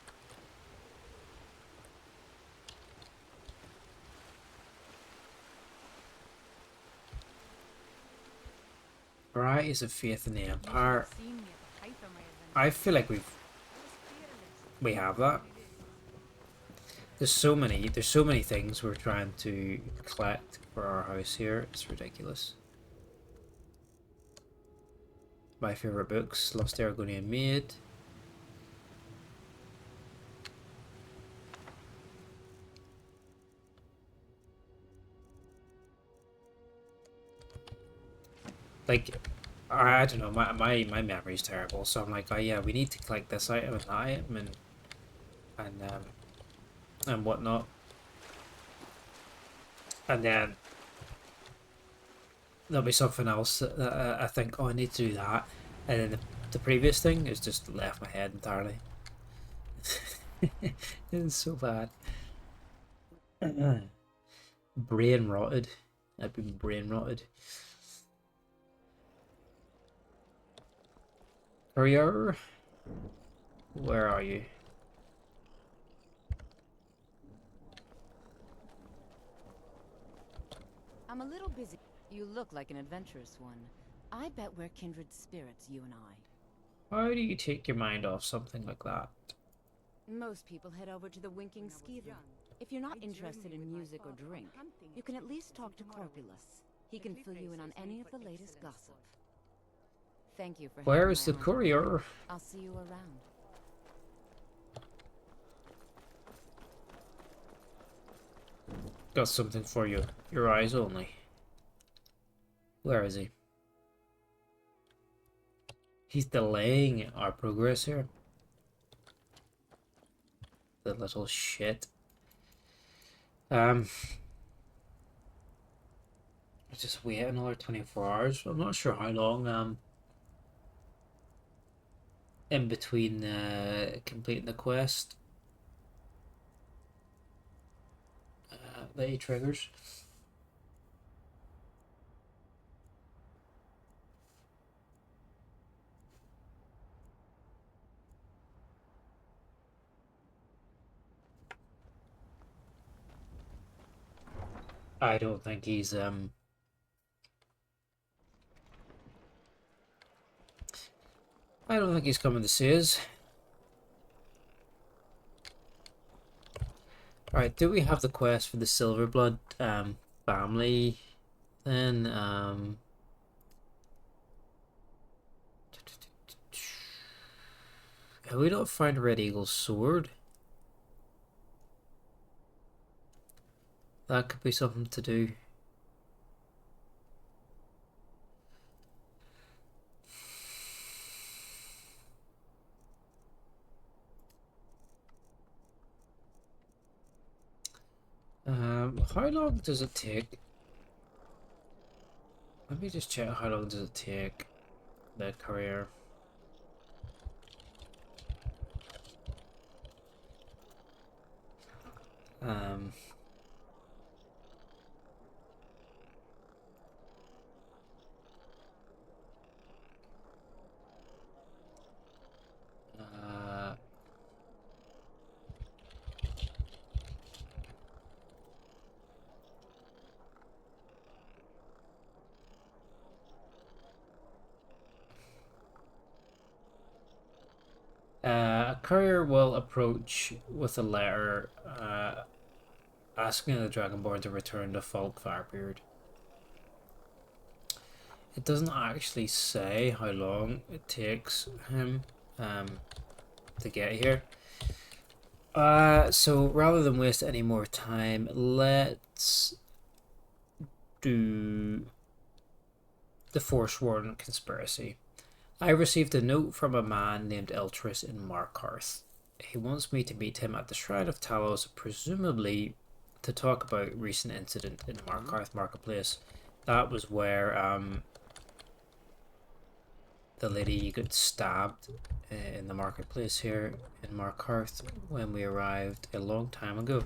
A: Varieties of faith in the Empire. I feel like we have that. There's so many things we're trying to collect for our house here. It's ridiculous. My favorite books: Lost Aragonian Maid. Like, I don't know, my memory's terrible, so I'm like, oh yeah, we need to collect this item and that item and whatnot. And then there'll be something else that I think, oh, I need to do that, and then the previous thing is just left my head entirely. It's so bad. Brain rotted. I've been brain rotted. Courier, where are you?
Q: I'm a little busy. You look like an adventurous one. I bet we're kindred spirits, you and I.
A: How do you take your mind off something like that?
Q: Most people head over to the Winking Skeever. If you're not interested in music or drink, you can at least talk to Corpulus. He can fill you in on any of the latest gossip. Thank you for
A: Where is the courier?
Q: I'll see you around.
A: Got something for you. Your eyes only. Where is he? He's delaying our progress here. The little shit. Just wait another 24 hours. I'm not sure how long in between completing the quest that he triggers. I don't think he's I don't think he's coming to see us. Alright, do we have the quest for the Silverblood family then? Have we not found Red Eagle's sword? That could be something to do. How long does it take? Let me just check how long does it take the career. Um, uh, a courier will approach with a letter asking the Dragonborn to return to Volkihar. It doesn't actually say how long it takes him to get here. So rather than waste any more time, let's do the Forsworn conspiracy. I received a note from a man named Eltris in Markarth. He wants me to meet him at the Shrine of Talos, presumably to talk about recent incident in Markarth Marketplace. That was where the lady got stabbed in the marketplace here in Markarth when we arrived a long time ago.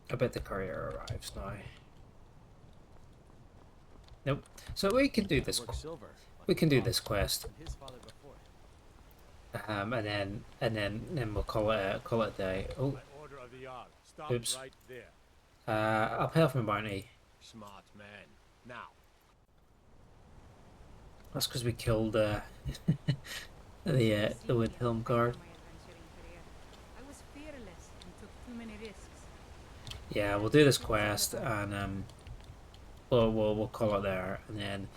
A: I bet the courier arrives now. Nope. So we can do this. We can do this quest. And then we'll call it a day. Oh. Oops. I'll pay off my bounty.
M: Smart man. Now.
A: That's because we killed the Windhelm guard.
N: I was fearless and took too many risks.
A: Yeah, we'll do this quest and we'll call it there. And then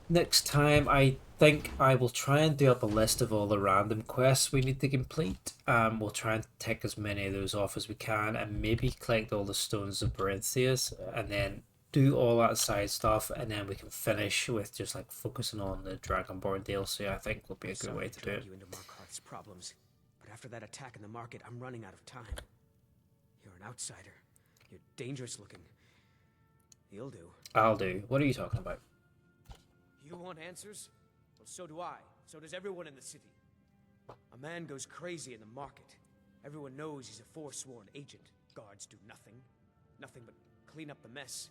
A: next time, I think I will try and do up a list of all the random quests we need to complete. We'll try and tick as many of those off as we can, and maybe collect all the stones of Berinthius, and then do all that side stuff, and then we can finish with just like focusing on the Dragonborn DLC. I think will be a good way to do it.
R: You into Markarth's problems, but after that attack in the market, I'm running out of time. You're an outsider. You're dangerous looking. You'll do.
A: I'll do. What are you talking about?
R: You want answers? Well, so do I. So does everyone in the city. A man goes crazy in the market. Everyone knows he's a forsworn agent. Guards do nothing. Nothing but clean up the mess.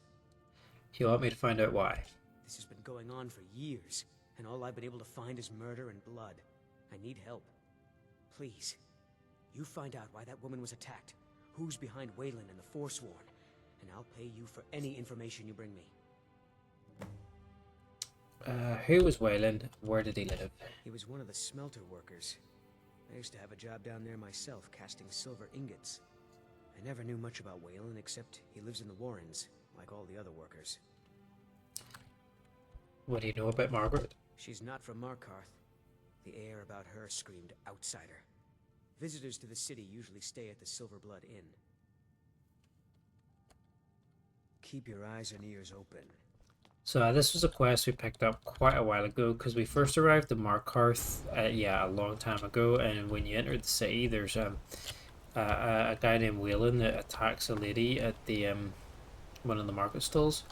A: You want me to find out why?
R: This has been going on for years, and all I've been able to find is murder and blood. I need help. Please, you find out why that woman was attacked, who's behind Wayland and the Forsworn, and I'll pay you for any information you bring me.
A: Who was Wayland? Where did he live?
R: He was one of the smelter workers. I used to have a job down there myself, casting silver ingots. I never knew much about Wayland, except he lives in the Warrens, like all the other workers.
A: What do you know about Margaret?
R: She's not from Markarth. The air about her screamed outsider. Visitors to the city usually stay at the Silverblood Inn. Keep your eyes and ears open.
A: So this was a quest we picked up quite a while ago, because we first arrived in Markarth, a long time ago, and when you enter the city, there's a guy named Wayland that attacks a lady at the one of the market stalls,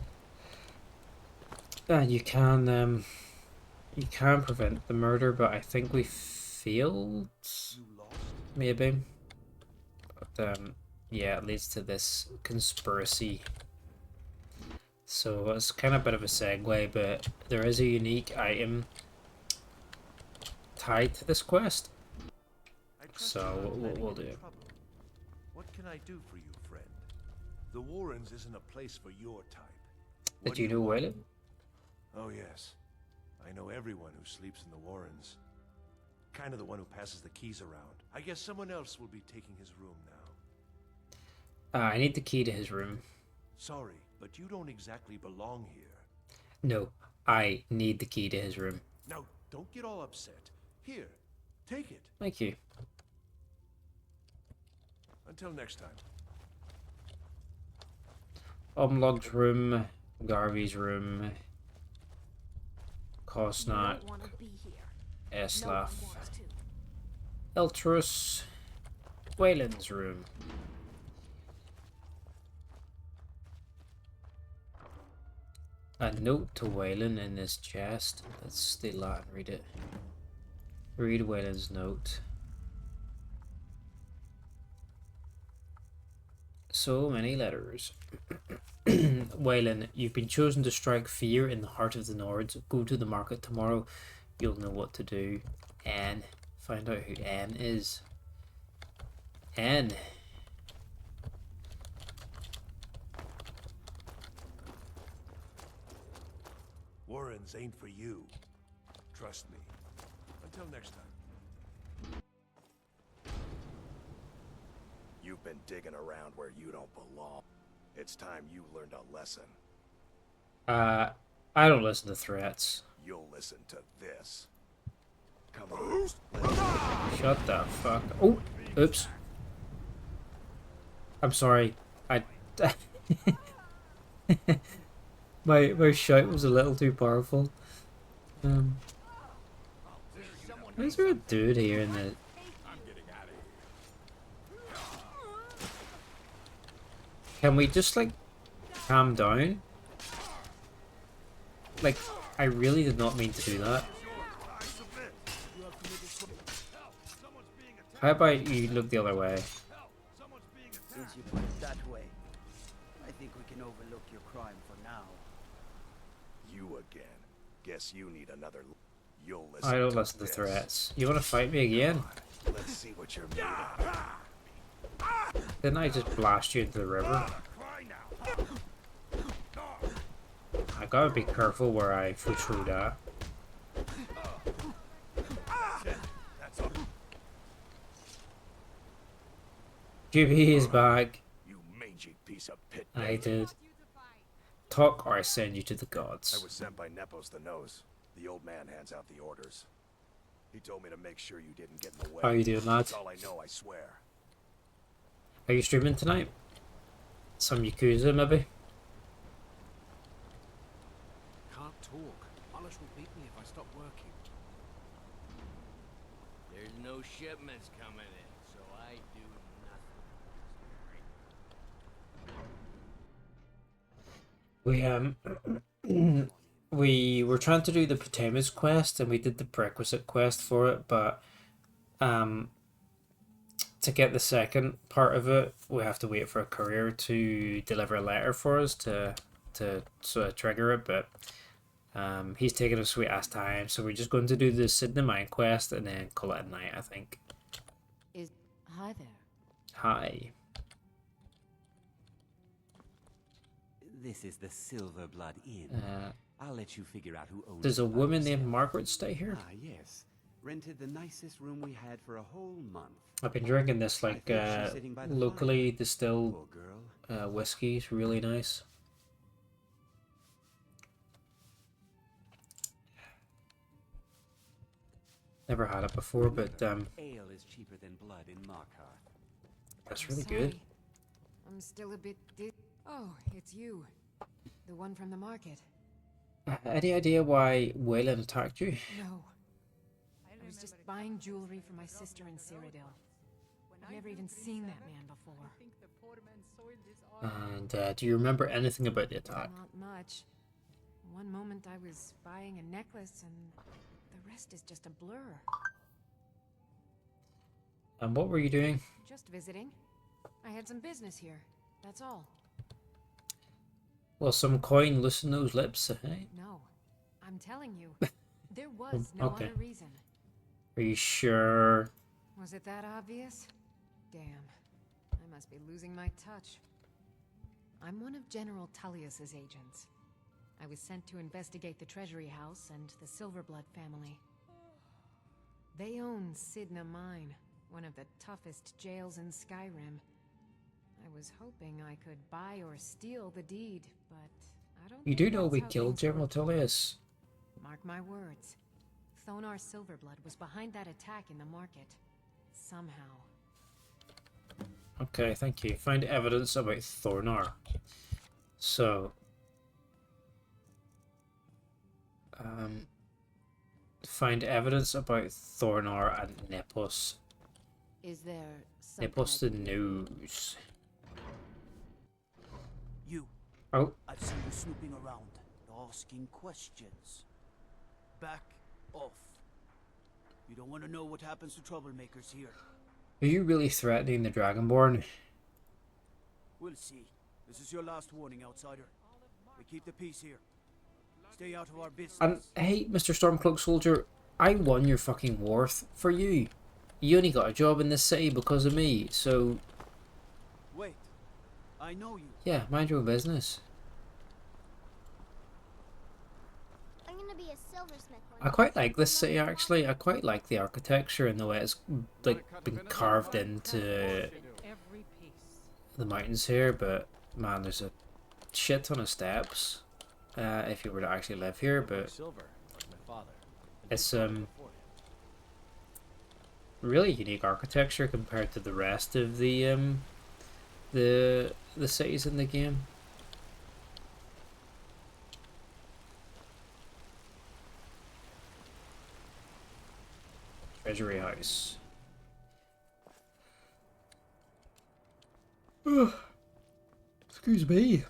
A: and you can prevent the murder, but I think we failed, maybe. But yeah, it leads to this conspiracy. So it's kind of a bit of a segue, but there is a unique item tied to this quest. So we'll do it.
S: What can I do for you, friend? The Warrens isn't a place for your type.
A: Did you know Wayland?
S: Oh yes. I know everyone who sleeps in the Warrens. Kind of the one who passes the keys around. I guess someone else will be taking his room now.
A: I need the key to his room.
S: Sorry, but you don't exactly belong here.
A: No, I need the key to his room.
S: Now, don't get all upset. Here, take it.
A: Thank you.
S: Until next time.
A: Unlocked room, Garvey's room, Kosnak, Eslaf, Eltrus, Wayland's room. A note to Wayland in this chest. Let's steal that and read it. Read Wayland's note. So many letters. Wayland, you've been chosen to strike fear in the heart of the Nords. Go to the market tomorrow. You'll know what to do. Anne. Find out who Anne is. Anne.
S: Warrens ain't for you. Trust me. Until next time.
O: You've been digging around where you don't belong. It's time you learned a lesson.
A: I don't listen to threats.
O: You'll listen to this. Come on.
A: Shut the fuck. Oh, oops. I'm sorry. My shout was a little too powerful. Is there a dude here in the... Can we just, like, calm down? Like, I really did not mean to do that. How about you look the other way?
T: Since you put it that way, I think we can overlook your crime for now.
O: You again. Guess you need another... You'll listen.
A: I don't listen to threats. You want to fight me again?
O: Let's see what you're made of.
A: Didn't I just blast you into the river? I gotta be careful where I push through that. GB is back.
O: You mangy piece of pit.
A: I did. Talk or I send you to the gods.
O: I was sent by Nepos the Nose. The old man hands out the orders. He told me to make sure you didn't get in the way.
A: How you doing, lad?
O: That's all I know, I swear.
A: Are you streaming tonight? Some Yakuza, maybe?
U: Can't talk. Polish will beat me if I stop working.
V: There's no shipments coming in, so I do
A: nothing. We were trying to do the Potamus quest and we did the prerequisite quest for it, but to get the second part of it, we have to wait for a courier to deliver a letter for us to sort of trigger it, but he's taking a sweet ass time, so we're just going to do the Sydney Mine quest and then call it a night, I think.
Q: Hi there.
A: Hi.
W: This is the Silver Blood Inn. I'll let you figure out who owns it.
A: Does a woman named Margaret stay here?
W: Ah, yes. Rented the nicest room we had for a whole month.
A: I've been drinking this like locally distilled whiskey. It's really nice. Never had it before, but
W: Ale is cheaper than blood in Markarth.
A: That's really good.
J: I'm still a bit Oh, it's you. The one from the market.
A: Any idea why Wayland attacked you?
J: No. I was just buying jewelry for my sister in Cyrodiil. I've never even seen that man before.
A: And do you remember anything about the attack?
J: Not much. One moment I was buying a necklace and the rest is just a blur.
A: And what were you doing?
J: Just visiting. I had some business here. That's all.
A: Well, some coin loosen those lips, eh?
J: No. I'm telling you. There was no other reason.
A: Are you sure?
J: Was it that obvious? Damn. I must be losing my touch. I'm one of General Tullius's agents. I was sent to investigate the Treasury House and the Silverblood family. They own Sidna Mine, one of the toughest jails in Skyrim. I was hoping I could buy or steal the deed, but I don't.
A: You do know we killed General Tullius.
J: Mark my words. Thonar Silverblood was behind that attack in the market. Somehow.
A: Okay, thank you. Find evidence about Thornar. So, find evidence about Thornar and Nepos.
J: Is there something
A: Nepos the news.
T: You.
A: Oh.
T: I've seen you snooping around, asking questions. Back off. You don't want to know what happens to troublemakers here.
A: Are you really threatening the Dragonborn?
T: We'll see. This is your last warning, outsider. We keep the peace here. Stay out of our business.
A: And hey, Mr. Stormcloak Soldier, I won your fucking war for you. You only got a job in this city because of me, so...
T: Wait. I know you.
A: Yeah, mind your own business.
C: I'm gonna be a silversmith.
A: I quite like this city actually. I quite like the architecture and the way it's like been carved into the mountains here, but man, there's a shit ton of steps if you were to actually live here, but it's really unique architecture compared to the rest of the cities in the game. Treasury house. Excuse me.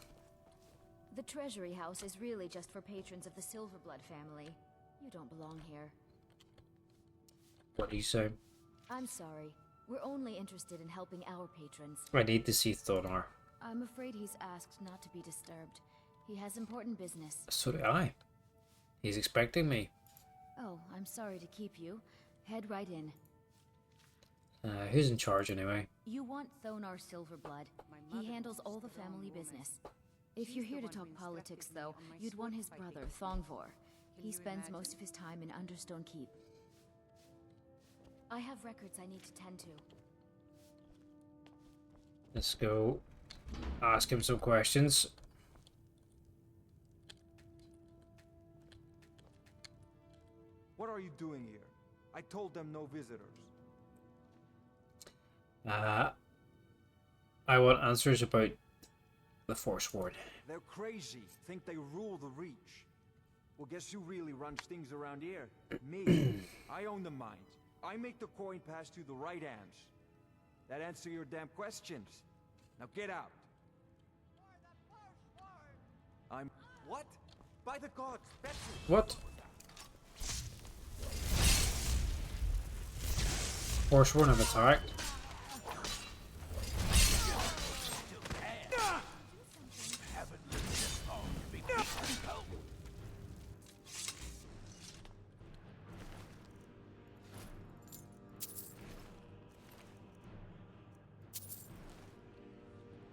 D: The treasury house is really just for patrons of the Silverblood family. You don't belong here.
A: What do you say?
D: I'm sorry. We're only interested in helping our patrons.
A: I need to see Thonar.
D: I'm afraid he's asked not to be disturbed. He has important business.
A: So do I. He's expecting me.
D: Oh, I'm sorry to keep you. Head right in.
A: Who's in charge anyway?
D: You want Thonar Silverblood. He handles all the family business. If you're here to talk politics, though, you'd want his brother, Thongvor. He spends most of his time in Understone Keep. I have records I need to tend to.
A: Let's go ask him some questions.
P: What are you doing here? I told them no visitors.
A: I want answers about the Forsworn.
P: They're crazy. Think they rule the Reach. Well, guess who really runs things around here? Me. I own the mines. I make the coin pass through the right hands. That answer your damn questions. Now get out. I'm... What? By the gods, that's it.
A: What? Forsworn have attacked.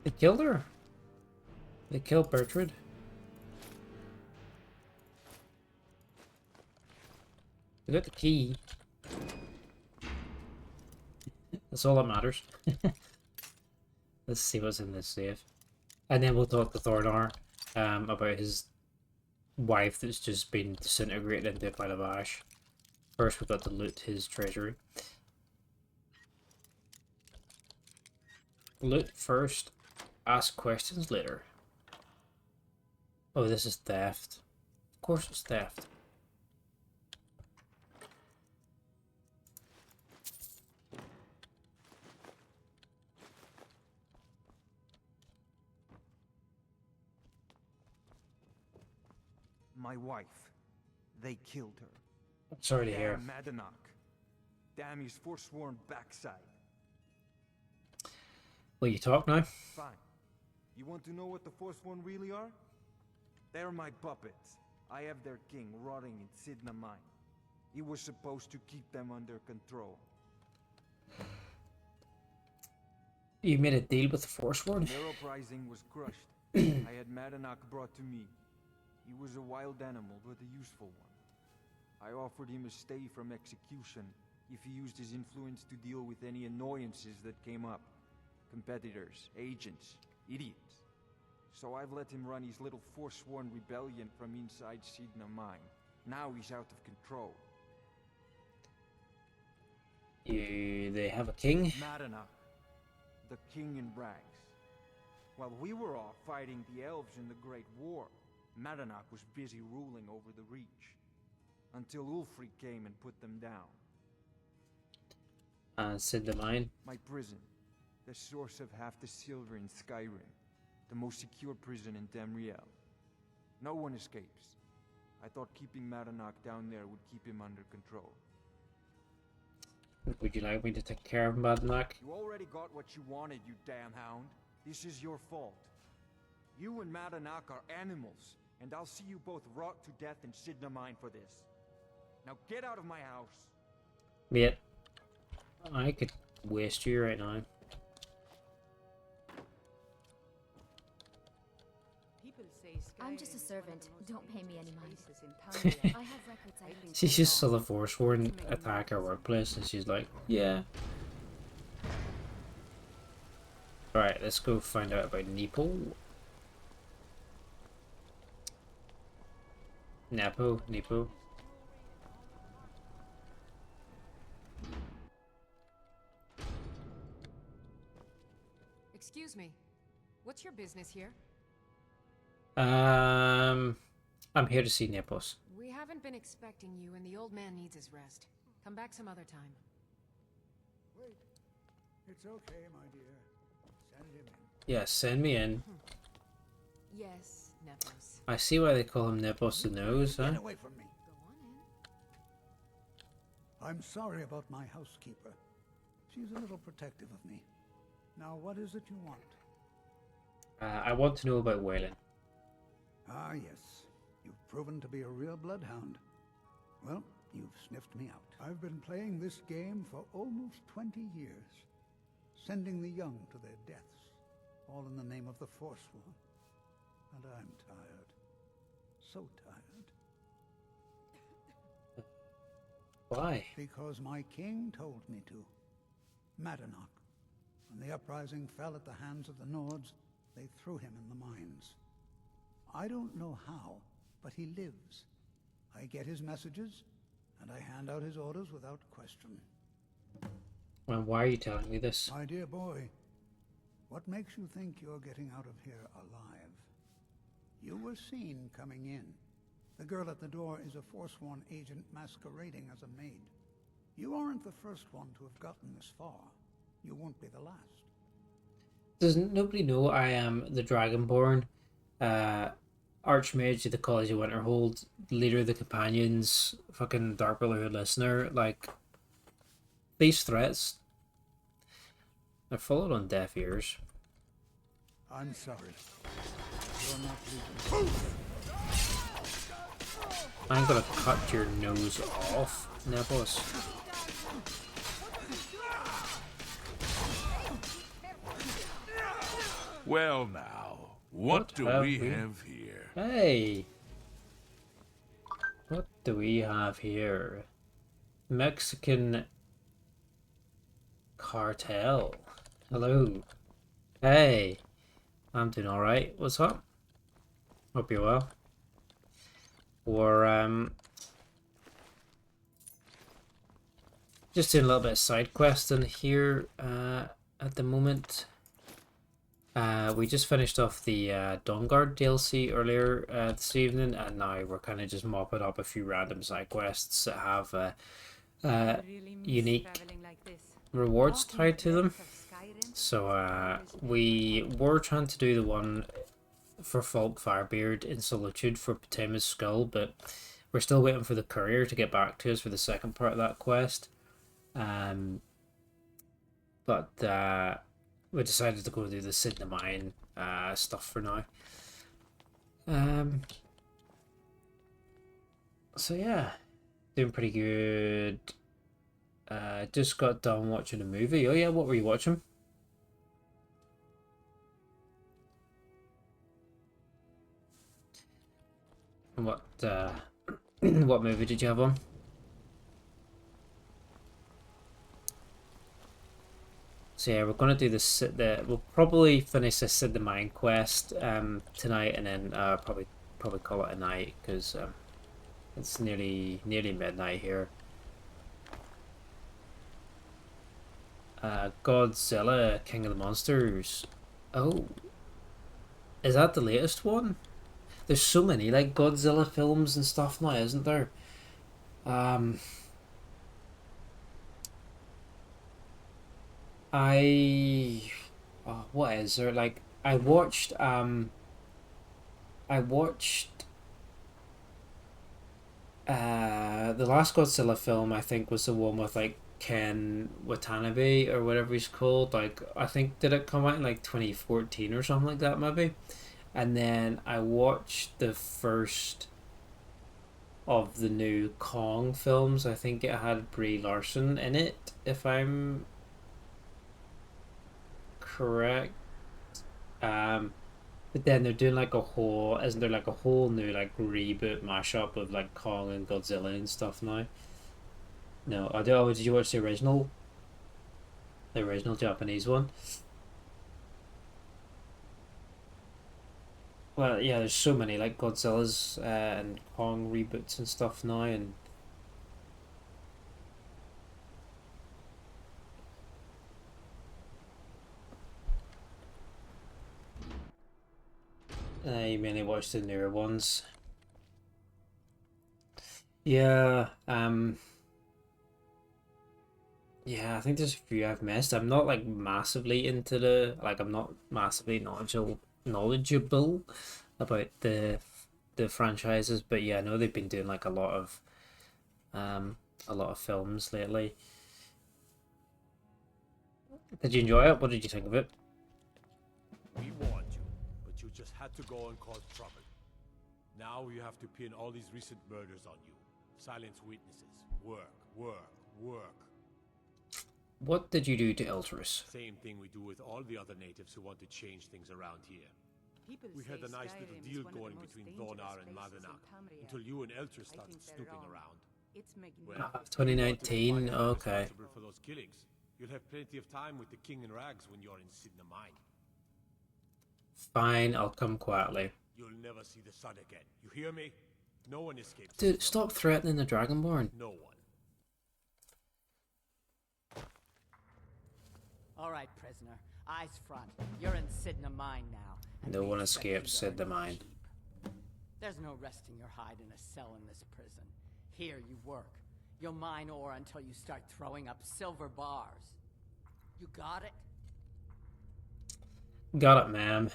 A: They killed her. They killed Bertrand. They got the key. That's all that matters. Let's see what's in this safe. And then we'll talk to Thornar about his wife that's just been disintegrated into a pile of ash. First we've got to loot his treasury. Loot first, ask questions later. Oh, this is theft. Of course it's theft.
P: My wife. They killed her.
A: I'm sorry to hear.
P: Damn Madanach. Damn his forsworn backside.
A: Will you talk now?
P: Fine. You want to know what the forsworn really are? They're my puppets. I have their king rotting in Sidna Mine. He was supposed to keep them under control.
A: You made a deal with the Forsworn?
P: Their uprising was crushed. I had Madanach brought to me. He was a wild animal, but a useful one. I offered him a stay from execution if he used his influence to deal with any annoyances that came up. Competitors, agents, idiots. So I've let him run his little forsworn rebellion from inside Sidna Mine. Now he's out of control.
A: They have a king?
P: Madanach, the king in rags. While we were off fighting the elves in the Great War, Madanach was busy ruling over the Reach. Until Ulfric came and put them down.
A: Sid the Mine.
P: My prison. The source of half the silver in Skyrim. The most secure prison in Tamriel. No one escapes. I thought keeping Madanach down there would keep him under control.
A: Would you like me to take care of Madanach?
P: You already got what you wanted, you damn hound. This is your fault. You and Madanach are animals, and I'll see you both rot to death in Sidna Mine for this. Now get out of my house.
A: Mate, I could waste you right now.
D: I'm just a servant. Don't pay me any money. I have records I can
A: She just saw the Forsworn attack our workplace and she's like, yeah. Alright, let's go find out about Nepo. Nepo.
J: Excuse me. What's your business here?
A: I'm here to see Nepos.
J: We haven't been expecting you, and the old man needs his rest. Come back some other time.
T: Wait. It's okay, my dear. Send him in.
A: Yeah, send me in.
J: Yes, Nepos.
A: I see why they call him Nepos the Nose, huh?
T: Get away from me.
J: Go on in.
T: I'm sorry about my housekeeper. She's a little protective of me. Now, what is it you want?
A: I want to know about Waylon.
T: Ah, yes. You've proven to be a real bloodhound. Well, you've sniffed me out. I've been playing this game for almost 20 years, sending the young to their deaths, all in the name of the Forsworn. And I'm tired. So tired.
A: Why?
T: Because my king told me to. Madanach. When the uprising fell at the hands of the Nords, they threw him in the mines. I don't know how, but he lives. I get his messages, and I hand out his orders without question.
A: Well, why are you telling me this?
T: My dear boy, what makes you think you're getting out of here alive? You were seen coming in. The girl at the door is a Forsworn agent masquerading as a maid. You aren't the first one to have gotten this far. You won't be the last.
A: Does nobody know I am the Dragonborn, Archmage of the College of Winterhold, leader of the Companions, fucking Dark Brotherhood listener? Like, these threats, they're falling on deaf ears.
T: I'm sorry. You're not leaving.
A: I'm gonna cut your nose off, Nepos.
E: Well now, what do we have here?
A: Hey! What do we have here? Mexican cartel. Hello. Hey! I'm doing alright. What's up? Hope you're well. We're just doing a little bit of side questing here at the moment. We just finished off the Dawnguard DLC earlier this evening, and now we're kind of just mopping up a few random side quests that have unique rewards tied to them. So we were trying to do the one for Falk Firebeard in Solitude for Potema's Skull, but we're still waiting for the courier to get back to us for the second part of that quest. But we decided to go do the Sidna Mine stuff for now. So yeah, doing pretty good. Just got done watching a movie. Oh yeah, what were you watching? What what movie did you have on? So yeah, we're gonna do this. We'll probably finish this Sidna Mine quest tonight, and then probably call it a night because It's nearly midnight here. Godzilla, King of the Monsters. Oh, is that the latest one? There's so many like Godzilla films and stuff now, isn't there? What is there? Like I watched the last Godzilla film, I think, was the one with like Ken Watanabe or whatever he's called. Like I think, did it come out in like 2014 or something like that maybe? And then I watched the first of the new Kong films. I think it had Brie Larson in it, if I'm correct. But then they're doing like a whole, isn't there like a whole new like reboot mashup of like Kong and Godzilla and stuff now? No, did you watch the original? The original Japanese one? Well, yeah, there's so many like Godzilla's and Kong reboots and stuff now, and you mainly watch the newer ones. Yeah, yeah, I think there's a few I've missed. I'm not like massively into I'm not massively knowledgeable about the franchises, but yeah, I know they've been doing like a lot of films lately. Did you enjoy it? What did you think of it?
K: We warned you, but you just had to go and cause trouble. Now you have to pin all these recent murders on you. Silence witnesses. Work, work, work.
A: What did you do to Elturus?
K: Same thing we do with all the other natives who want to change things around here. We had a nice little deal going between Donar and Madanak until you and Elturus started snooping around. Well,
A: 2019, okay.
K: For those killings, you'll have plenty of time with the King in Rags when you're in Sidna Mine.
A: Fine, I'll come quietly.
K: You'll never see the sun again. You hear me? No one escapes.
A: Dude, stop threatening the Dragonborn.
K: No one.
F: All right, prisoner. Eyes front. You're in Sidna Mine now.
A: No one escapes Sidna Mine.
F: There's no resting your hide in a cell in this prison. Here you work. You'll mine ore until you start throwing up silver bars. You got it?
A: Got it, ma'am.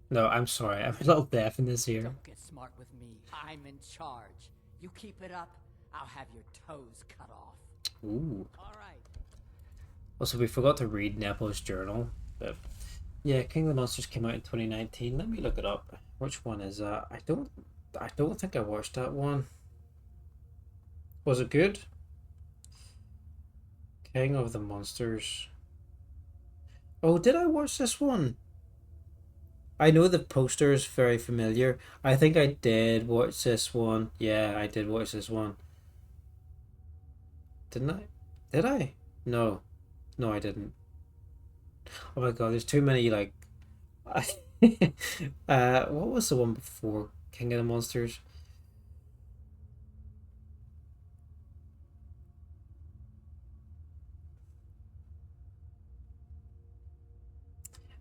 A: No, I'm sorry. I'm a little deaf in this ear.
F: Don't get smart with me. I'm in charge. You keep it up, I'll have your toes cut off.
A: Ooh.
F: All right.
A: Also, we forgot to read Nepo's journal, but yeah, King of the Monsters came out in 2019. Let me look it up. Which one is that? I don't think I watched that one. Was it good? King of the Monsters. Oh, did I watch this one? I know the poster is very familiar. I think I did watch this one. Yeah, I did watch this one. Didn't I? Did I? No. No, I didn't. Oh my god, there's too many, like... what was the one before King of the Monsters?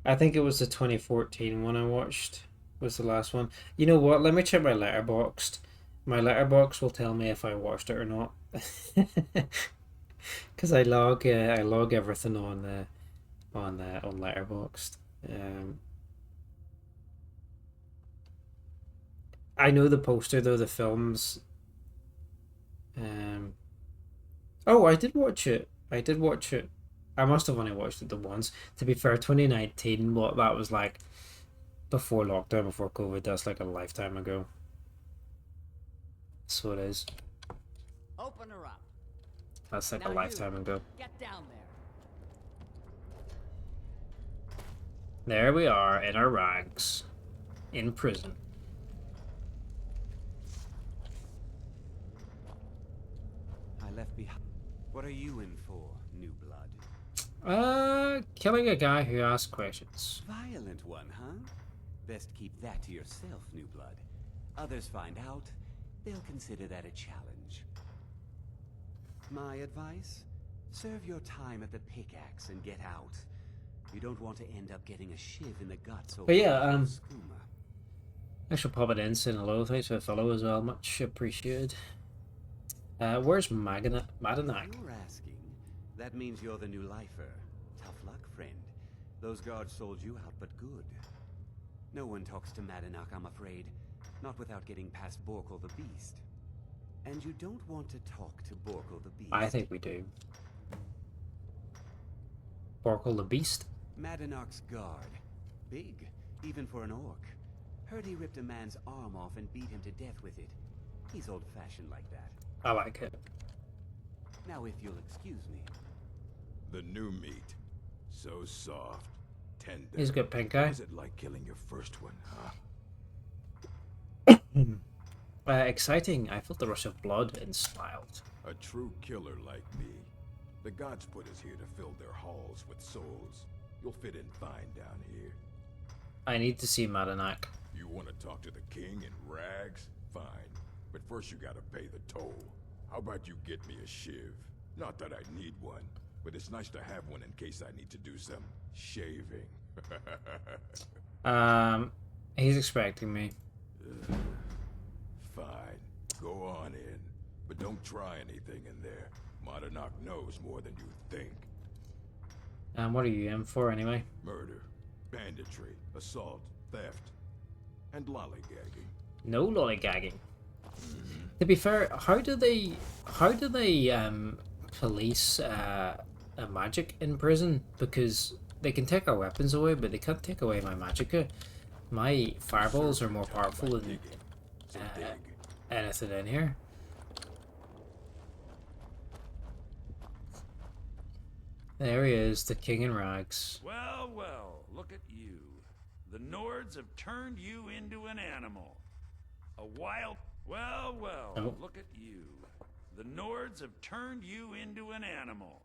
A: I think it was the 2014 one I watched. Was the last one. You know what? Let me check my letterboxd. My letterbox will tell me if I watched it or not. Because I log everything on letterboxd. I know the poster though, the films. Oh, I did watch it. I must have only watched it the once. To be fair, 2019, what that was like before lockdown, before COVID, that's like a lifetime ago. So it is.
F: Open her up.
A: That's like
F: Now
A: a lifetime ago.
F: Get down there.
A: There we are in our rags. In prison.
W: I left behind. What are you in for, new blood?
A: Killing a guy who asks questions.
W: Violent one, huh? Best keep that to yourself, new blood. Others find out, they'll consider that a challenge. My advice? Serve your time at the pickaxe and get out. You don't want to end up getting a shiv in the guts over
A: But yeah,
W: skooma.
A: I should pop it in, saying hello. Thanks for the follow as well. Much appreciated. Where's Madanak?
W: You're asking. That means you're the new lifer. Tough luck, friend. Those guards sold you out, but good. No one talks to Madanak, I'm afraid. Not without getting past Borkul the Beast. And you don't want to talk to Borkul the Beast.
A: I think we do. Borkul the Beast?
W: Madanak's guard. Big, even for an orc. Heard he ripped a man's arm off and beat him to death with it. He's old-fashioned like that.
A: I like it.
W: Now if you'll excuse me.
E: The new meat. So soft. Tender.
A: He's a good pink eye.
E: Was it like killing your first one, huh?
A: Exciting. I felt the rush of blood and smiled.
E: A true killer like me. The gods put us here to fill their halls with souls. You'll fit in fine down here.
A: I need to see Madanak.
E: You want to talk to the king in rags? Fine. But first you gotta pay the toll. How about you get me a shiv? Not that I need one, but it's nice to have one in case I need to do some shaving.
A: He's expecting me.
E: Fine. Go on in. But don't try anything in there. Madanak knows more than you think.
A: What are you in for anyway?
E: Murder, banditry, assault, theft, and lollygagging.
A: No lollygagging. To be fair, how do they police magic in prison? Because they can take our weapons away, but they can't take away my magicka. My fireballs are more powerful than anything in here. There he is, the king in rags.
H: Well, well, look at you. The Nords have turned you into an animal. A wild... Well, well,
A: Oh.
H: look at you. The Nords have turned you into an animal.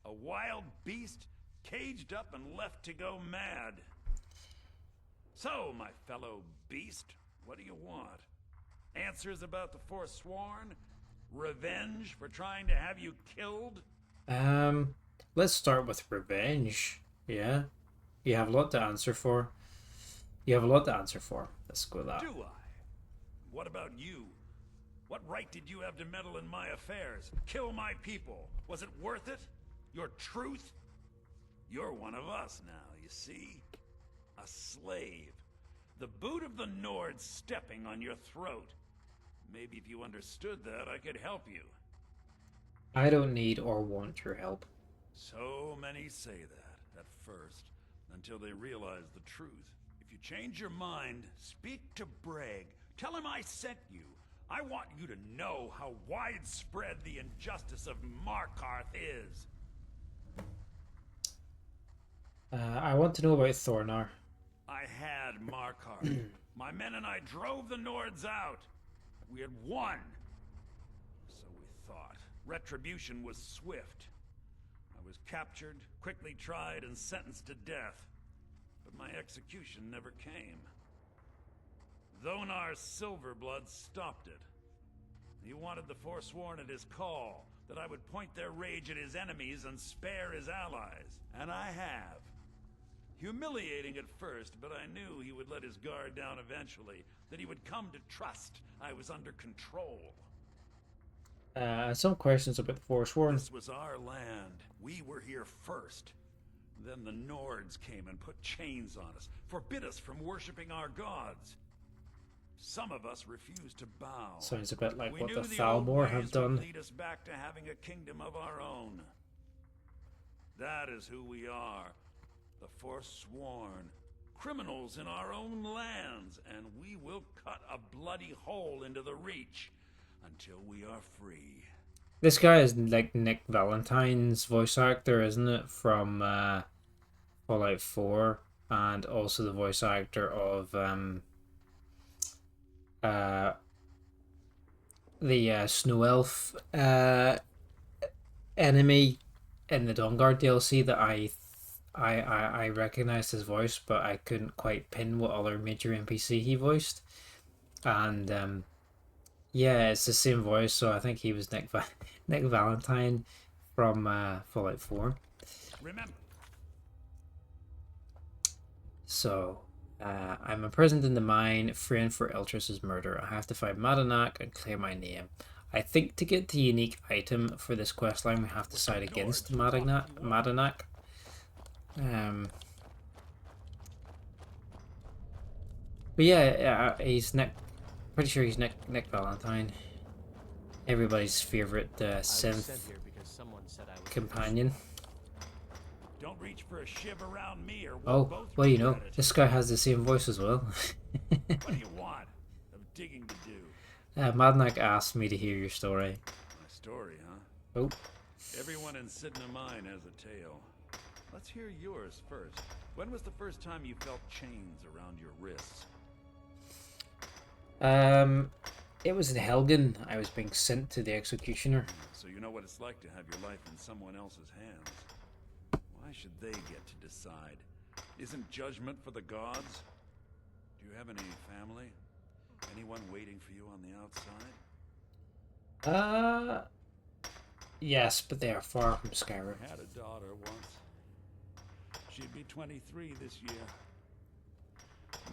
H: A wild beast caged up and left to go mad. So, my fellow beast, what do you want? Answers about the Forsworn? Revenge for trying to have you killed?
A: Let's start with revenge. Yeah? You have a lot to answer for. Let's go with that.
H: Do I? What about you? What right did you have to meddle in my affairs? Kill my people? Was it worth it? Your truth? You're one of us now, you see? A slave. The boot of the Nords stepping on your throat. Maybe if you understood that, I could help you.
A: I don't need or want your help.
H: So many say that, at first, until they realize the truth. If you change your mind, speak to Breg. Tell him I sent you. I want you to know how widespread the injustice of Markarth is.
A: I want to know about Thornar.
H: I had Markarth. My men and I drove the Nords out. We had won. So we thought. Retribution was swift. I was captured, quickly tried, and sentenced to death. But my execution never came. Thonar's Silverblood stopped it. He wanted the Forsworn at his call, that I would point their rage at his enemies and spare his allies. And I have. Humiliating at first, but I knew he would let his guard down eventually, that he would come to trust I was under control.
A: Some questions about the Forsworn.
H: This was our land. We were here first. Then the Nords came and put chains on us, forbid us from worshipping our gods. Some of us refused to bow.
A: Sounds a bit like
H: We
A: what
H: knew
A: the
H: the old
A: Thalmor have
H: ways
A: done.
H: would lead us back to having a kingdom of our own. That is who we are. The Forsworn. Criminals in our own lands, and we will cut a bloody hole into the Reach until we are free.
A: This guy is like Nick Valentine's voice actor, isn't it? From Fallout 4, and also the voice actor of the Snow Elf enemy in the Dawnguard DLC that I recognized his voice, but I couldn't quite pin what other major NPC he voiced. And Yeah, it's the same voice, so I think he was Nick Valentine from Fallout 4.
H: Remember.
A: So, I'm imprisoned in the mine, framed for Eltras's murder. I have to find Madanak and clear my name. I think to get the unique item for this questline, we have to side against Madanak. But yeah, he's Nick. Pretty sure he's Nick Valentine. Everybody's favorite synth companion.
H: Don't reach for a shiv around me or we'll
A: Oh,
H: both
A: well, you know,
H: regret it.
A: this guy has the same voice as well.
H: What do you want? I'm digging to do.
A: Madanak asked me to hear your story.
H: My story, huh?
A: Oh.
H: Everyone in Sidna Mine has a tale. Let's hear yours first. When was the first time you felt chains around your wrists?
A: It was in Helgen. I was being sent to the executioner.
H: So you know what it's like to have your life in someone else's hands. Why should they get to decide? Isn't judgment for the gods? Do you have any family? Anyone waiting for you on the outside?
A: Yes, but they are far from Skyrim.
H: I had a daughter once. She'd be 23 this year.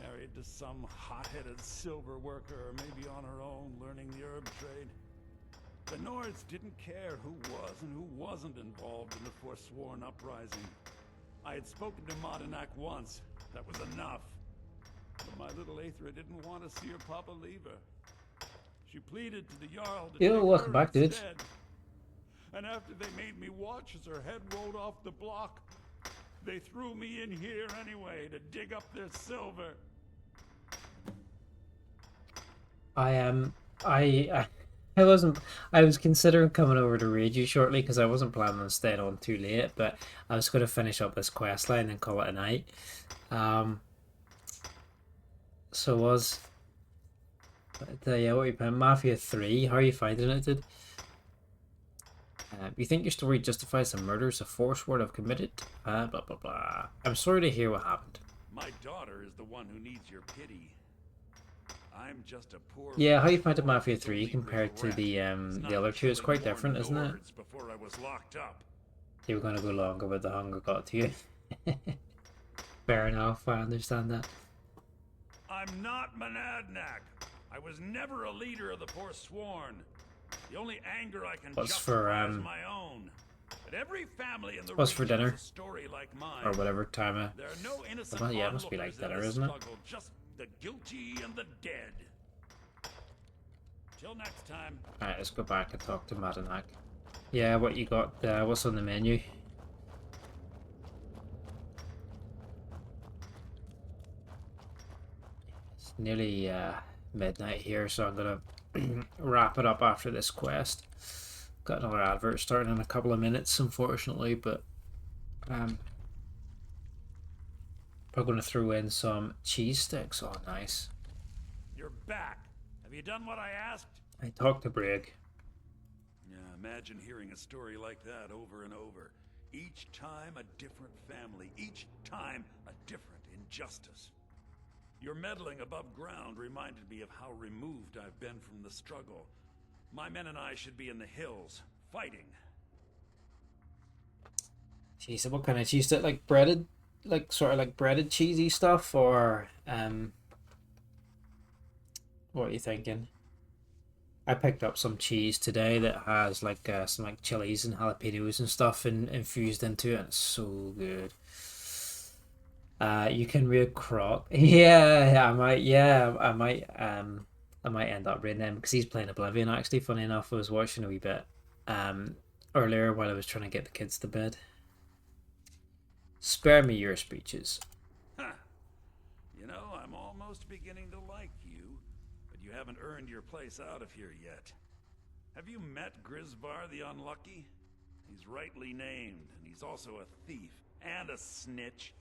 H: Married to some hot-headed silver worker, or maybe on her own, learning the herb trade. The Nords didn't care who was and who wasn't involved in the Forsworn uprising. I had spoken to Madanak once. That was enough. But my little Aethra didn't want to see her papa leave her. She pleaded to the Jarl to
A: Yo,
H: take
A: welcome
H: her
A: back, dude.
H: instead. And after they made me watch as her head rolled off the block, they threw me in here anyway to dig up their silver.
A: I was considering coming over to raid you shortly because I wasn't planning on staying on too late, but I was going to finish up this quest line and call it a night. So was yeah, what you playing? Mafia 3. How are you finding it, dude? You think your story justifies the murders a Forsworn have committed? Blah blah blah. I'm sorry to hear what happened.
H: My daughter is the one who needs your pity. I'm just a poor.
A: Yeah, how you find Mafia 3 compared to the other two? It's quite different, isn't it?
H: Before I was locked up.
A: You were gonna go longer, but the hunger got to you. Fair enough, I understand that.
H: I'm not Monadnock. I was never a leader of the Forsworn. The only anger I can justify is my own. But every family in the
A: what's for dinner?
H: a story like mine.
A: Or whatever time of...
H: There are no innocent
A: well, yeah, it must be like dinner, isn't it?
H: Just the guilty and the dead. Till next time.
A: Alright, let's go back and talk to Madanak. Yeah, what you got? What's on the menu? It's nearly midnight here, so I'm gonna wrap it up after this quest. Got another advert starting in a couple of minutes, unfortunately, but probably gonna throw in some cheese sticks. Oh, nice.
H: You're back. Have you done what I asked?
A: I talked to Brig.
H: Yeah, imagine hearing a story like that over and over. Each time a different family, each time a different injustice. Your meddling above ground reminded me of how removed I've been from the struggle. My men and I should be in the hills, fighting.
A: Cheese, what kind of cheese stick? Like breaded, like sort of like breaded cheesy stuff, or what are you thinking? I picked up some cheese today that has like some like chilies and jalapenos and stuff infused into it, and it's so good. You can read Croc. Yeah, I might. Yeah, I might end up reading him because he's playing Oblivion. Actually, funny enough, I was watching a wee bit earlier while I was trying to get the kids to bed. Spare me your speeches.
H: Huh. You know, I'm almost beginning to like you, but you haven't earned your place out of here yet. Have you met Grisvar the Unlucky? He's rightly named, and he's also a thief and a snitch.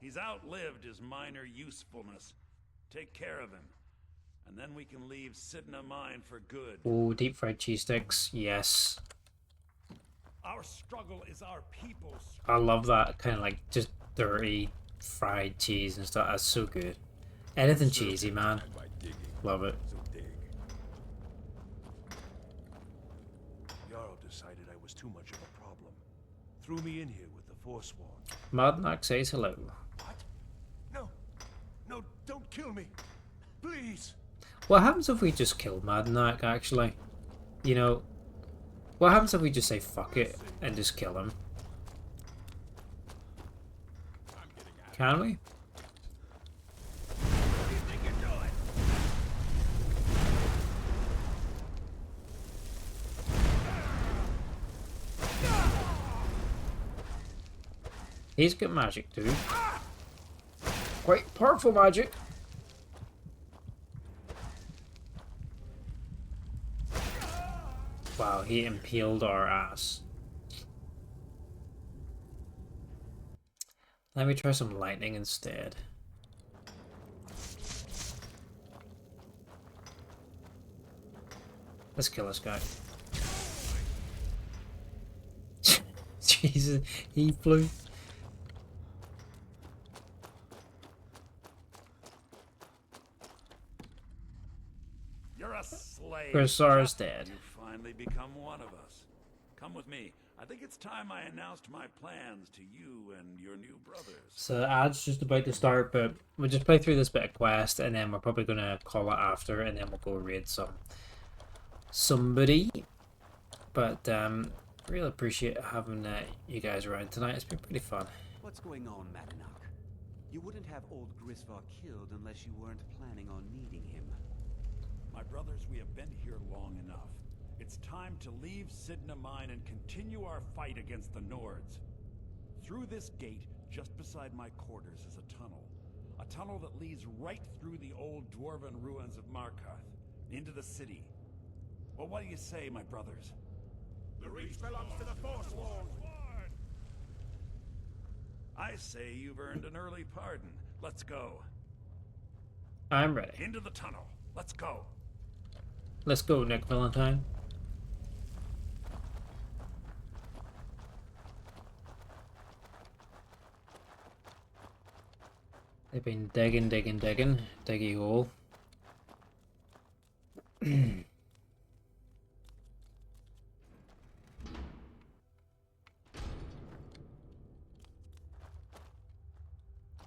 H: He's outlived his minor usefulness. Take care of him, and then we can leave Sidna Mine for good.
A: Oh, deep fried cheese sticks, yes.
H: Our struggle is our people's struggle.
A: I love that kind of like just dirty fried cheese and stuff. That's so good. Anything cheesy, man. Love it.
S: decided I was too much of a problem. Threw me in here with the Forsworn.
A: Madnak says hello.
S: No, no, don't kill me. Please.
A: What happens if we just kill Madnak, actually? You know, what happens if we just say fuck it and just kill him? Can we? He's got magic too. Quite powerful magic. Wow, he impaled our ass. Let me try some lightning instead. Let's kill this guy. Jesus, he flew.
H: You're a slave.
A: Grisar's dead.
H: You finally become one of us. Come with me. I think it's time I announced my plans to you and your new brothers.
A: So the ad's just about to start, but we'll just play through this bit of quest, and then we're probably gonna call it after, and then we'll go raid somebody. But really appreciate having you guys around tonight. It's been pretty fun.
W: What's going on, Madanach? You wouldn't have old Grisvar killed unless you weren't planning on needing him.
H: My brothers, we have been here long enough. It's time to leave Sidna Mine and continue our fight against the Nords. Through this gate, just beside my quarters, is a tunnel. A tunnel that leads right through the old dwarven ruins of Markarth, into the city. Well, what do you say, my brothers?
E: The Reach belongs to the Forsworn.
H: I say you've earned an early pardon. Let's go.
A: I'm ready.
H: Into the tunnel. Let's go.
A: Let's go, Nick Valentine. They've been digging, diggy hole.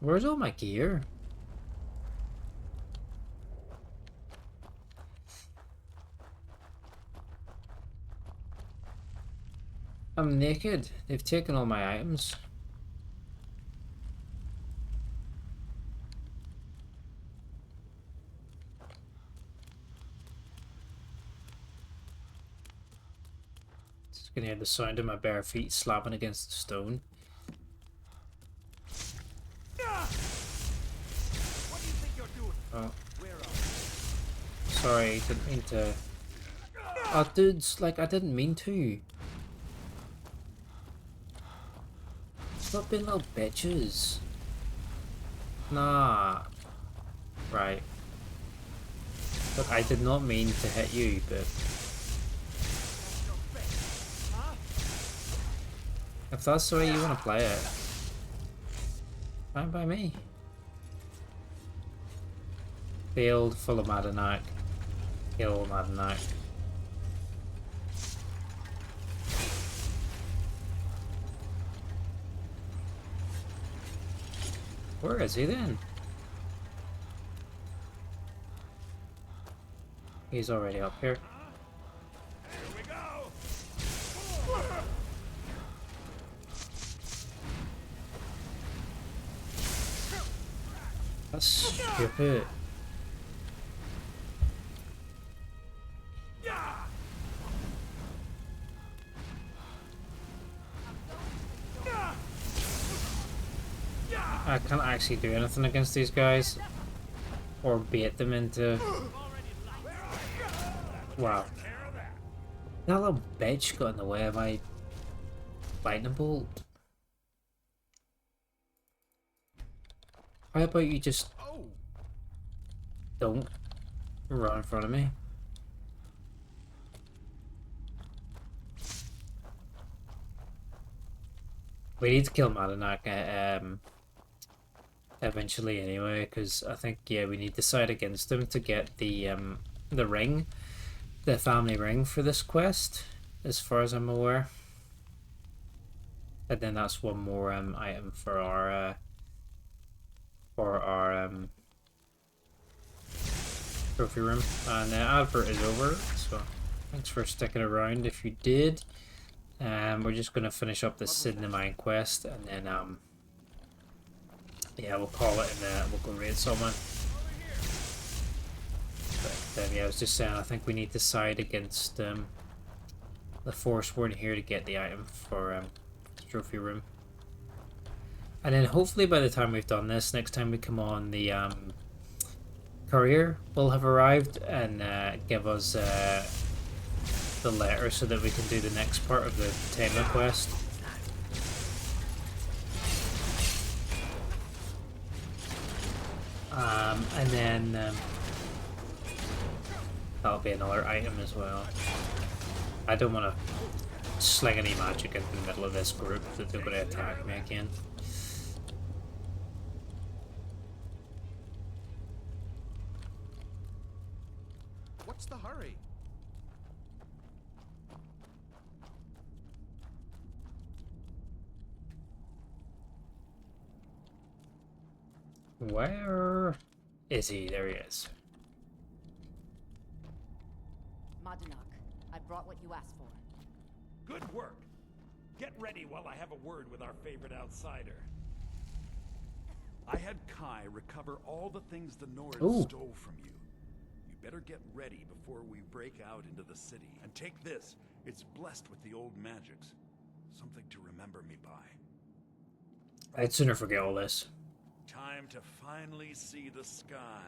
A: Where's all my gear? I'm naked. They've taken all my items. Just gonna hear the sound of my bare feet slapping against the stone.
V: What do you think you're doing?
A: Oh.
V: Where are you?
A: Sorry, didn't mean to. Oh, dudes, like, I didn't mean to. Stop being little bitches. Nah. Right. Look, I did not mean to hit you, but... if that's the way you want to play it, fine by me. Field full of Madanach. Kill Madanach. Where is he then? He's already up here.
H: Here we go.
A: That's stupid. I can't actually do anything against these guys or bait them into... Wow. That little bitch got in the way of my lightning bolt. How about you just don't run in front of me? We need to kill Madanach eventually anyway, because I think, yeah, we need to side against him to get the ring, the family ring for this quest. as far as I'm aware. And then that's one more item for our trophy room. And the advert is over, so thanks for sticking around if you did. We're just gonna finish up the Sid in the Mine quest, and then yeah, we'll call it, and we'll go raid someone. But yeah, I was just saying, I think we need to side against the Forsworn here to get the item for the trophy room. And then hopefully by the time we've done this, next time we come on, the courier will have arrived and give us the letter so that we can do the next part of the Tema quest. And then that'll be another item as well. I don't want to sling any magic into the middle of this group that they're going to attack me again.
U: What's the hurry?
A: Where is he? There he is.
Q: Madanak, I brought what you asked for.
H: Good work. Get ready while I have a word with our favorite outsider. I had Kai recover all the things the Nords stole from you. You better get ready before we break out into the city. And take this. It's blessed with the old magics. Something to remember me by.
A: I'd sooner forget all this.
H: Time to finally see the sky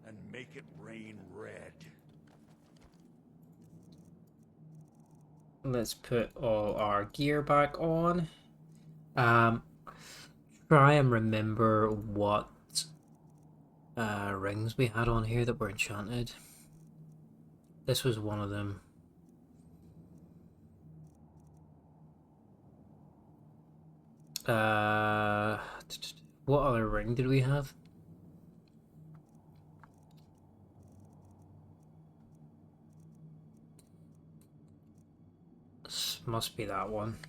H: and make it rain red.
A: Let's put all our gear back on. Try and remember what rings we had on here that were enchanted. This was one of them. What other ring did we have? This must be that one.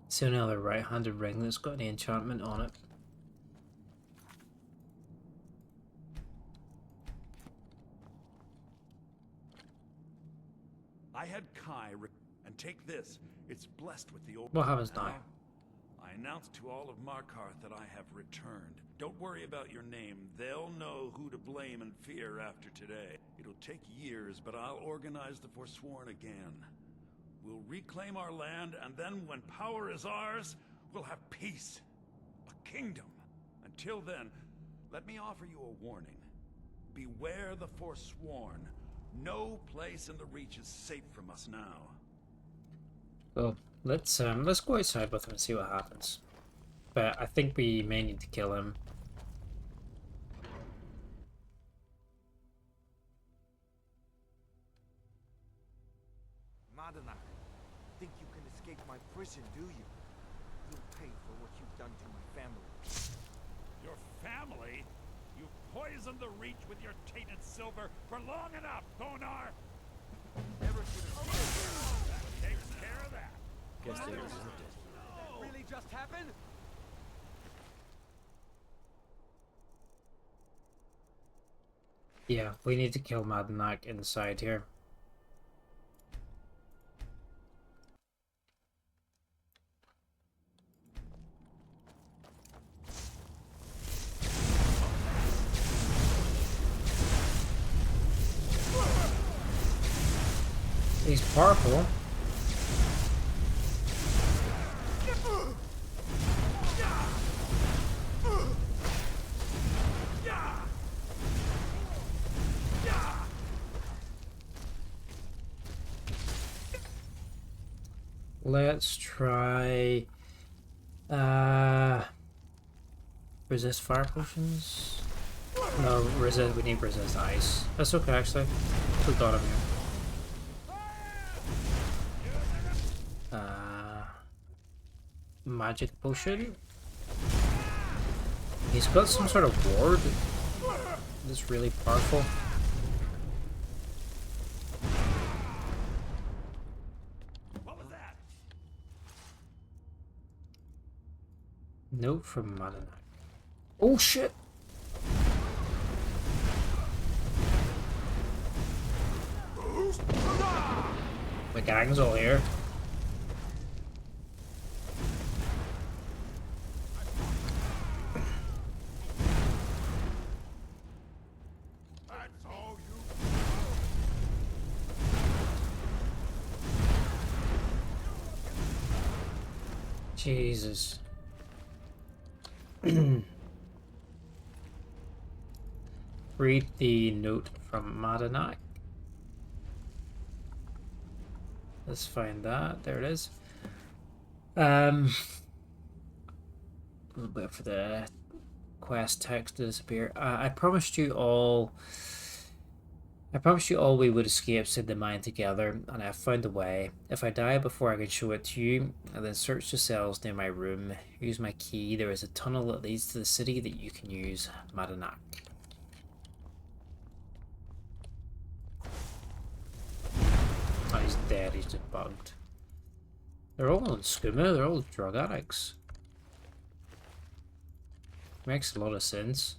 A: It's the only other right-handed ring that's got any enchantment on it.
H: I had Kai and take this. It's blessed with the old.
A: What happens now?
H: I announced to all of Markarth that I have returned. Don't worry about your name. They'll know who to blame and fear after today. It'll take years, but I'll organize the Forsworn again. We'll reclaim our land, and then when power is ours, we'll have peace. A kingdom. Until then, let me offer you a warning. Beware the Forsworn. No place in the Reach is safe from us now.
A: Well, let's go outside with him and see what happens. But I think we may need to kill him.
P: Madanak, think you can escape my prison, do you? You'll pay for what you've done to my family.
H: Your family? You've poisoned the Reach with your tainted silver for long enough, Thonar!
P: Never should have.
H: That takes care of that.
P: Guess they deserved it. That really just happened?
A: Yeah, we need to kill Madanak inside here. He's powerful. Let's try resist fire potions. No, resist. We need resist ice. That's okay, actually. Put that on here. Magic potion. He's got some sort of ward that's really powerful. Note from Madenak. Oh shit! The gang's all here. Jesus. Read the note from Madenak. Let's find that. There it is. A little bit for the quest text to disappear. I promised you all we would escape, said the mine together, and I have found a way. If I die before I can show it to you, then search the cells near my room. Use my key. There is a tunnel that leads to the city that you can use. Madenak. Oh, he's dead. He's just bugged. They're all on skooma. They're all drug addicts. Makes a lot of sense.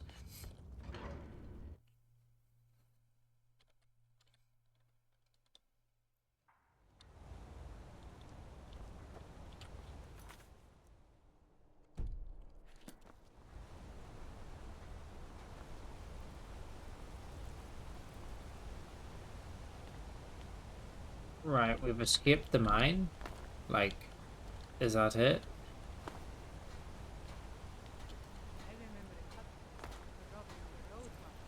A: Right, we've escaped the mine. Like, is that it?
N: I remember a couple robbing the road once.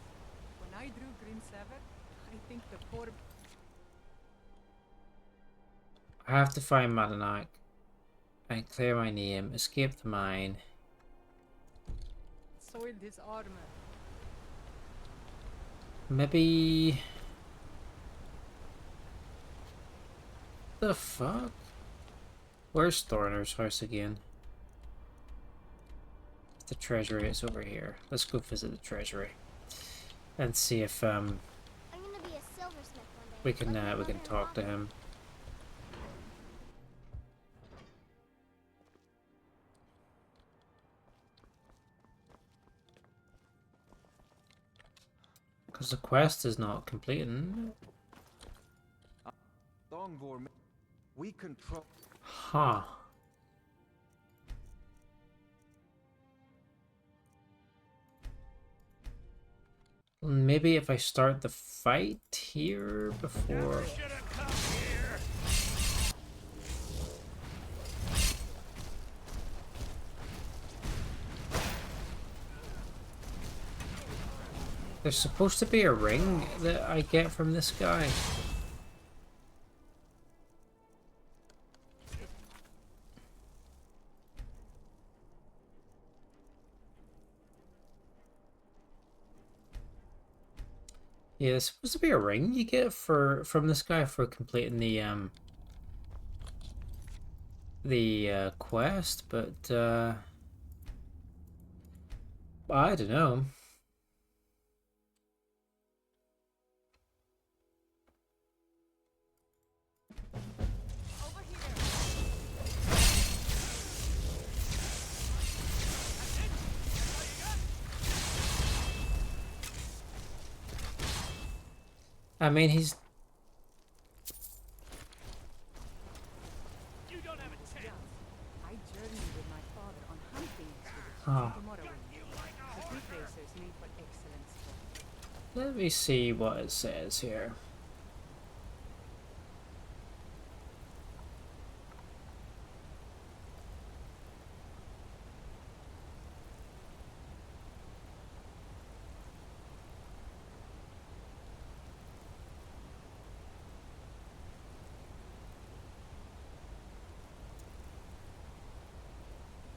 N: When I drew Green Sever, I think the poor...
A: I have to find Madenak and clear my name, escape the mine.
N: soiled his armor.
A: Maybe... The fuck? Where's Thorner's house again? The treasury is over here. Let's go visit the treasury and see if
C: I'm gonna be a silversmith one day.
A: we can talk to him. Because the quest is not completing.
P: Dawnguard, we control.
A: Huh. Maybe if I start the fight here before... There's supposed to be a ring that I get from this guy. Yeah, there's supposed to be a ring you get from this guy for completing the quest, but I don't know. I mean, he's...
N: You don't have a chance. I journeyed with my father on hunting expeditions
A: Oh.
N: to Morrowind. The good racers made for excellent sport.
A: Let me see what it says here.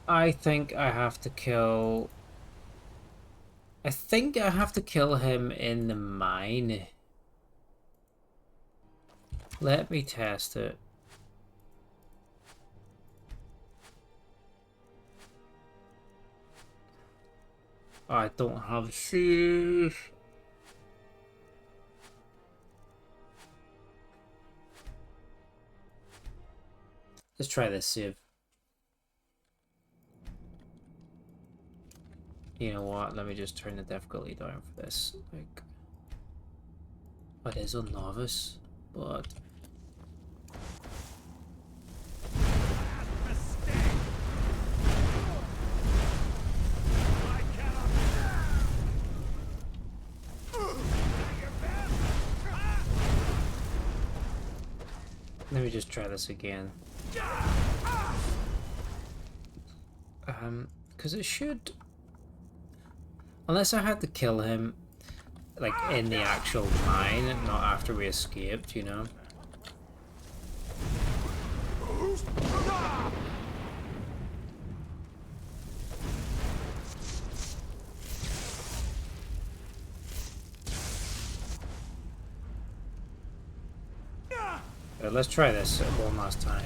A: I think I have to kill... I think I have to kill him in the mine. Let me test it. I don't have shoes. Let's try this, Civ. You know what? Let me just turn the difficulty down for this. Like, it is on novice, but let me just try this again. Because it should, unless I had to kill him, like in the actual mine, not after we escaped, you know. Let's try this one last time.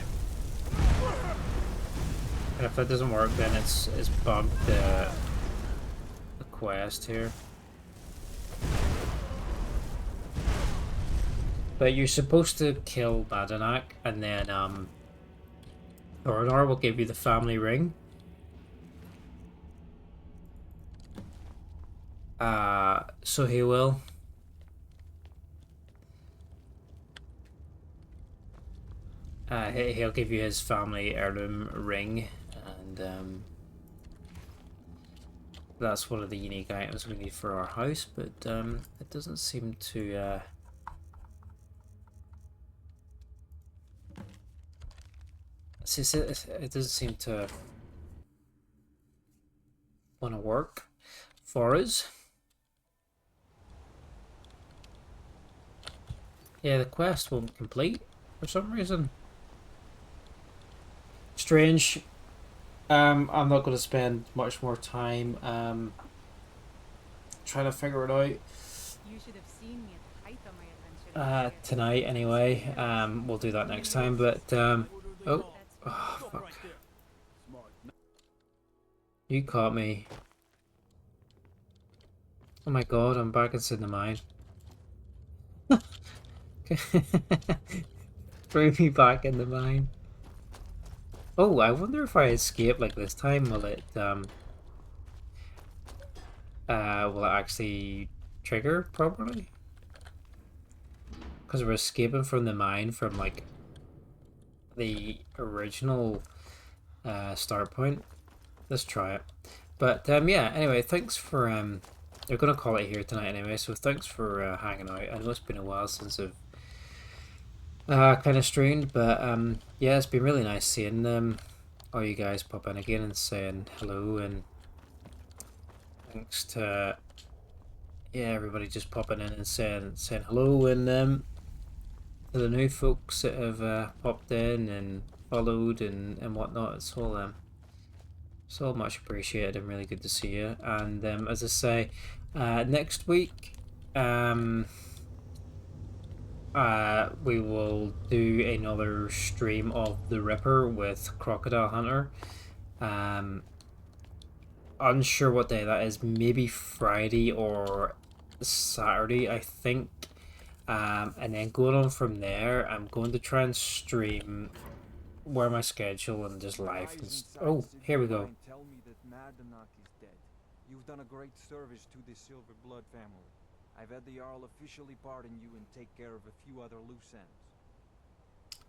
A: And if that doesn't work, then it's bugged the quest here. But you're supposed to kill Badanak, and then Thornar will give you the family ring. So he will. He'll give you his family heirloom ring, and that's one of the unique items we need for our house, but it doesn't seem to it doesn't seem to want to work for us. Yeah, the quest won't complete for some reason. Strange. I'm not going to spend much more time trying to figure it out.
N: You should have seen me at the height of my adventure.
A: Tonight anyway. We'll do that next time, but oh fuck. You caught me. Oh my god, I'm back inside the mine. Bring me back in the mine. Oh, I wonder if I escape like this time, will it actually trigger properly? Because we're escaping from the mine from like the original start point. Let's try it. But yeah, anyway, thanks for they're gonna call it here tonight anyway, so thanks for hanging out. I know it's been a while since I've kind of streamed, but yeah, it's been really nice seeing all you guys pop in again and saying hello, and thanks to everybody just popping in and saying hello, and to the new folks that have popped in and followed and whatnot. It's all much appreciated and really good to see you. And as I say, next week we will do another stream of the Ripper with Crocodile Hunter. Unsure what day that is, maybe Friday or Saturday, I think. And then going on from there, I'm going to try and stream where my schedule and just life and oh, here we go.
P: Tell me that Madanak is dead. You've done a great service to the Silver Blood family. I've had the Jarl officially pardon you and take care of a few other loose ends.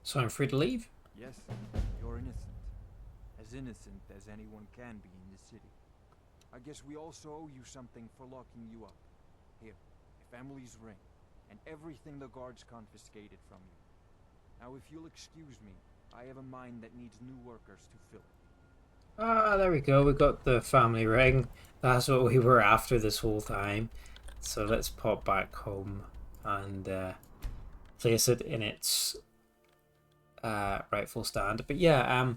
A: So I'm free to leave?
P: Yes, you're innocent. As innocent as anyone can be in the city. I guess we also owe you something for locking you up. Here, a family's ring, and everything the guards confiscated from you. Now if you'll excuse me, I have a mine that needs new workers to fill it.
A: Ah, there we go. We got the family ring. That's what we were after this whole time. So let's pop back home and place it in its rightful stand. But yeah,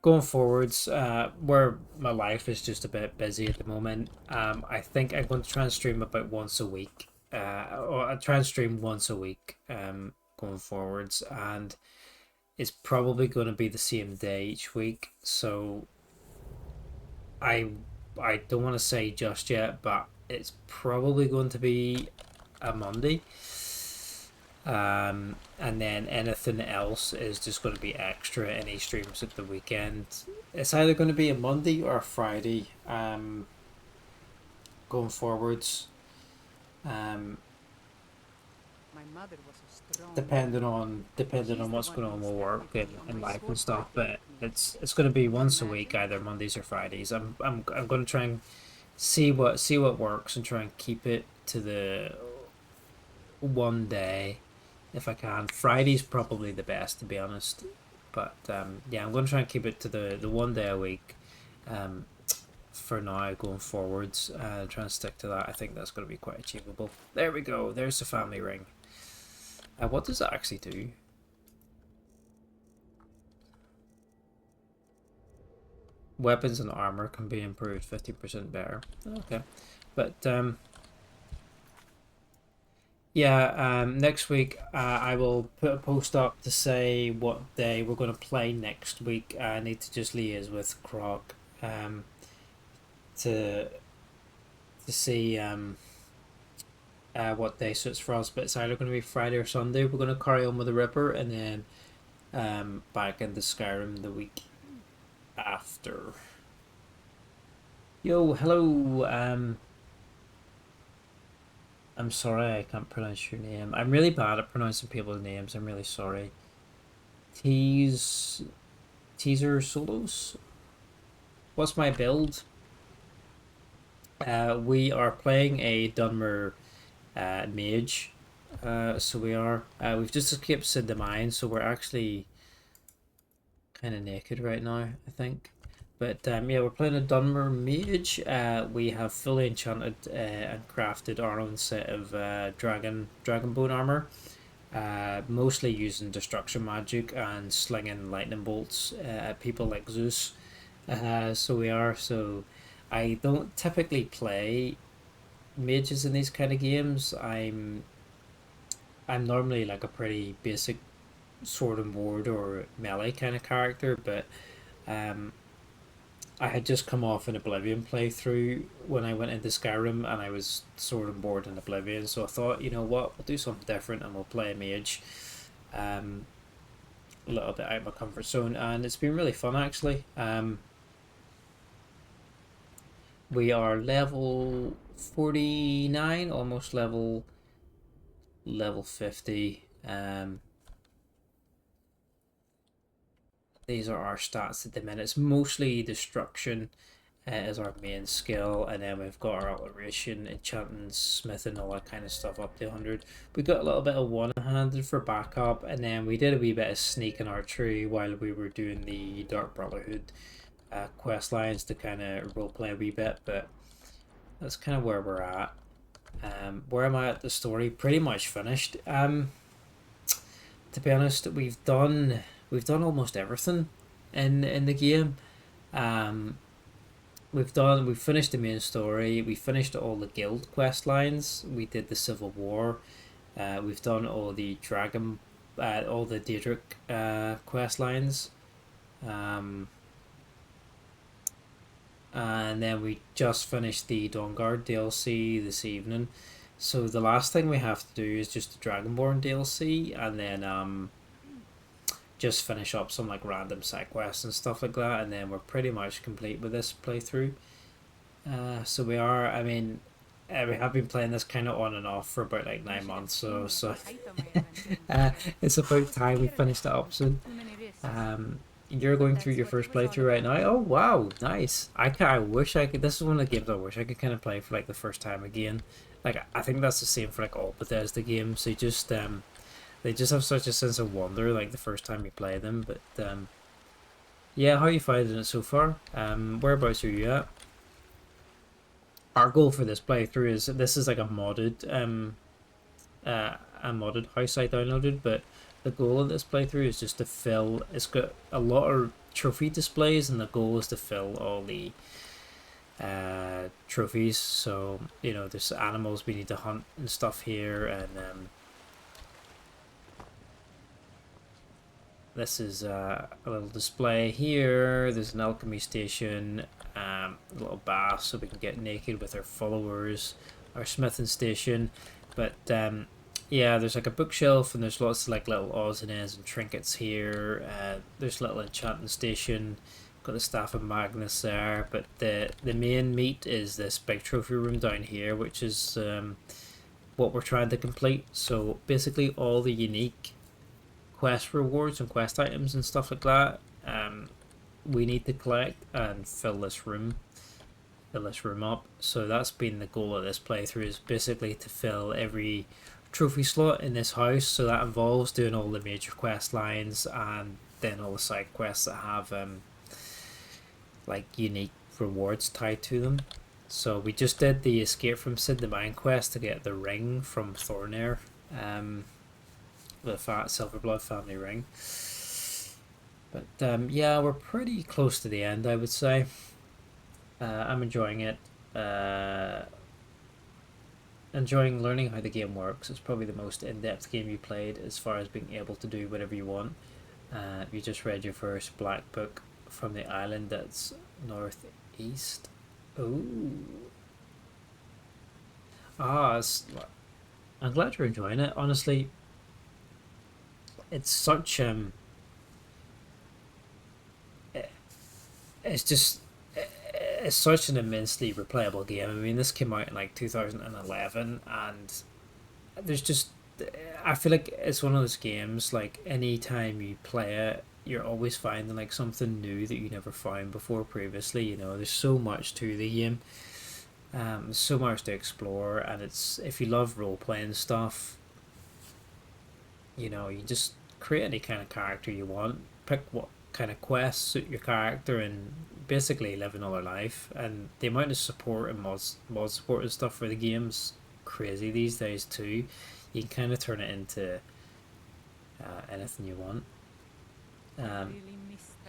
A: going forwards, where my life is just a bit busy at the moment, I think I'm going to try and stream about once a week. Or I try and stream once a week going forwards, and it's probably going to be the same day each week. So I don't want to say just yet, but it's probably going to be a Monday. And then anything else is just going to be extra, any streams at the weekend. It's either going to be a Monday or a Friday. going forwards.
N: My mother was a strong
A: Depending on what's going on with work and life and stuff, but it's going to be once a week, either Mondays or Fridays. I'm going to try and see what works and try and keep it to the one day if I can. Friday's probably the best, to be honest, but yeah, I'm going to try and keep it to the one day a week for now going forwards, trying to stick to that. I think that's going to be quite achievable. There we go, there's the family ring. What does that actually do? Weapons and armor can be improved 50% better. Okay, but yeah, next week I will put a post up to say what day we're going to play next week. I need to just liaise with Croc to see what day suits for us, but it's either going to be Friday or Sunday. We're going to carry on with the Ripper and then back into Skyrim the week after. Yo, hello. I'm sorry I can't pronounce your name. I'm really bad at pronouncing people's names. I'm really sorry. Teaser Solos? What's my build? We are playing a Dunmer mage. So we are. We've just escaped Sid the Mine, so we're actually kind of naked right now, I think. But yeah, we're playing a Dunmer mage. We have fully enchanted and crafted our own set of dragonbone armor. Mostly using destruction magic and slinging lightning bolts at people like Zeus. So we are. So I don't typically play mages in these kind of games. I'm normally like a pretty basic sword and board or melee kind of character, but I had just come off an Oblivion playthrough when I went into Skyrim, and I was sword and board in Oblivion, so I thought, you know what, we'll do something different and we'll play a mage. A little bit out of my comfort zone, and it's been really fun actually. We are level 49, almost level 50. These are our stats at the minute. It's mostly destruction as our main skill, and then we've got our alteration, enchanting, smithing, all that kind of stuff up to 100. We got a little bit of one-handed for backup, and then we did a wee bit of sneak and archery while we were doing the Dark Brotherhood quest lines to kind of roleplay a wee bit, but that's kind of where we're at. Where am I at the story? Pretty much finished. To be honest, we've done almost everything in the game. We've finished the main story. We finished all the guild quest lines. We did the Civil War. We've done all the all the Daedric quest lines. And then we just finished the Dawnguard DLC this evening. So the last thing we have to do is just the Dragonborn DLC, and then just finish up some like random side quests and stuff like that, and then we're pretty much complete with this playthrough. So we are. I mean, we have been playing this kind of on and off for about like 9 months, so it's about time we finished it up soon. You're going through your first playthrough right now. Oh wow, nice. I wish I could. This is one of the games I wish I could kind of play for like the first time again. Like I think that's the same for like all Bethesda games. They just have such a sense of wonder like the first time you play them. But yeah, how are you finding it so far? Whereabouts are you at? Our goal for this playthrough is this is like a modded house I downloaded, but the goal of this playthrough is just to fill. It's got a lot of trophy displays, and the goal is to fill all the trophies. So you know, there's animals we need to hunt and stuff here, and this is a little display here. There's an alchemy station, a little bath so we can get naked with our followers, our smithing station, but yeah, there's like a bookshelf, and there's lots of like little odds and ends and trinkets here. There's a little enchanting station got the Staff of Magnus there, but the main meat is this big trophy room down here, which is what we're trying to complete. So basically all the unique quest rewards and quest items and stuff like that we need to collect and fill this room up. So that's been the goal of this playthrough, is basically to fill every trophy slot in this house. So that involves doing all the major quest lines and then all the side quests that have like unique rewards tied to them. So we just did the escape from Sid the Mine quest to get the ring from Thornair, the Silverblood family ring. But yeah, we're pretty close to the end, I would say. I'm enjoying it. Enjoying learning how the game works. It's probably the most in-depth game you played as far as being able to do whatever you want. You just read your first black book from the island that's northeast. Ooh. I'm glad you're enjoying it. Honestly, it's such it's such an immensely replayable game. I mean, this came out in like 2011, and there's just, I feel like it's one of those games, like any time you play it, you're always finding like something new that you never found before previously. You know, there's so much to the game, so much to explore, and it's, if you love role-playing stuff, you know, you just create any kind of character you want, pick what kind of quests suit your character, and basically live another life. And the amount of support and mod support and stuff for the game's crazy these days too. You can kind of turn it into anything you want. I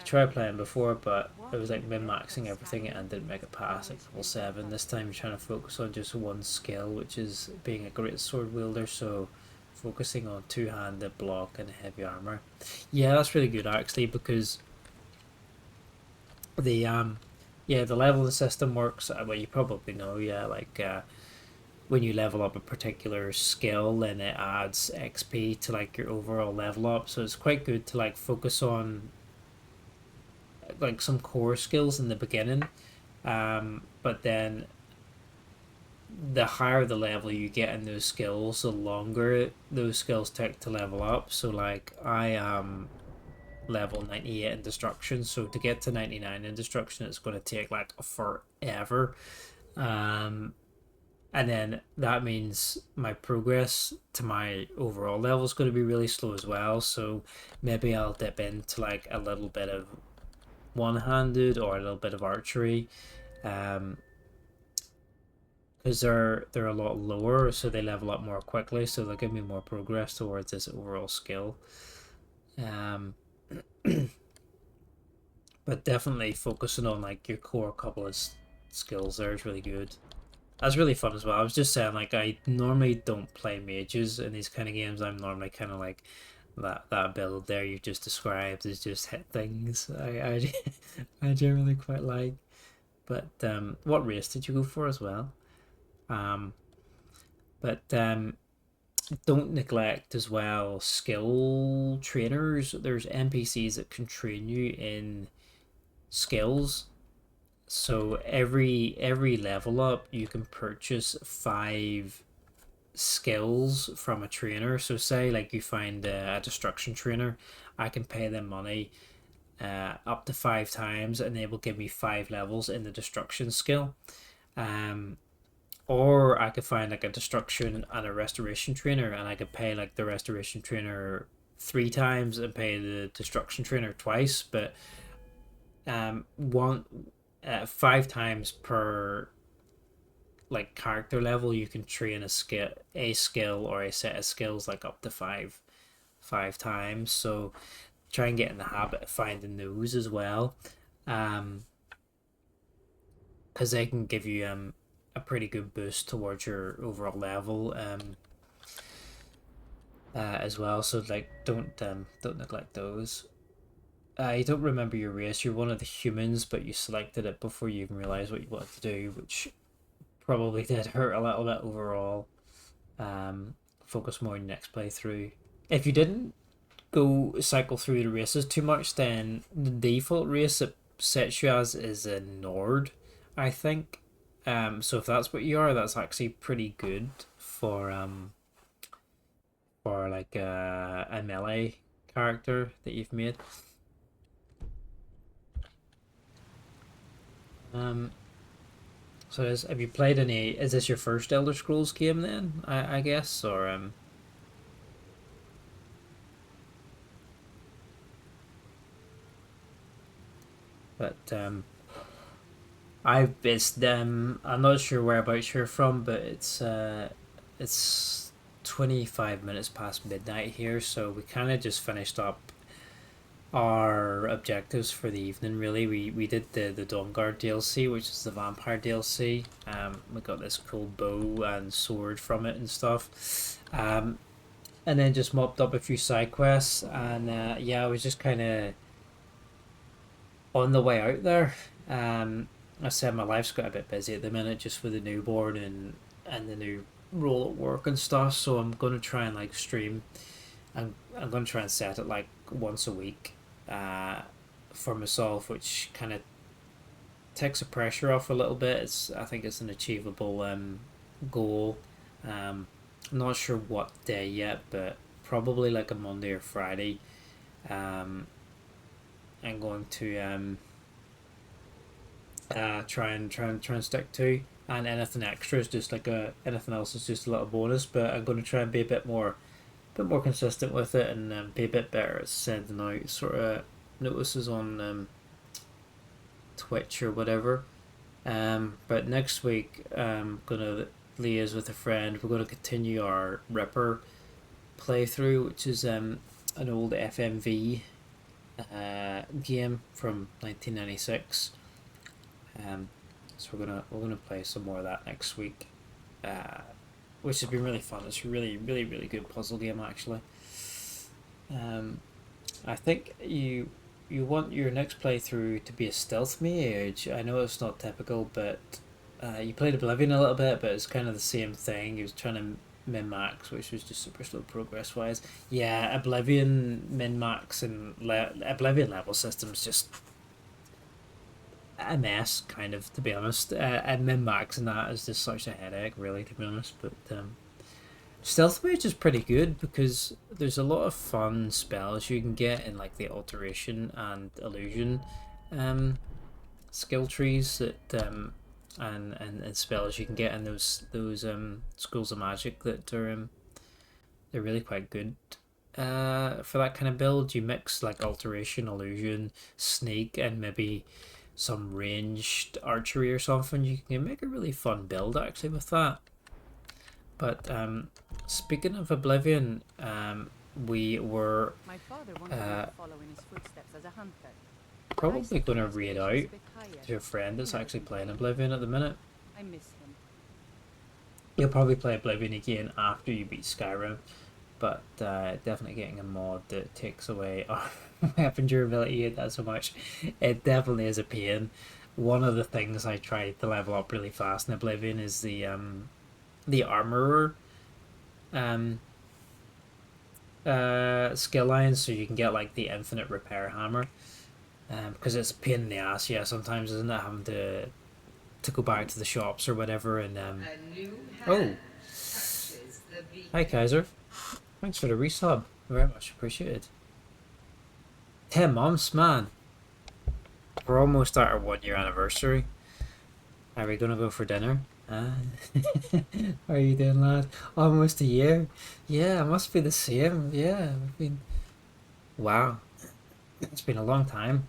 A: tried playing before, but it was like min-maxing everything and didn't make it past like level 7. This time you're trying to focus on just one skill, which is being a great sword wielder, so focusing on two-handed block and heavy armor. Yeah, that's really good actually, because the the leveling system works, well, you probably know, like when you level up a particular skill, then it adds XP to like your overall level up. So it's quite good to like focus on like some core skills in the beginning, but then the higher the level you get in those skills, the longer those skills take to level up. So like I am level 98 in destruction, so to get to 99 in destruction, it's going to take like forever. And then that means my progress to my overall level is going to be really slow as well. So maybe I'll dip into like a little bit of one-handed or a little bit of archery, because they're a lot lower, so they level up more quickly, so they'll give me more progress towards this overall skill. But definitely focusing on like your core couple of skills there is really good. That's really fun as well. I was just saying, like, I normally don't play mages in these kind of games. I'm normally kind of like that build there you've just described is just hit things. I generally quite like. But what race did you go for as well? But don't neglect as well skill trainers. There's NPCs that can train you in skills. So every level up, you can purchase 5 skills from a trainer. So say like you find a destruction trainer, I can pay them money up to 5 times, and they will give me 5 levels in the destruction skill. Or I could find like a destruction and a restoration trainer, and I could pay like the restoration trainer 3 times and pay the destruction trainer twice. But 5 times per like character level, you can train a skill or a set of skills like up to 5 times. So try and get in the habit of finding those as well, because they can give you a pretty good boost towards your overall level as well. So like don't neglect those. You don't remember your race. You're one of the humans, but you selected it before you even realized what you wanted to do, which probably did hurt a little bit overall. Focus more on your next playthrough. If you didn't go cycle through the races too much, then the default race that sets you as is a Nord, I think. So if that's what you are, that's actually pretty good for like a melee character that you've made. So have you played any? Is this your first Elder Scrolls game then? I guess, or but I'm not sure whereabouts you're from, but it's 25 minutes past midnight here, so we kind of just finished up our objectives for the evening. Really, we did the Dawnguard DLC, which is the vampire DLC. We got this cool bow and sword from it and stuff. And then just mopped up a few side quests, and yeah, I was just kind of on the way out there. I said my life's got a bit busy at the minute, just with the newborn and the new role at work and stuff. So I'm gonna try and like stream. I'm gonna try and set it like once a week, for myself, which kind of takes the pressure off a little bit. I think it's an achievable goal. I'm not sure what day yet, but probably like a Monday or Friday. I'm going to try and stick to, and anything extra is just like anything else is just a little bonus. But I'm going to try and be a bit more consistent with it, and be a bit better at sending out sort of notices on Twitch or whatever. But next week I'm gonna liaise with a friend. We're gonna continue our Ripper playthrough, which is an old FMV game from 1996. So we're gonna play some more of that next week, which has been really fun. It's a really good puzzle game actually. I think you want your next playthrough to be a stealth mage. I know it's not typical, but you played Oblivion a little bit, but it's kind of the same thing. He was trying to min-max, which was just super slow progress-wise. Yeah, Oblivion min-max and Oblivion level system's just a mess, kind of, to be honest. And min-max and that is just such a headache, really, to be honest. But Stealth Mage is pretty good because there's a lot of fun spells you can get in like the alteration and illusion skill trees that and spells you can get in those schools of magic that are they're really quite good for that kind of build. You mix like alteration, illusion, sneak, and maybe some ranged archery or something. You can make a really fun build actually with that. But speaking of Oblivion, we were probably going to read out to a friend that's actually playing Oblivion at the minute.
N: I miss him.
A: You'll probably play Oblivion again after you beat Skyrim, but definitely getting a mod that takes away our weapon durability and that so much. It definitely is a pain. One of the things I tried to level up really fast in Oblivion is the armorer skill line, so you can get like the infinite repair hammer, because it's a pain in the ass, yeah, sometimes, isn't it, having to go back to the shops or whatever. And oh, hi Kaiser, thanks for the resub, very much appreciated. 10 months, man, we're almost at our 1-year anniversary. Are we gonna go for dinner? How are you doing, lad? Almost a year. Yeah, it must be the same. Yeah, we've been... Wow. It's been a long time.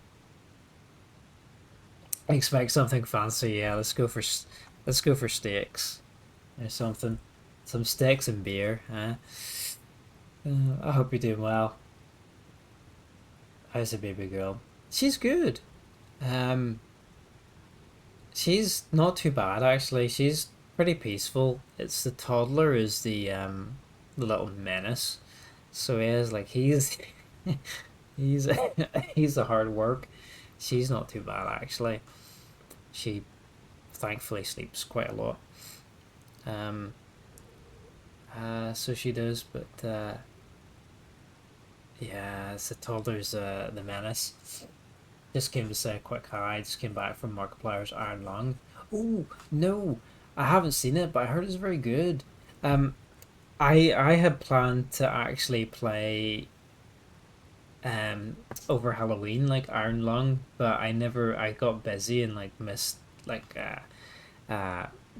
A: I expect something fancy. Yeah, let's go for steaks or something. Some steaks and beer, huh? I hope you're doing well. How's the baby girl? She's good. She's not too bad actually. She's pretty peaceful. It's the toddler is the little menace. So he is like he's he's the hard work. She's not too bad actually. She thankfully sleeps quite a lot. So she does, but yeah, it's the toddler's the menace. Just came to say a quick hi. I just came back from Markiplier's Iron Lung. Oh no, I haven't seen it, but I heard it's very good. I had planned to actually play over Halloween like Iron Lung, but I got busy and like missed like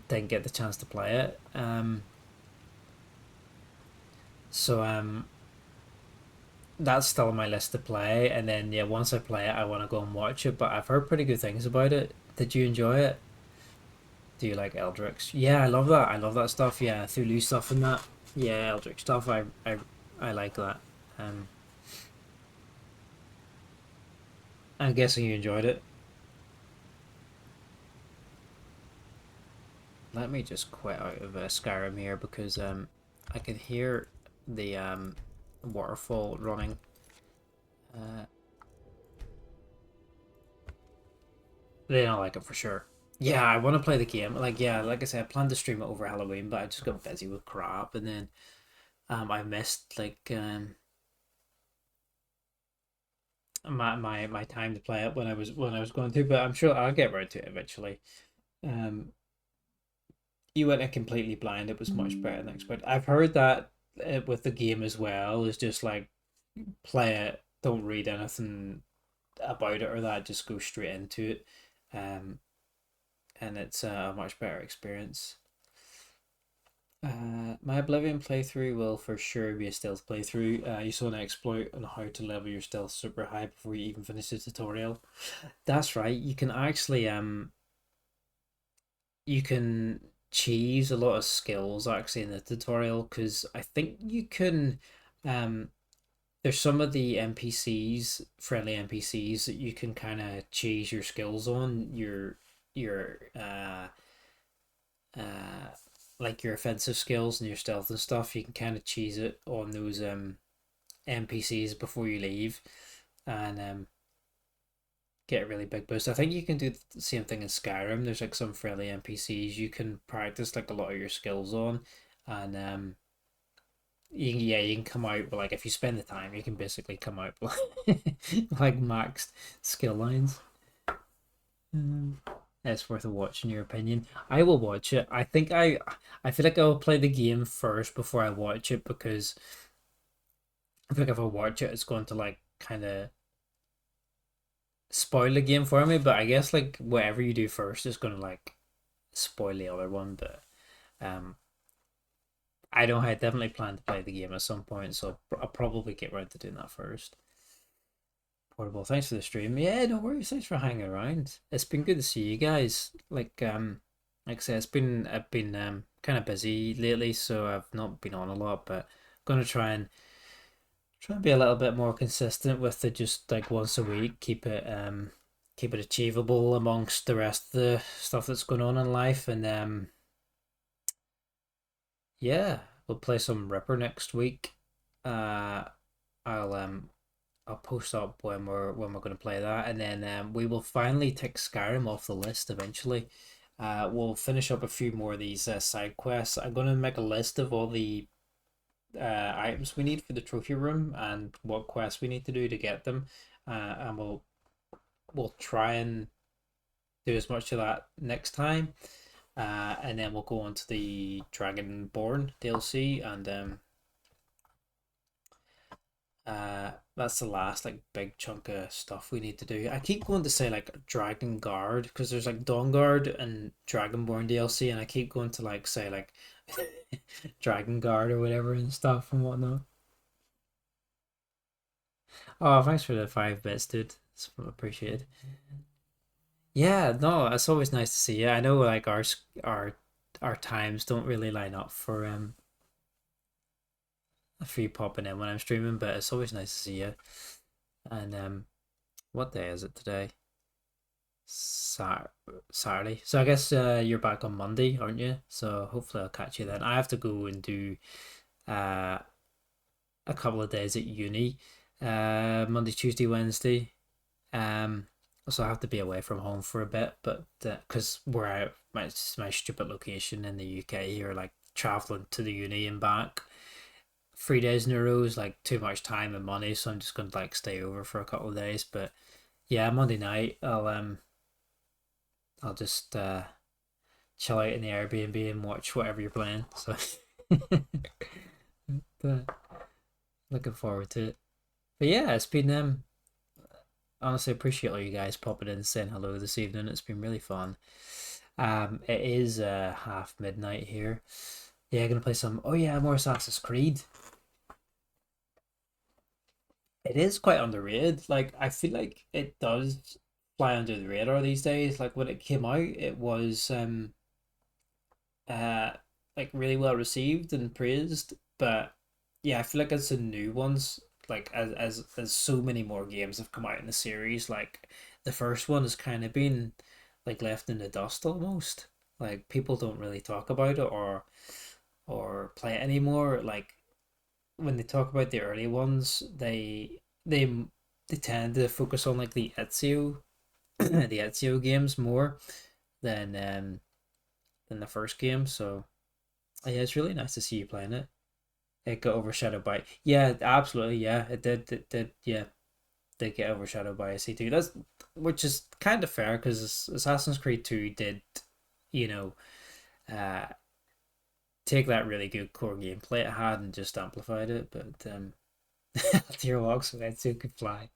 A: didn't get the chance to play it. So that's still on my list to play, and then yeah, once I play it I want to go and watch it, but I've heard pretty good things about it. Did you enjoy it? Do you like Eldritch? Yeah, I love that. I love that stuff. Yeah, Cthulhu stuff and that. Yeah, Eldritch stuff. I like that. I'm guessing you enjoyed it. Let me just quit out of Skyrim here because I can hear the waterfall running. They don't like it for sure. Yeah, I want to play the game. Like, yeah, like I said, I planned to stream it over Halloween, but I just got busy with crap, and then I missed like my time to play it when I was going to. But I'm sure I'll get around to it eventually. You went in completely blind. It was much better than expected. I've heard that with the game as well is just like play it, don't read anything about it or that, just go straight into it. And it's a much better experience. My Oblivion playthrough will for sure be a stealth playthrough. You saw an exploit on how to level your stealth super high before you even finish the tutorial. That's right. You can actually you can cheese a lot of skills actually in the tutorial, because I think you can there's some of the NPCs, friendly NPCs, that you can kind of cheese your skills on, your like your offensive skills and your stealth and stuff. You can kind of cheese it on those NPCs before you leave, and get a really big boost. I think you can do the same thing in Skyrim. There's like some friendly NPCs you can practice like a lot of your skills on, and you can come out, but like if you spend the time, you can basically come out with like maxed skill lines. It's worth a watch in your opinion. I will watch it. I think I feel like I'll play the game first before I watch it, because I feel like if I watch it, it's going to like kind of spoil the game for me. But I guess like whatever you do first is going to like spoil the other one. But I don't. I definitely plan to play the game at some point, so I'll probably get around to doing that first. Portable, thanks for the stream. Yeah, no worries. Thanks for hanging around. It's been good to see you guys. Like I said, I've been kind of busy lately, so I've not been on a lot. But I'm gonna try and be a little bit more consistent with the just like once a week. Keep it achievable amongst the rest of the stuff that's going on in life, and yeah, we'll play some Ripper next week. I'll post up when we're going to play that, and then we will finally tick Skyrim off the list eventually. We'll finish up a few more of these side quests. I'm going to make a list of all the items we need for the trophy room and what quests we need to do to get them, and we'll try and do as much of that next time, and then we'll go on to the Dragonborn DLC, and that's the last like big chunk of stuff we need to do. I keep going to say like Dawnguard because there's like Dawnguard and Dragonborn DLC, and I keep going to like say like Dragonguard or whatever and stuff and whatnot. Oh, thanks for the 5 bits, dude. It's appreciated. Yeah, no, it's always nice to see you. I know like our times don't really line up for you popping in when I'm streaming, but it's always nice to see you. And what day is it today? Saturday. So I guess you're back on Monday, aren't you? So hopefully I'll catch you then. I have to go and do a couple of days at uni, Monday, Tuesday, Wednesday. So I have to be away from home for a bit, but because we're at my stupid location in the UK here, like traveling to the uni and back 3 days in a row is like too much time and money, so I'm just going to like stay over for a couple of days. But yeah, Monday night I'll just chill out in the Airbnb and watch whatever you're playing. So but looking forward to it. But yeah, it's been honestly appreciate all you guys popping in and saying hello this evening. It's been really fun. It is half midnight here. Yeah, gonna play some. Oh yeah, more Assassin's Creed. It is quite underrated. Like I feel like it does fly under the radar these days. Like when it came out, it was uh like really well received and praised. But yeah, I feel like it's the new ones. Like as so many more games have come out in the series. Like the first one has kind of been like left in the dust almost. Like people don't really talk about it or play it anymore. Like when they talk about the early ones, they they tend to focus on like the Ezio the Ezio games more than the first game. So yeah, it's really nice to see you playing it. It got overshadowed by yeah, absolutely, yeah, it did yeah, did get overshadowed by AC2. That's which is kind of fair because Assassin's Creed 2 did, you know, uh take that really good core gameplay it had and just amplified it, but Dear Walks so Ezio could fly.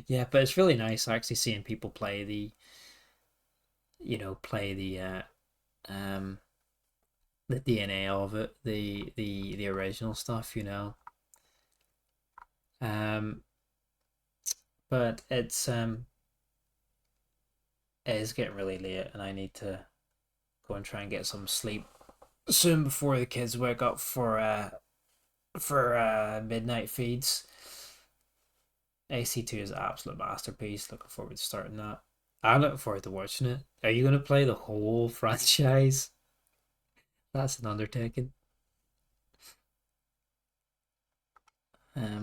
A: Yeah, but it's really nice actually seeing people play um the DNA of it, the original stuff, you know. But it is getting really late and I need to go and try and get some sleep soon before the kids wake up for midnight feeds. AC2 is an absolute masterpiece. Looking forward to starting that. I'm looking forward to watching it. Are you gonna play the whole franchise? That's an undertaking.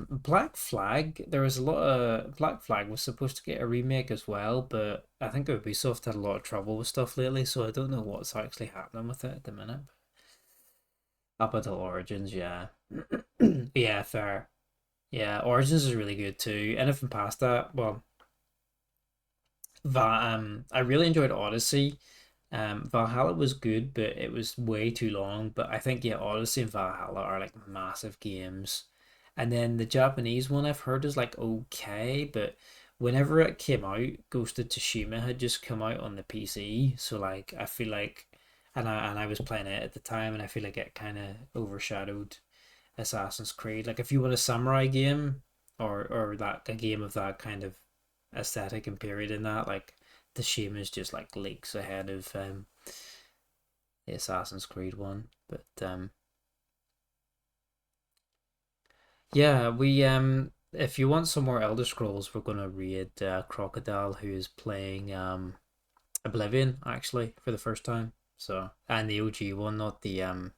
A: Black Flag. There was a lot of Black Flag was supposed to get a remake as well, but I think Ubisoft had a lot of trouble with stuff lately, so I don't know what's actually happening with it at the minute. Up until Origins, yeah. Yeah, fair. Yeah, Origins is really good too. Anything past that, well, I really enjoyed Odyssey. Valhalla was good, but it was way too long. But I think yeah, Odyssey and Valhalla are like massive games. And then the Japanese one I've heard is like okay, but whenever it came out, Ghost of Tsushima had just come out on the PC, so like I feel like, and I was playing it at the time, and I feel like it kind of overshadowed Assassin's Creed. Like if you want a samurai game or that a game of that kind of aesthetic and period in that, like Tsushima is just like leagues ahead of the Assassin's Creed one. But yeah, we if you want some more Elder Scrolls, we're gonna raid Crocodile, who is playing Oblivion actually for the first time. So and the OG one, not the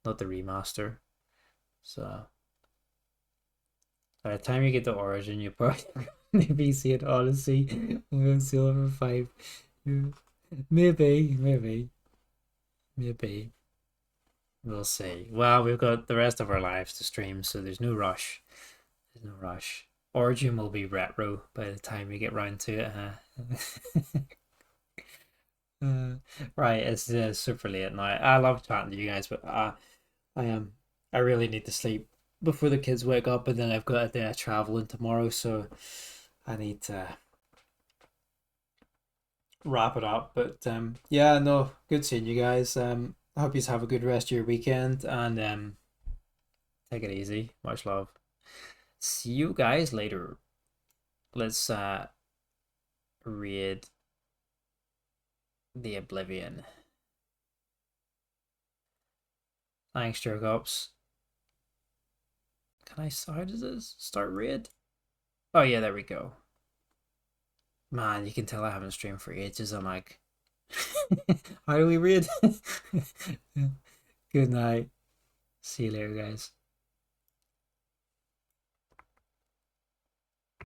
A: remaster. So by the time you get to Origin, you probably maybe see it Odyssey with Silver 5. Maybe. We'll see. Well, we've got the rest of our lives to stream, so there's no rush. There's no rush. Origin will be retro by the time we get round to it, huh? Right, it's super late now. I love chatting to you guys, but I really need to sleep before the kids wake up, and then I've got a day of traveling tomorrow, so I need to wrap it up. But yeah, no, good seeing you guys. I hope you have a good rest of your weekend, and take it easy. Much love. See you guys later. Let's read the Oblivion. Thanks, Jerkops. Can I, how does this start raid? Oh yeah, there we go. Man, you can tell I haven't streamed for ages. I'm like, how do we raid? Good night. See you later, guys.